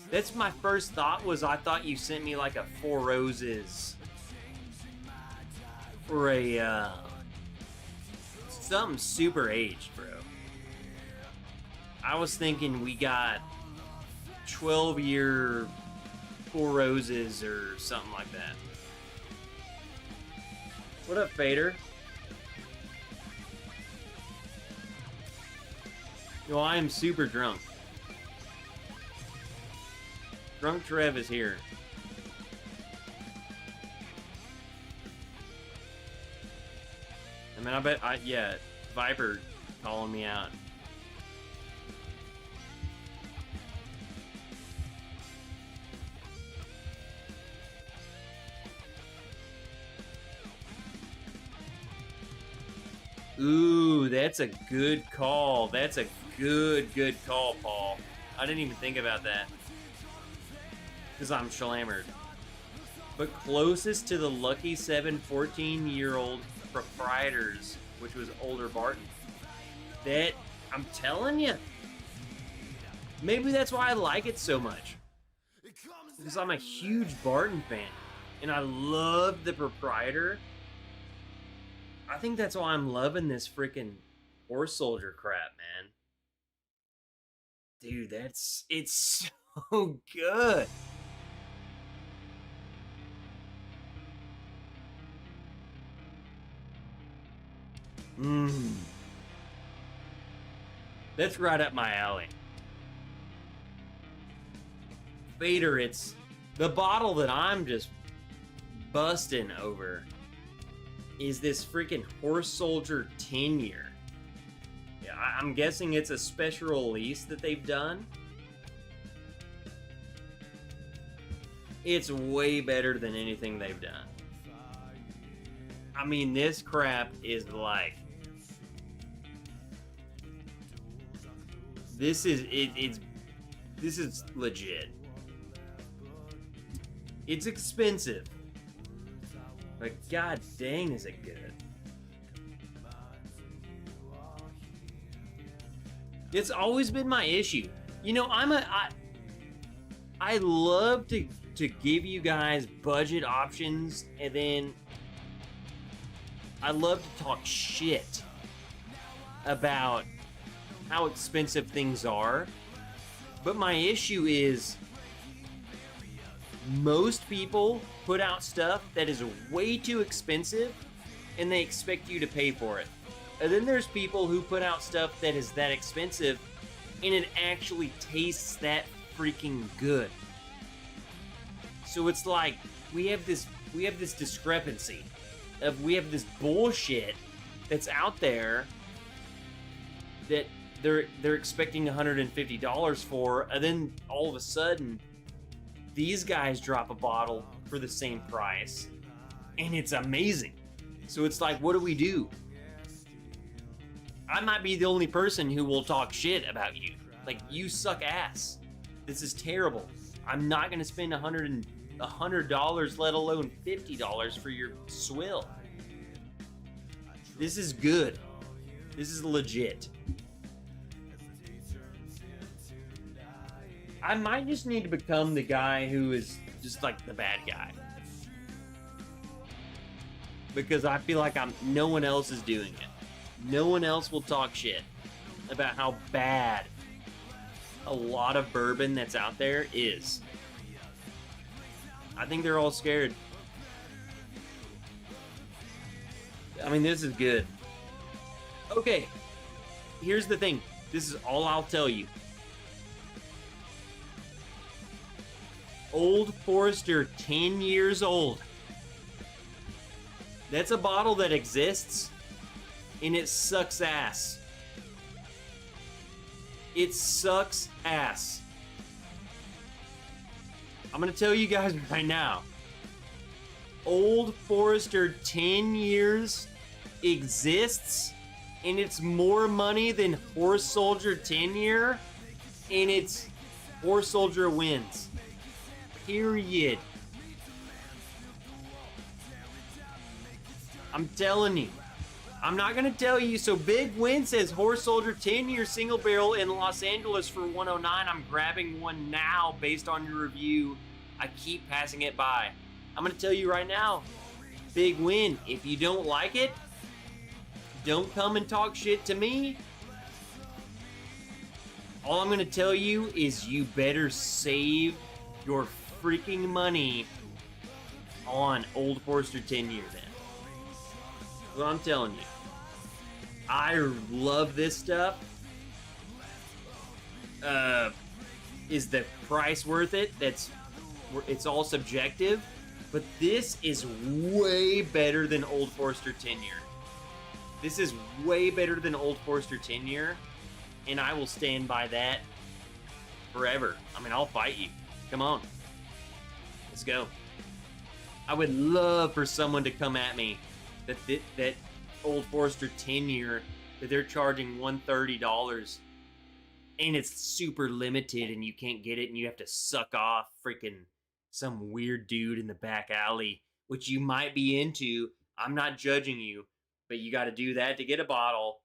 That's my first thought, was I thought you sent me like a Four Roses or a something super aged, bro. I was thinking we got 12-year Four Roses or something like that. What up, Fader? Yo, I am super drunk. Drunk Trev is here. I mean, yeah, Viper calling me out. Ooh, that's a good call. That's a good call, Paul. I didn't even think about that, because I'm shalammered. But closest to the lucky 7 14-year-old proprietors, which was older Barton. That, I'm telling you, maybe that's why I like it so much. Because I'm a huge Barton fan, and I love the proprietor. I think that's why I'm loving this freaking Horse Soldier crap, man. Dude, it's so good. That's right up my alley. Vader, it's the bottle that I'm just busting over is this freaking Horse Soldier 10-year. Yeah, I'm guessing it's a special release that they've done. It's way better than anything they've done. I mean, this crap is like... This is legit. It's expensive, but god dang is it good. It's always been my issue. You know, I love to give you guys budget options, and then I love to talk shit about how expensive things are. But my issue is most people put out stuff that is way too expensive and they expect you to pay for it. And then there's people who put out stuff that is that expensive and it actually tastes that freaking good. So it's like we have this discrepancy of we have this bullshit that's out there that they're expecting $150 for, and then all of a sudden these guys drop a bottle for the same price and it's amazing. So it's like, what do we do? I might be the only person who will talk shit about you. Like, you suck ass. This is terrible. I'm not gonna spend $100, let alone $50 for your swill. This is good. This is legit. I might just need to become the guy who is just like the bad guy, because I feel like no one else is doing it. No one else will talk shit about how bad a lot of bourbon that's out there is. I think they're all scared. I mean, this is good. Okay, here's the thing. This is all I'll tell you. Old Forester, 10 years old. That's a bottle that exists, and it sucks ass. It sucks ass. I'm gonna tell you guys right now. Old Forester 10 years exists, and it's more money than Horse Soldier 10 year, and it's Horse Soldier wins. Period. I'm telling you. I'm not gonna tell you. So Big Win says Horse Soldier 10-year single barrel in Los Angeles for 109. I'm grabbing one now based on your review. I keep passing it by. I'm gonna tell you right now, Big Win, if you don't like it, don't come and talk shit to me. All I'm gonna tell you is you better save your freaking money on Old Forester 10 year then. That's what I'm telling you. I love this stuff. Is the price worth it? It's all subjective, but this is way better than Old Forester 10 year. This is way better than Old Forester 10 year, and I will stand by that forever. I mean, I'll fight you. Come on. Let's go. I would love for someone to come at me that Old Forester 10 year that they're charging $130 and it's super limited and you can't get it and you have to suck off freaking some weird dude in the back alley, which you might be into. I'm not judging you, but you got to do that to get a bottle.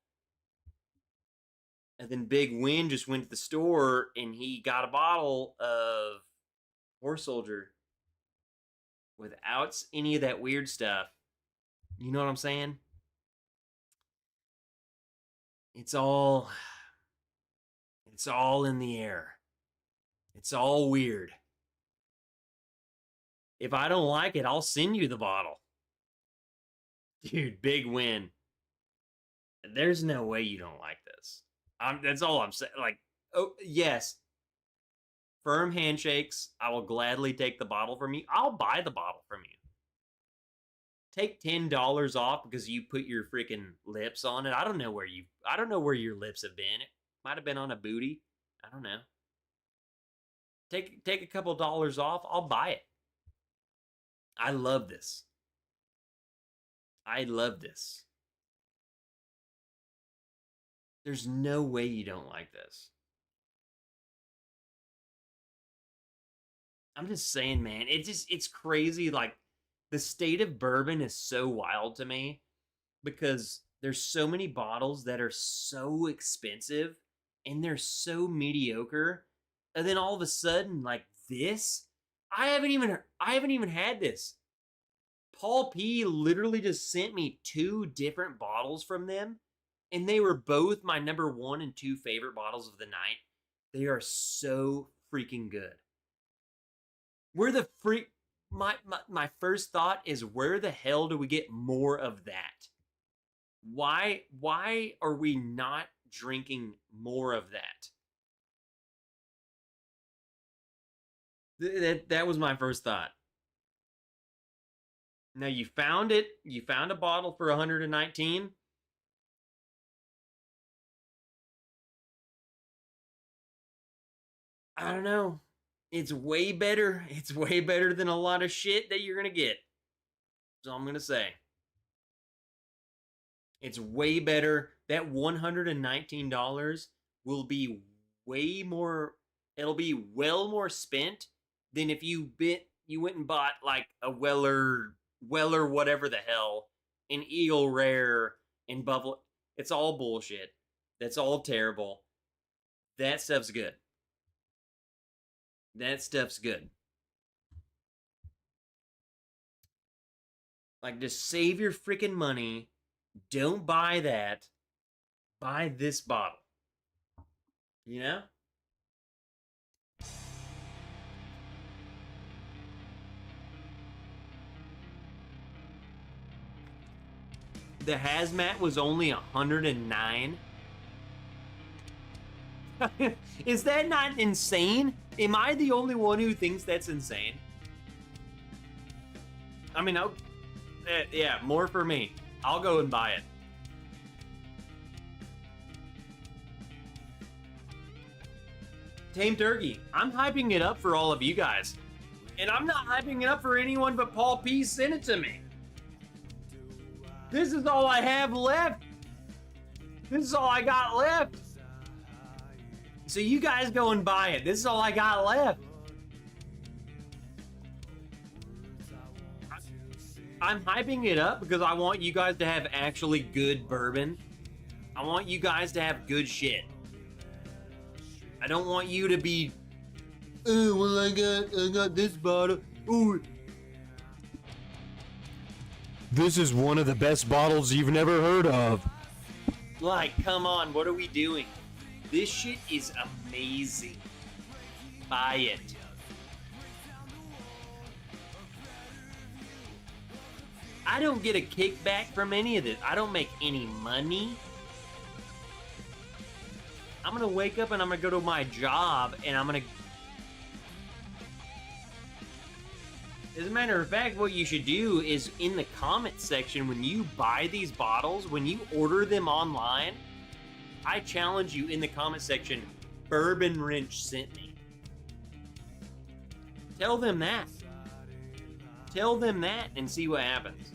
And then Big Win just went to the store and he got a bottle of Horse Soldier without any of that weird stuff. You know what I'm saying? It's all in the air. It's all weird. If I don't like it, I'll send you the bottle. Dude, Big Win. There's no way you don't like this. That's all I'm saying. Like, oh, yes. Firm handshakes. I will gladly take the bottle from you. I'll buy the bottle from you. Take $10 off because you put your freaking lips on it. I don't know where your lips have been. It might have been on a booty. I don't know. Take a couple dollars off. I'll buy it. I love this. I love this. There's no way you don't like this. I'm just saying, man. It's crazy. Like, the state of bourbon is so wild to me because there's so many bottles that are so expensive and they're so mediocre. And then all of a sudden, like this, I haven't even had this. Paul P literally just sent me 2 different bottles from them, and they were both my number 1 and 2 favorite bottles of the night. They are so freaking good. Where the freak... My first thought is, where the hell do we get more of that? Why are we not drinking more of that? That was my first thought. Now you found it. You found a bottle for 119. I don't know. It's way better. It's way better than a lot of shit that you're going to get. That's all I'm going to say. It's way better. That $119 will be way more, it'll be well more spent than if you went and bought like a Weller whatever the hell, an Eagle Rare and Buffalo. It's all bullshit. That's all terrible. That stuff's good. That stuff's good. Like, just save your freaking money. Don't buy that. Buy this bottle. You know? The hazmat was only 109. Is that not insane? Am I the only one who thinks that's insane? I mean, yeah, more for me. I'll go and buy it. Tame Turkey, I'm hyping it up for all of you guys. And I'm not hyping it up for anyone but Paul P sent it to me. This is all I have left. This is all I got left. So you guys go and buy it. This is all I got left. I'm hyping it up because I want you guys to have actually good bourbon. I want you guys to have good shit. I don't want you to be, oh, well, I got this bottle. Ooh. This is one of the best bottles you've never heard of. Like, come on, what are we doing? This shit is amazing. Buy it. I don't get a kickback from any of this. I don't make any money. I'm gonna wake up and I'm gonna go to my job and I'm gonna... As a matter of fact, what you should do is in the comments section, when you buy these bottles, when you order them online, I challenge you in the comment section, Bourbon Wrench sent me. Tell them that. Tell them that and see what happens.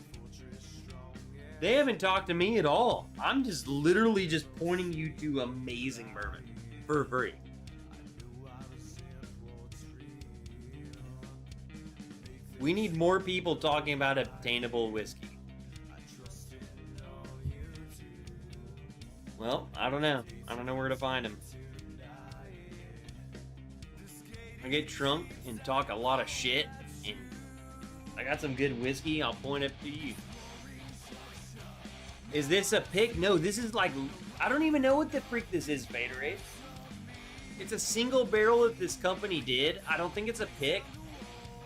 They haven't talked to me at all. I'm just literally just pointing you to amazing bourbon for free. We need more people talking about obtainable whiskey. Well, I don't know. I don't know where to find them. I get drunk and talk a lot of shit, and I got some good whiskey. I'll point it to you. Is this a pick? No, this is like, I don't even know what the freak this is, Vaderade. It's a single barrel that this company did. I don't think it's a pick.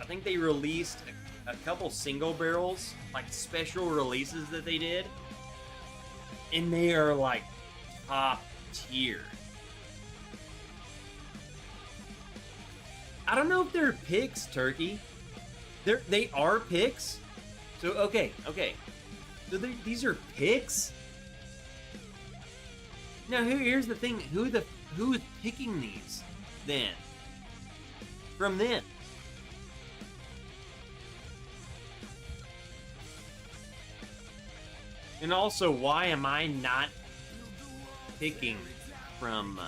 I think they released a couple single barrels, like special releases that they did. And they are like top tier. I don't know if they're picks, Turkey. They are picks. So, okay. So these are picks? Now here's the thing, who is picking these then? From them? And also, why am I not picking from,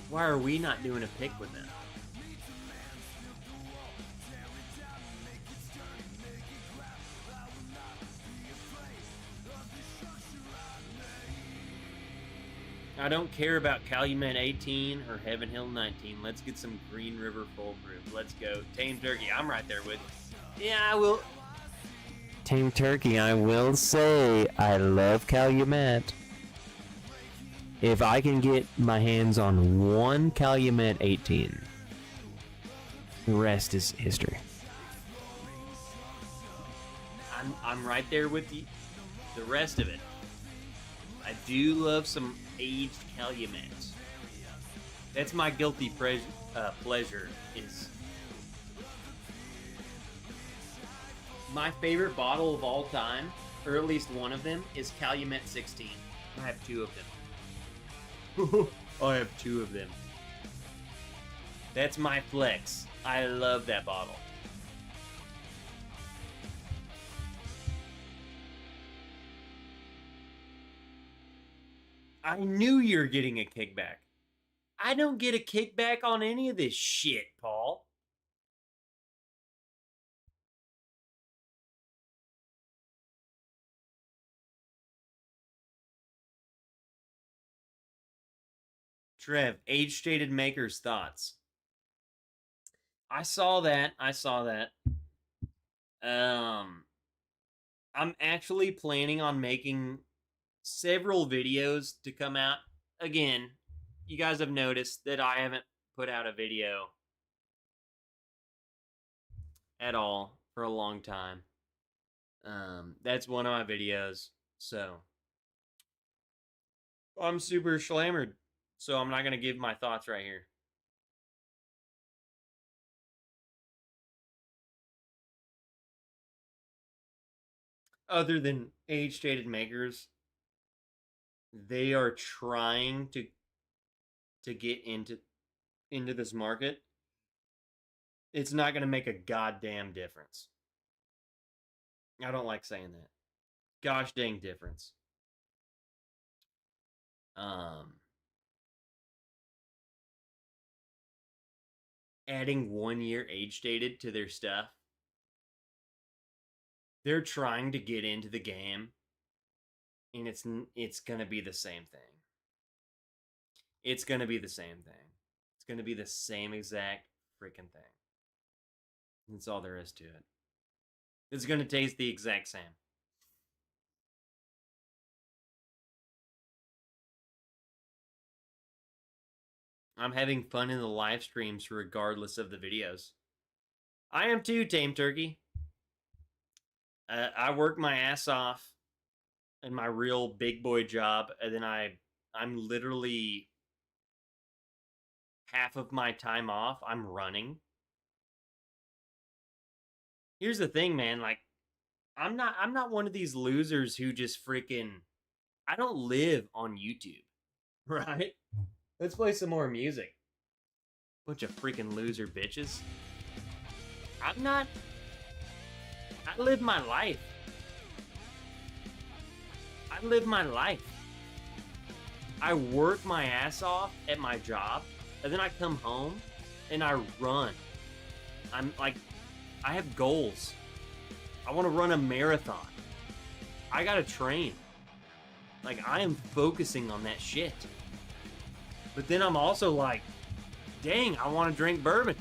why are we not doing a pick with them? I don't care about Calumet 18 or Heaven Hill 19. Let's get some Green River Full Proof. Let's go. Tame Turkey, I'm right there with you. Yeah, I will. Tame Turkey, I will say, I love Calumet. If I can get my hands on one Calumet 18, the rest is history. I'm right there with you. The rest of it. I do love some aged Calumet. That's my guilty pleasure. Is my favorite bottle of all time, or at least one of them, is Calumet 16. I have two of them. I have two of them. That's my flex. I love that bottle. I knew you're getting a kickback. I don't get a kickback on any of this shit, Paul. Trev, age-stated makers thoughts. I saw that. I'm actually planning on making several videos to come out. Again, you guys have noticed that I haven't put out a video at all for a long time. That's one of my videos. So I'm super schlammered. So I'm not gonna give my thoughts right here. Other than age-stated makers, they are trying to get into this market. It's not going to make a goddamn difference. I don't like saying that. Gosh dang difference. Adding 1 year age-stated to their stuff. They're trying to get into the game, and it's gonna be the same thing. It's gonna be the same thing. It's gonna be the same exact freaking thing. That's all there is to it. It's gonna taste the exact same. I'm having fun in the live streams regardless of the videos. I am too, Tame Turkey. I work my ass off in my real big boy job, and then I'm literally half of my time off, I'm running. Here's the thing, man, like I'm not one of these losers who just freaking I don't live on YouTube, right? Let's play some more music. Bunch of freaking loser bitches. I'm not I live my life. I live my life. I work my ass off at my job, and then I come home and I run. I'm like, I have goals. I want to run a marathon. I gotta train. Like, I am focusing on that shit. But then I'm also like, dang, I want to drink bourbon.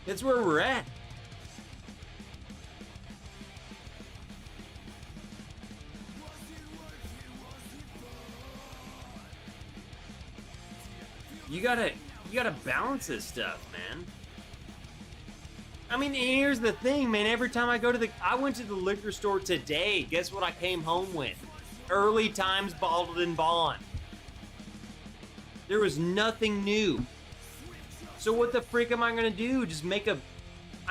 That's where we're at. You gotta balance this stuff, man. I mean, here's the thing, man. Every time I went to the liquor store today, guess what I came home with? Early Times Bottled in Bond. There was nothing new. So what the freak am I gonna do? Just I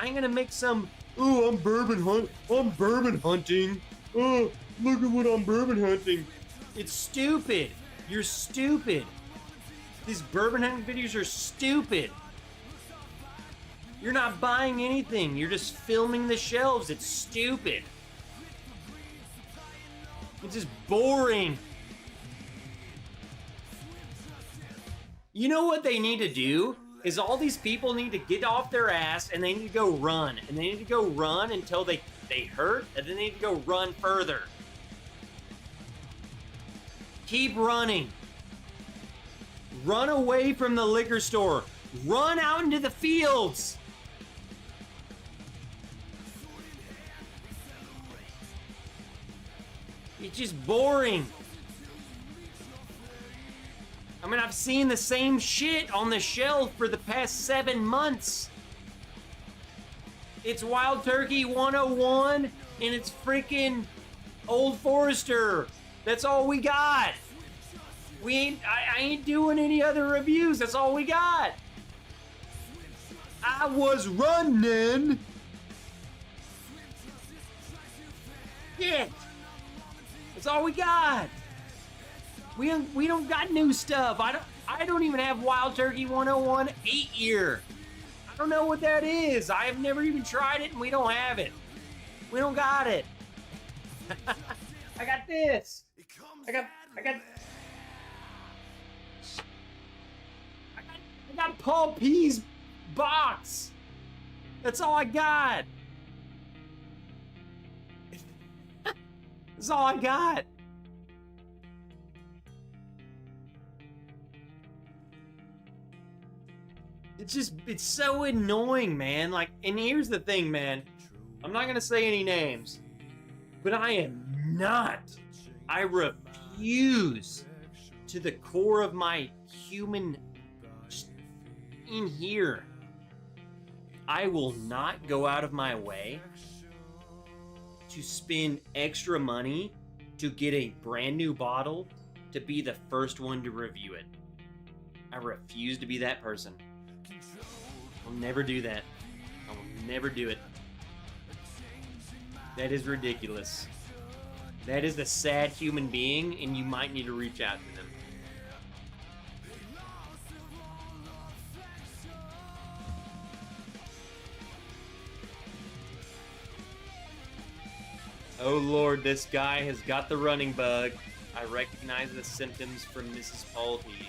ain't gonna make some, oh, I'm bourbon hunting. Oh, look at what I'm bourbon hunting. It's stupid. You're stupid. These bourbon hunting videos are stupid. You're not buying anything. You're just filming the shelves. It's stupid. It's just boring. You know what they need to do? Is all these people need to get off their ass and they need to go run. And they need to go run until they hurt, and then they need to go run further. Keep running. Run away from the liquor store. Run out into the fields. It's just boring. I mean, I've seen the same shit on the shelf for the past 7 months. It's Wild Turkey 101 and it's freaking Old Forester. That's all we got. I ain't doing any other reviews. That's all we got. I was running. Shit. That's all we got. We don't got new stuff. I don't even have Wild Turkey 101 8-year. I don't know what that is. I have never even tried it, and we don't have it. We don't got it. I got this. I got Paul P's box. That's all I got. That's all I got. It's so annoying, man. Like, and here's the thing, man. I'm not gonna say any names, but I refuse to the core of my human in here. I will not go out of my way to spend extra money to get a brand new bottle to be the first one to review it. I refuse to be that person. I'll never do that. I will never do it. That is ridiculous. That is a sad human being, and you might need to reach out to them. Oh Lord, this guy has got the running bug. I recognize the symptoms from Mrs. Paul P.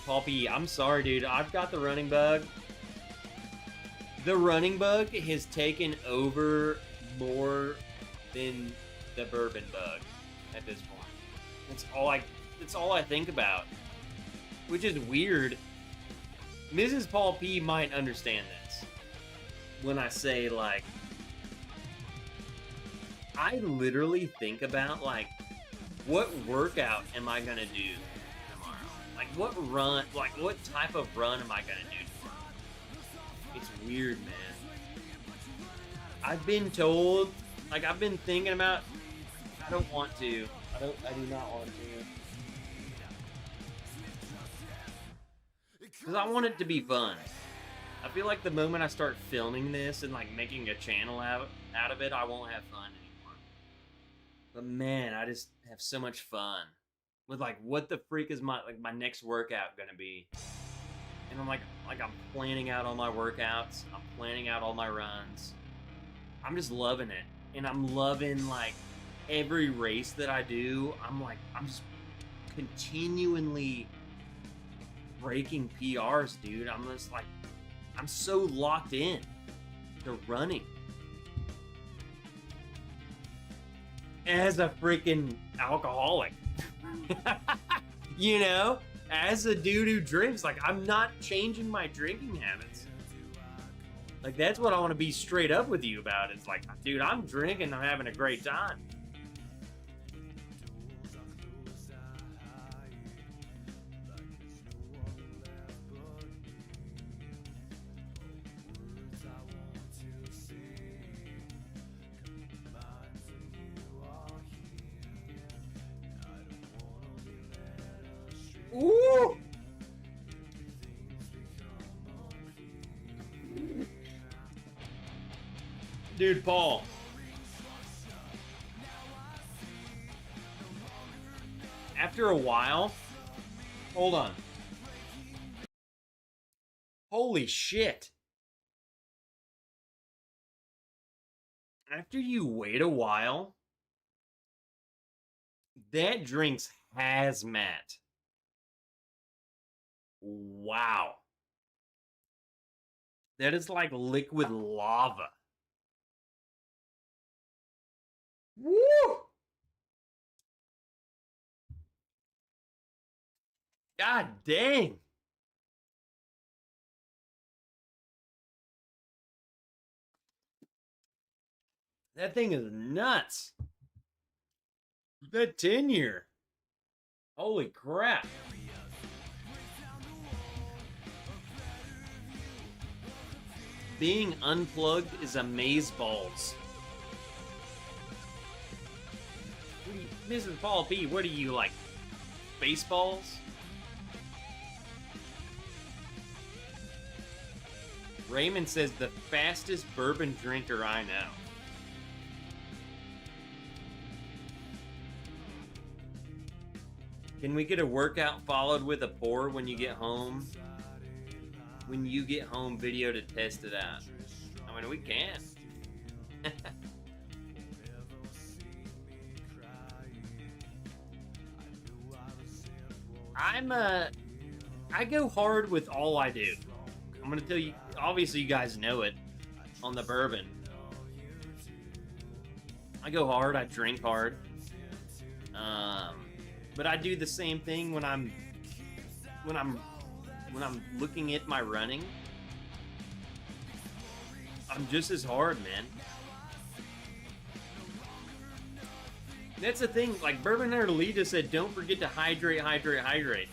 Paul P, I'm sorry, dude. I've got the running bug. The running bug has taken over more than the bourbon bug at this point. That's all I think about. Which is weird. Mrs. Paul P might understand this. When I say, like, I literally think about, like, what workout am I gonna do tomorrow? Like, what type of run am I gonna do tomorrow? It's weird, man. I've been told, like, I've been thinking about, I don't want to. I do not want to. Because I want it to be fun. I feel like the moment I start filming this and, like, making a channel out of it, I won't have fun anymore. But man, I just have so much fun with, like, what the freak is my next workout gonna be? And I'm like I'm planning out all my workouts. I'm planning out all my runs. I'm just loving it. And I'm loving, like, every race that I do. I'm just continually breaking PRs, dude. I'm just like, I'm so locked in to running. As a freaking alcoholic. You know? As a dude who drinks, like, I'm not changing my drinking habits. Like, that's what I want to be straight up with you about. It's like, dude, I'm drinking, I'm having a great time. Ooh! Dude, Paul. After a while, hold on. Holy shit. After you wait a while, that drink's hazmat. Wow. That is like liquid lava. Woo! God dang. That thing is nuts. That 10-year. Holy crap. Being unplugged is amazeballs. Mrs. Paul P, what are you, like, baseballs? Raymond says the fastest bourbon drinker I know. Can we get a workout followed with a pour when you get home? When you get home, video to test it out. I mean, we can. I go hard with all I do. I'm gonna tell you, obviously you guys know it on the bourbon. I go hard, I drink hard. But I do the same thing when I'm looking at my running. I'm just as hard, man. That's the thing, like Bourbon Nerd Alita said, don't forget to hydrate, hydrate, hydrate.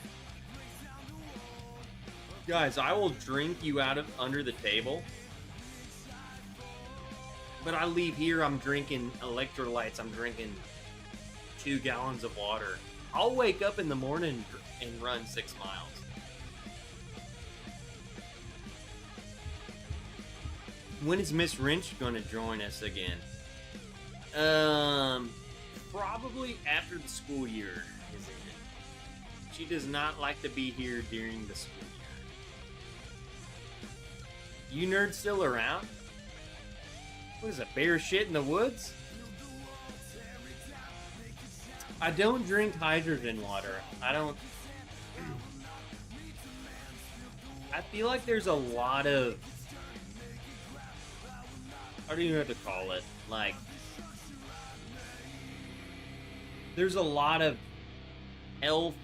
Guys, I will drink you out of under the table. But I leave here, I'm drinking electrolytes. I'm drinking 2 gallons of water. I'll wake up in the morning and run 6 miles. When is Miss Wrench going to join us again? Probably after the school year is in. She does not like to be here during the school year. You nerds still around? What is it, bear shit in the woods? I don't drink hydrogen water. I feel like there's a lot of... I don't even know what to call it. Like... There's a lot of health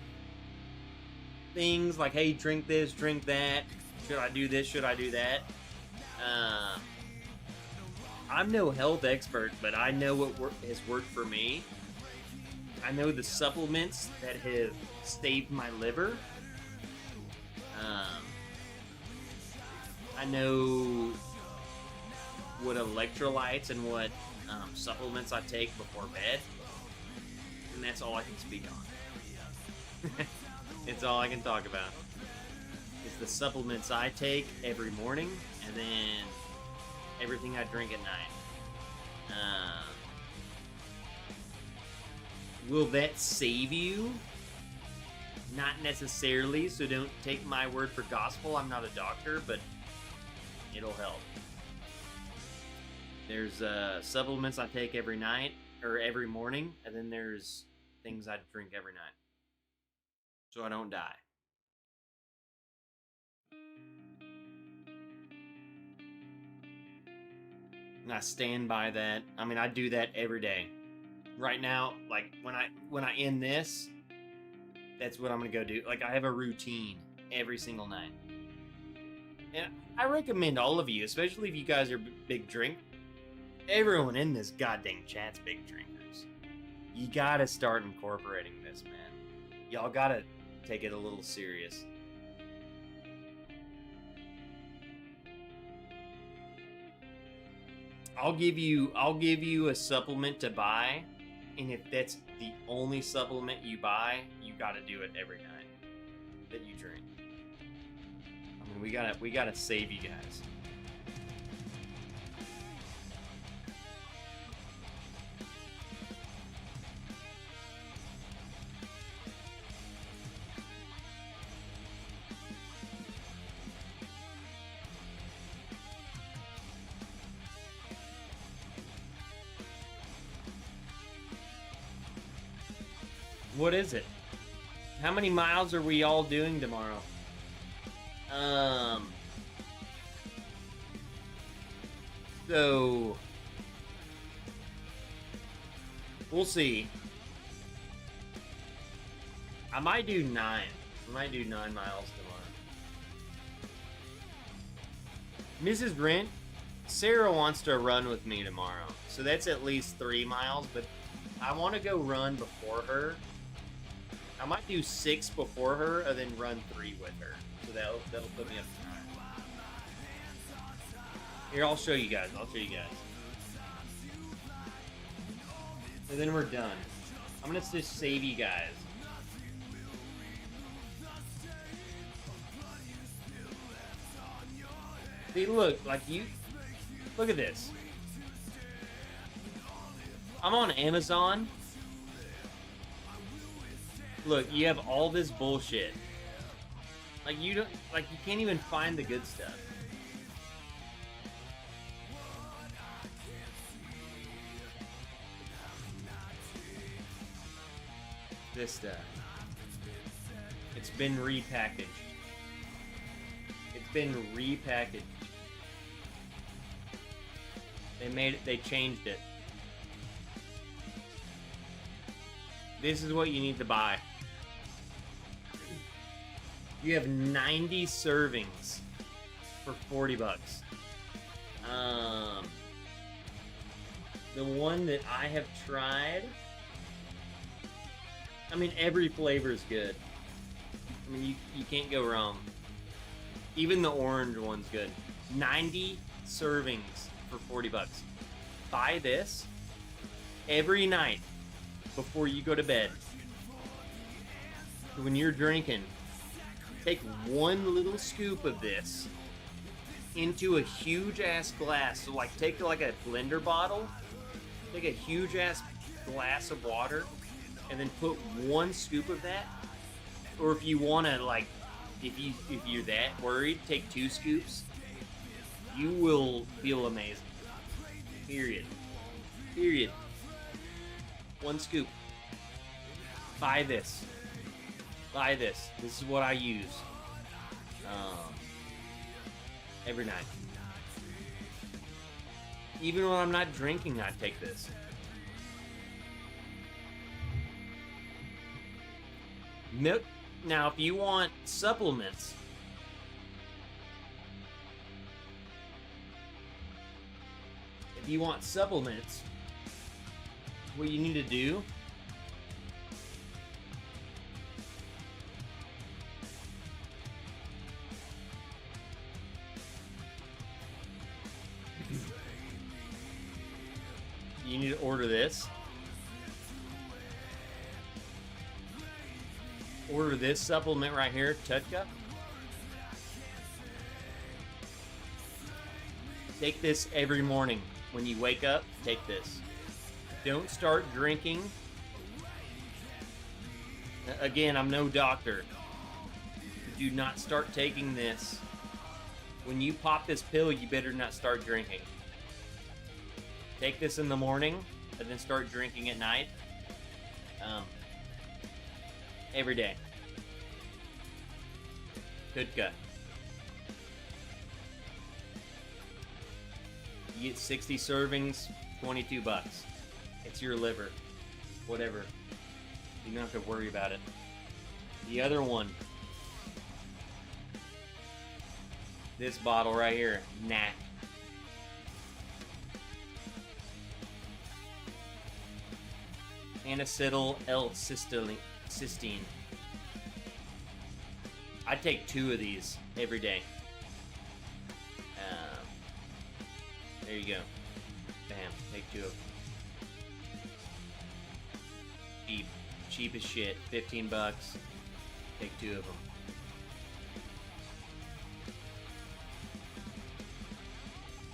things like, hey, drink this, drink that. Should I do this? Should I do that? I'm no health expert, but I know what has worked for me. I know the supplements that have staved my liver. I know what electrolytes and what supplements I take before bed. And that's all I can speak on. It's all I can talk about. It's the supplements I take every morning, and then everything I drink at night. Will that save you? Not necessarily, so don't take my word for gospel. I'm not a doctor, but it'll help. There's supplements I take every night, or every morning, and then there's things I drink every night. So I don't die. And I stand by that. I mean, I do that every day. Right now, like when I end this, that's what I'm gonna go do. Like I have a routine every single night. And I recommend all of you, especially if you guys are big drink. Everyone in this goddamn chat's big drinkers. You gotta start incorporating this, man. Y'all gotta take it a little serious. I'll give you a supplement to buy, and if that's the only supplement you buy, you gotta do it every night that you drink. I mean, we gotta save you guys. What is it? How many miles are we all doing tomorrow? So we'll see. I might do 9. I might do 9 miles tomorrow. Mrs. Brent, Sarah wants to run with me tomorrow, so that's at least 3 miles, but I want to go run before her. I might do 6 before her and then run 3 with her. So that'll put me up to 9. Here, I'll show you guys. And then we're done. I'm gonna just save you guys. See, look at this. I'm on Amazon. Look, you have all this bullshit. You can't even find the good stuff. This stuff. It's been repackaged. They changed it. This is what you need to buy. You have 90 servings for $40. The one that I have tried, I mean, every flavor is good. I mean, you can't go wrong. Even the orange one's good. 90 servings for 40 bucks. Buy this every night before you go to bed. When you're drinking, take one little scoop of this into a huge ass glass. So like take like a blender bottle, take a huge ass glass of water, and then put one scoop of that. Or if you want to like, if you're that worried, take 2 scoops. You will feel amazing. Period. Period. 1 scoop. Buy this. Buy this. This is what I use. Every night. Even when I'm not drinking, I take this. Milk. Now, if you want supplements, what you need to do you need to order this. Order this supplement right here, Tutka. Take this every morning. When you wake up, take this. Don't start drinking. Again, I'm no doctor. Do not start taking this. When you pop this pill, you better not start drinking. Take this in the morning and then start drinking at night. Every day. Tutka. You get 60 servings, 22 bucks. It's your liver. Whatever. You don't have to worry about it. The other one. This bottle right here. Knack. Anacetyl L-cysteine. I take 2 of these every day. There you go. Bam. Take 2 of them. Cheap as shit. 15 bucks. Take 2 of them.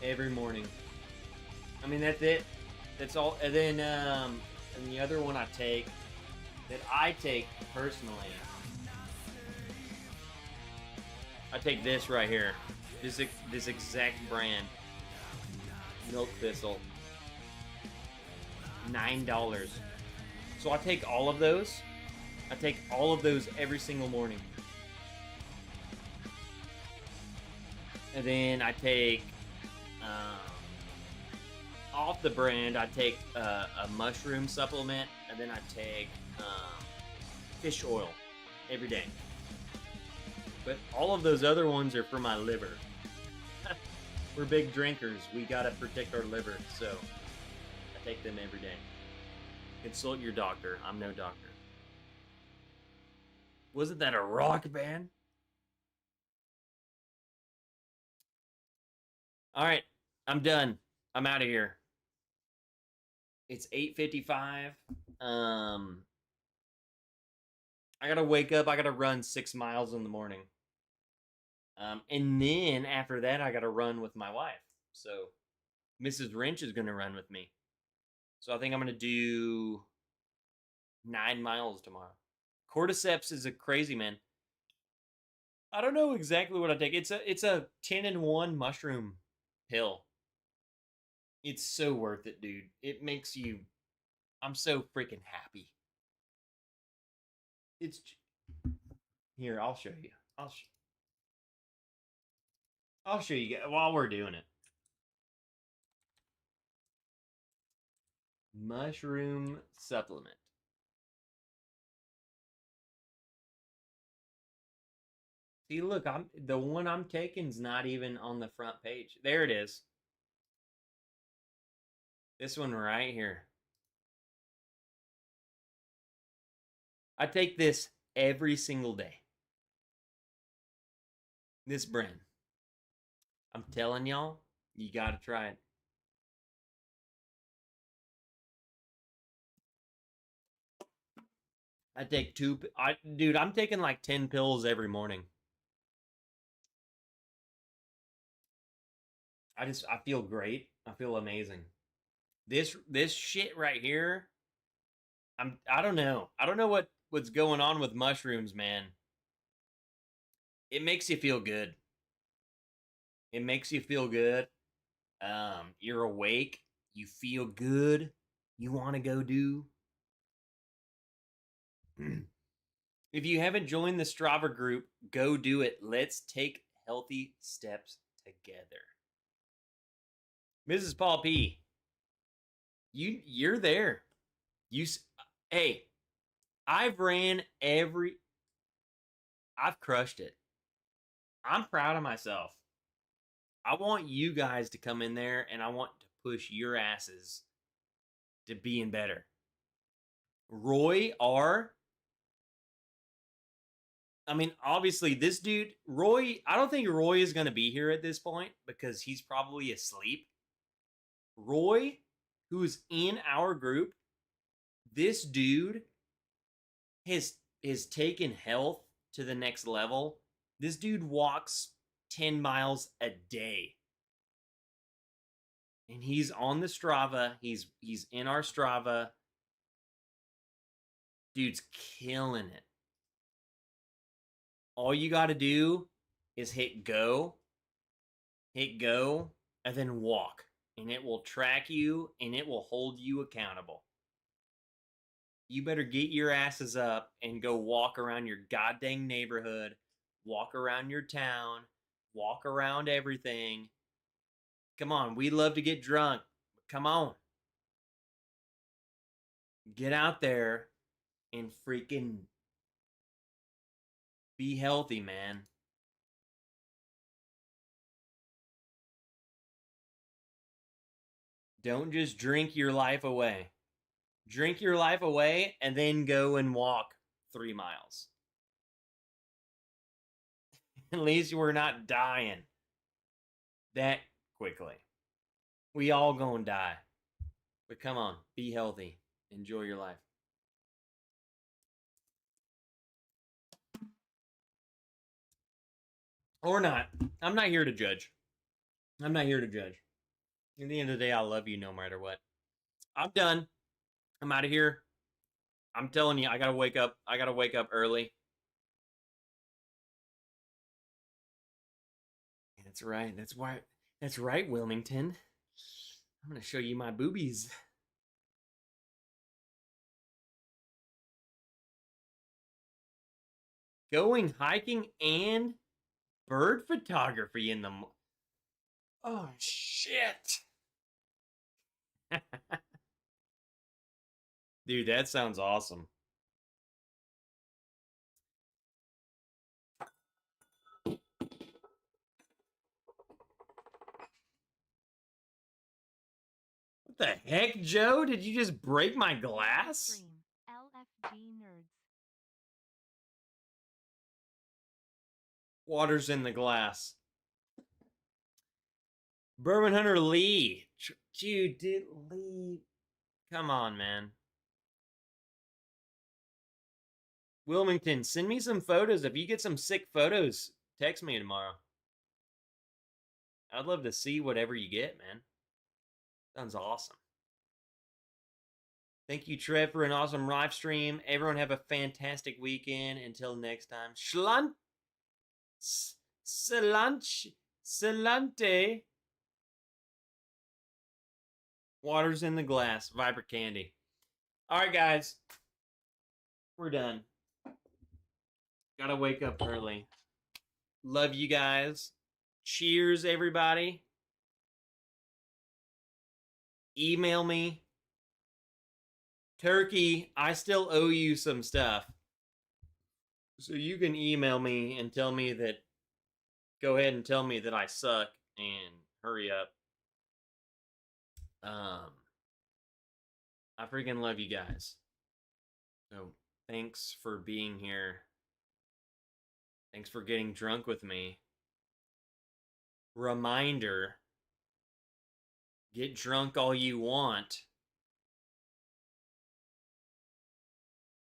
Every morning. I mean, that's it. That's all. And then, and the other one I take, that I take personally, I take this right here. This exact brand. Milk Thistle. $9. So I take all of those. I take all of those every single morning. And then I take, off the brand, I take a mushroom supplement, and then I take fish oil every day. But all of those other ones are for my liver. We're big drinkers. We gotta protect our liver, so I take them every day. Consult your doctor. I'm no doctor. Wasn't that a rock band? All right, I'm done. I'm out of here. It's 8:55. I gotta wake up. I gotta run 6 miles in the morning. And then after that, I gotta run with my wife. So Mrs. Wrench is gonna run with me. So I think I'm gonna do 9 miles tomorrow. Cordyceps is a crazy, man. I don't know exactly what I take. It's a 10-in-1 mushroom pill. It's so worth it, dude. It makes you... I'm so freaking happy. It's... Here, I'll show you. I'll show you guys while we're doing it. Mushroom supplement. See, look, the one I'm taking's not even on the front page. There it is. This one right here. I take this every single day. This brand. I'm telling y'all, you gotta try it. I take dude, I'm taking like 10 pills every morning. I feel great. I feel amazing. This shit right here, I don't know. I don't know what's going on with mushrooms, man. It makes you feel good. It makes you feel good. You're awake. You feel good. You want to go do. If you haven't joined the Strava group, go do it. Let's take healthy steps together. Mrs. Paul P, you're there. Hey, I've crushed it. I'm proud of myself. I want you guys to come in there and I want to push your asses to being better. Roy R. I mean, obviously, this dude, Roy, I don't think Roy is going to be here at this point because he's probably asleep. Roy, who's in our group, this dude has taken health to the next level. This dude walks 10 miles a day. And he's on the Strava. He's in our Strava. Dude's killing it. All you got to do is hit go, and then walk. And it will track you, and it will hold you accountable. You better get your asses up and go walk around your goddamn neighborhood, walk around your town, walk around everything. Come on, we love to get drunk. Come on. Get out there and freaking be healthy, man. Don't just drink your life away. Drink your life away and then go and walk 3 miles. At least we're not dying that quickly. We all gonna die. But come on, be healthy. Enjoy your life. Or not. I'm not here to judge. I'm not here to judge. At the end of the day, I love you no matter what. I'm done. I'm out of here. I'm telling you, I gotta wake up. I gotta wake up early. That's right. That's right, Wilmington. I'm gonna show you my boobies. Going hiking and bird photography in the. Oh shit! Dude, that sounds awesome. What the heck, Joe? Did you just break my glass? LFG nerds. Water's in the glass. Bourbon Hunter Lee. Dude, Lee. Come on, man. Wilmington, send me some photos. If you get some sick photos, text me tomorrow. I'd love to see whatever you get, man. Sounds awesome. Thank you, Trev, for an awesome live stream. Everyone have a fantastic weekend. Until next time. Salante. Water's in the glass. Viper candy. All right, guys. We're done. Gotta wake up early. Love you guys. Cheers, everybody. Email me. Turkey, I still owe you some stuff. So you can email me and tell me that. Go ahead and tell me that I suck and hurry up. I freaking love you guys. So thanks for being here. Thanks for getting drunk with me. reminder, get drunk all you want.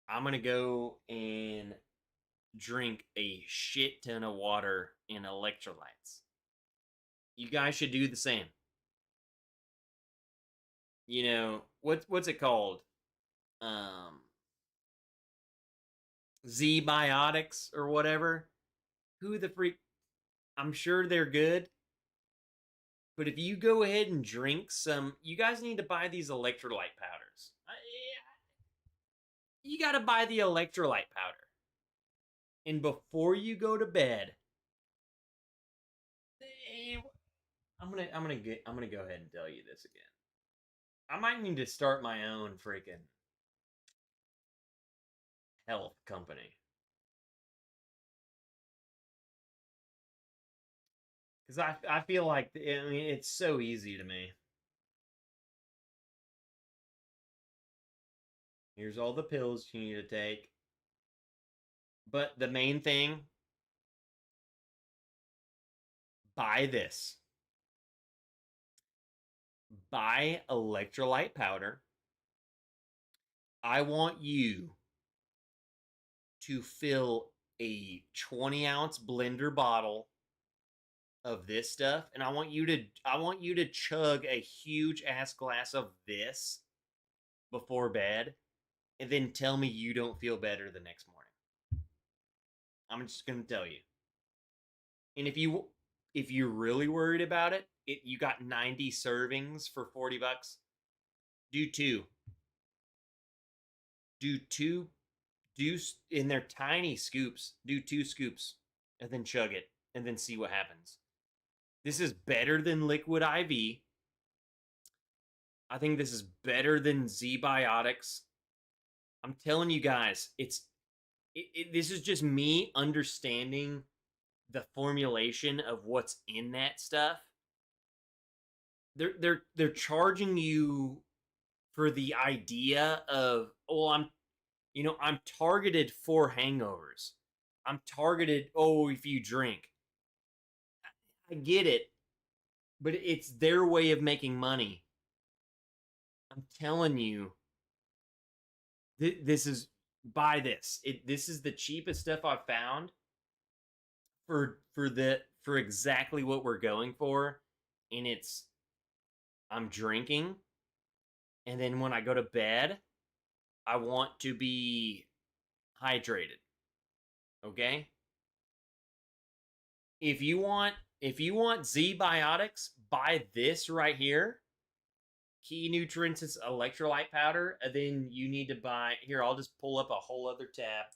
I'm going to go and drink a shit ton of water and electrolytes. You guys should do the same. You know, what's it called? Z-biotics or whatever. Who the freak? I'm sure they're good. But if you go ahead and drink some, you guys need to buy these electrolyte powders. You got to buy the electrolyte powder. And before you go to bed, I'm gonna go ahead and tell you this again. I might need to start my own freaking health company. Because I feel like, I mean, it's so easy to me. Here's all the pills you need to take. But the main thing, buy this. Buy electrolyte powder. I want you to fill a 20-ounce blender bottle of this stuff, and I want you to chug a huge ass glass of this before bed, and then tell me you don't feel better the next morning. I'm just gonna tell you. And if you're really worried about it, you got 90 servings for $40. Do two. Do in their tiny scoops. Do 2 scoops and then chug it and then see what happens. This is better than liquid IV. I think this is better than Z-biotics. I'm telling you guys, this is just me understanding the formulation of what's in that stuff. They're charging you for the idea of, oh, I'm targeted for hangovers. I'm targeted, oh, if you drink. I get it, but it's their way of making money. I'm telling you, this is, buy this. This is the cheapest stuff I've found for exactly what we're going for, and I'm drinking, and then when I go to bed, I want to be hydrated. Okay? If you want Z-biotics, buy this right here. Key Nutrients is electrolyte powder, and then you need to buy, here, I'll just pull up a whole other tab.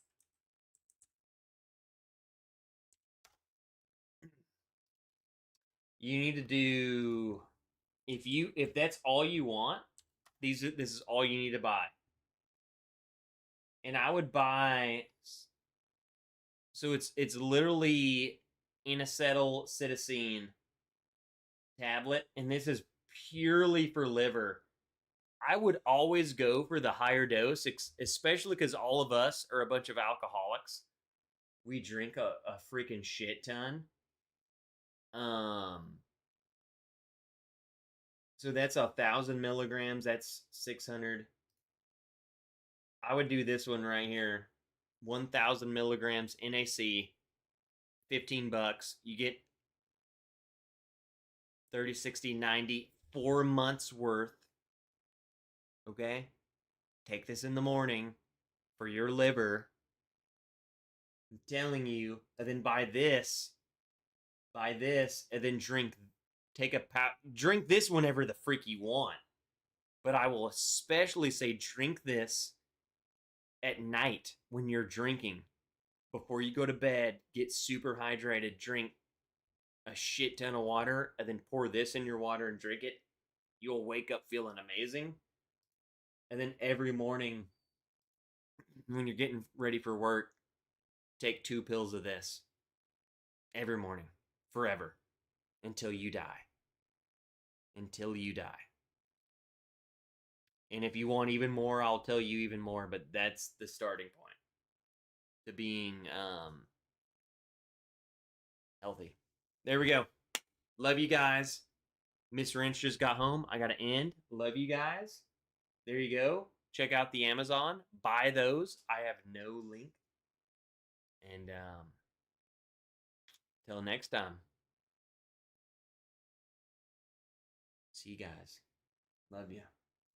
You need to do, if that's all you want, this is all you need to buy. And I would buy, so it's literally N-acetylcytosine tablet, and this is purely for liver. I would always go for the higher dose, especially because all of us are a bunch of alcoholics. We drink a freaking shit ton. So that's 1,000 milligrams. That's 600. I would do this one right here. 1,000 milligrams NaC. $15. You get 30, 60, 90, 4 months worth. Okay? Take this in the morning for your liver. I'm telling you. And then buy this, and then drink this whenever the freak you want. But I will especially say drink this at night when you're drinking. Before you go to bed, get super hydrated, drink a shit ton of water, and then pour this in your water and drink it. You'll wake up feeling amazing. And then every morning, when you're getting ready for work, take 2 pills of this. Every morning. Forever. Until you die. Until you die. And if you want even more, I'll tell you even more, but that's the starting point to being healthy. There we go. Love you guys. Miss Wrench just got home. I got to end. Love you guys. There you go. Check out the Amazon. Buy those. I have no link. And till next time. See you guys. Love you.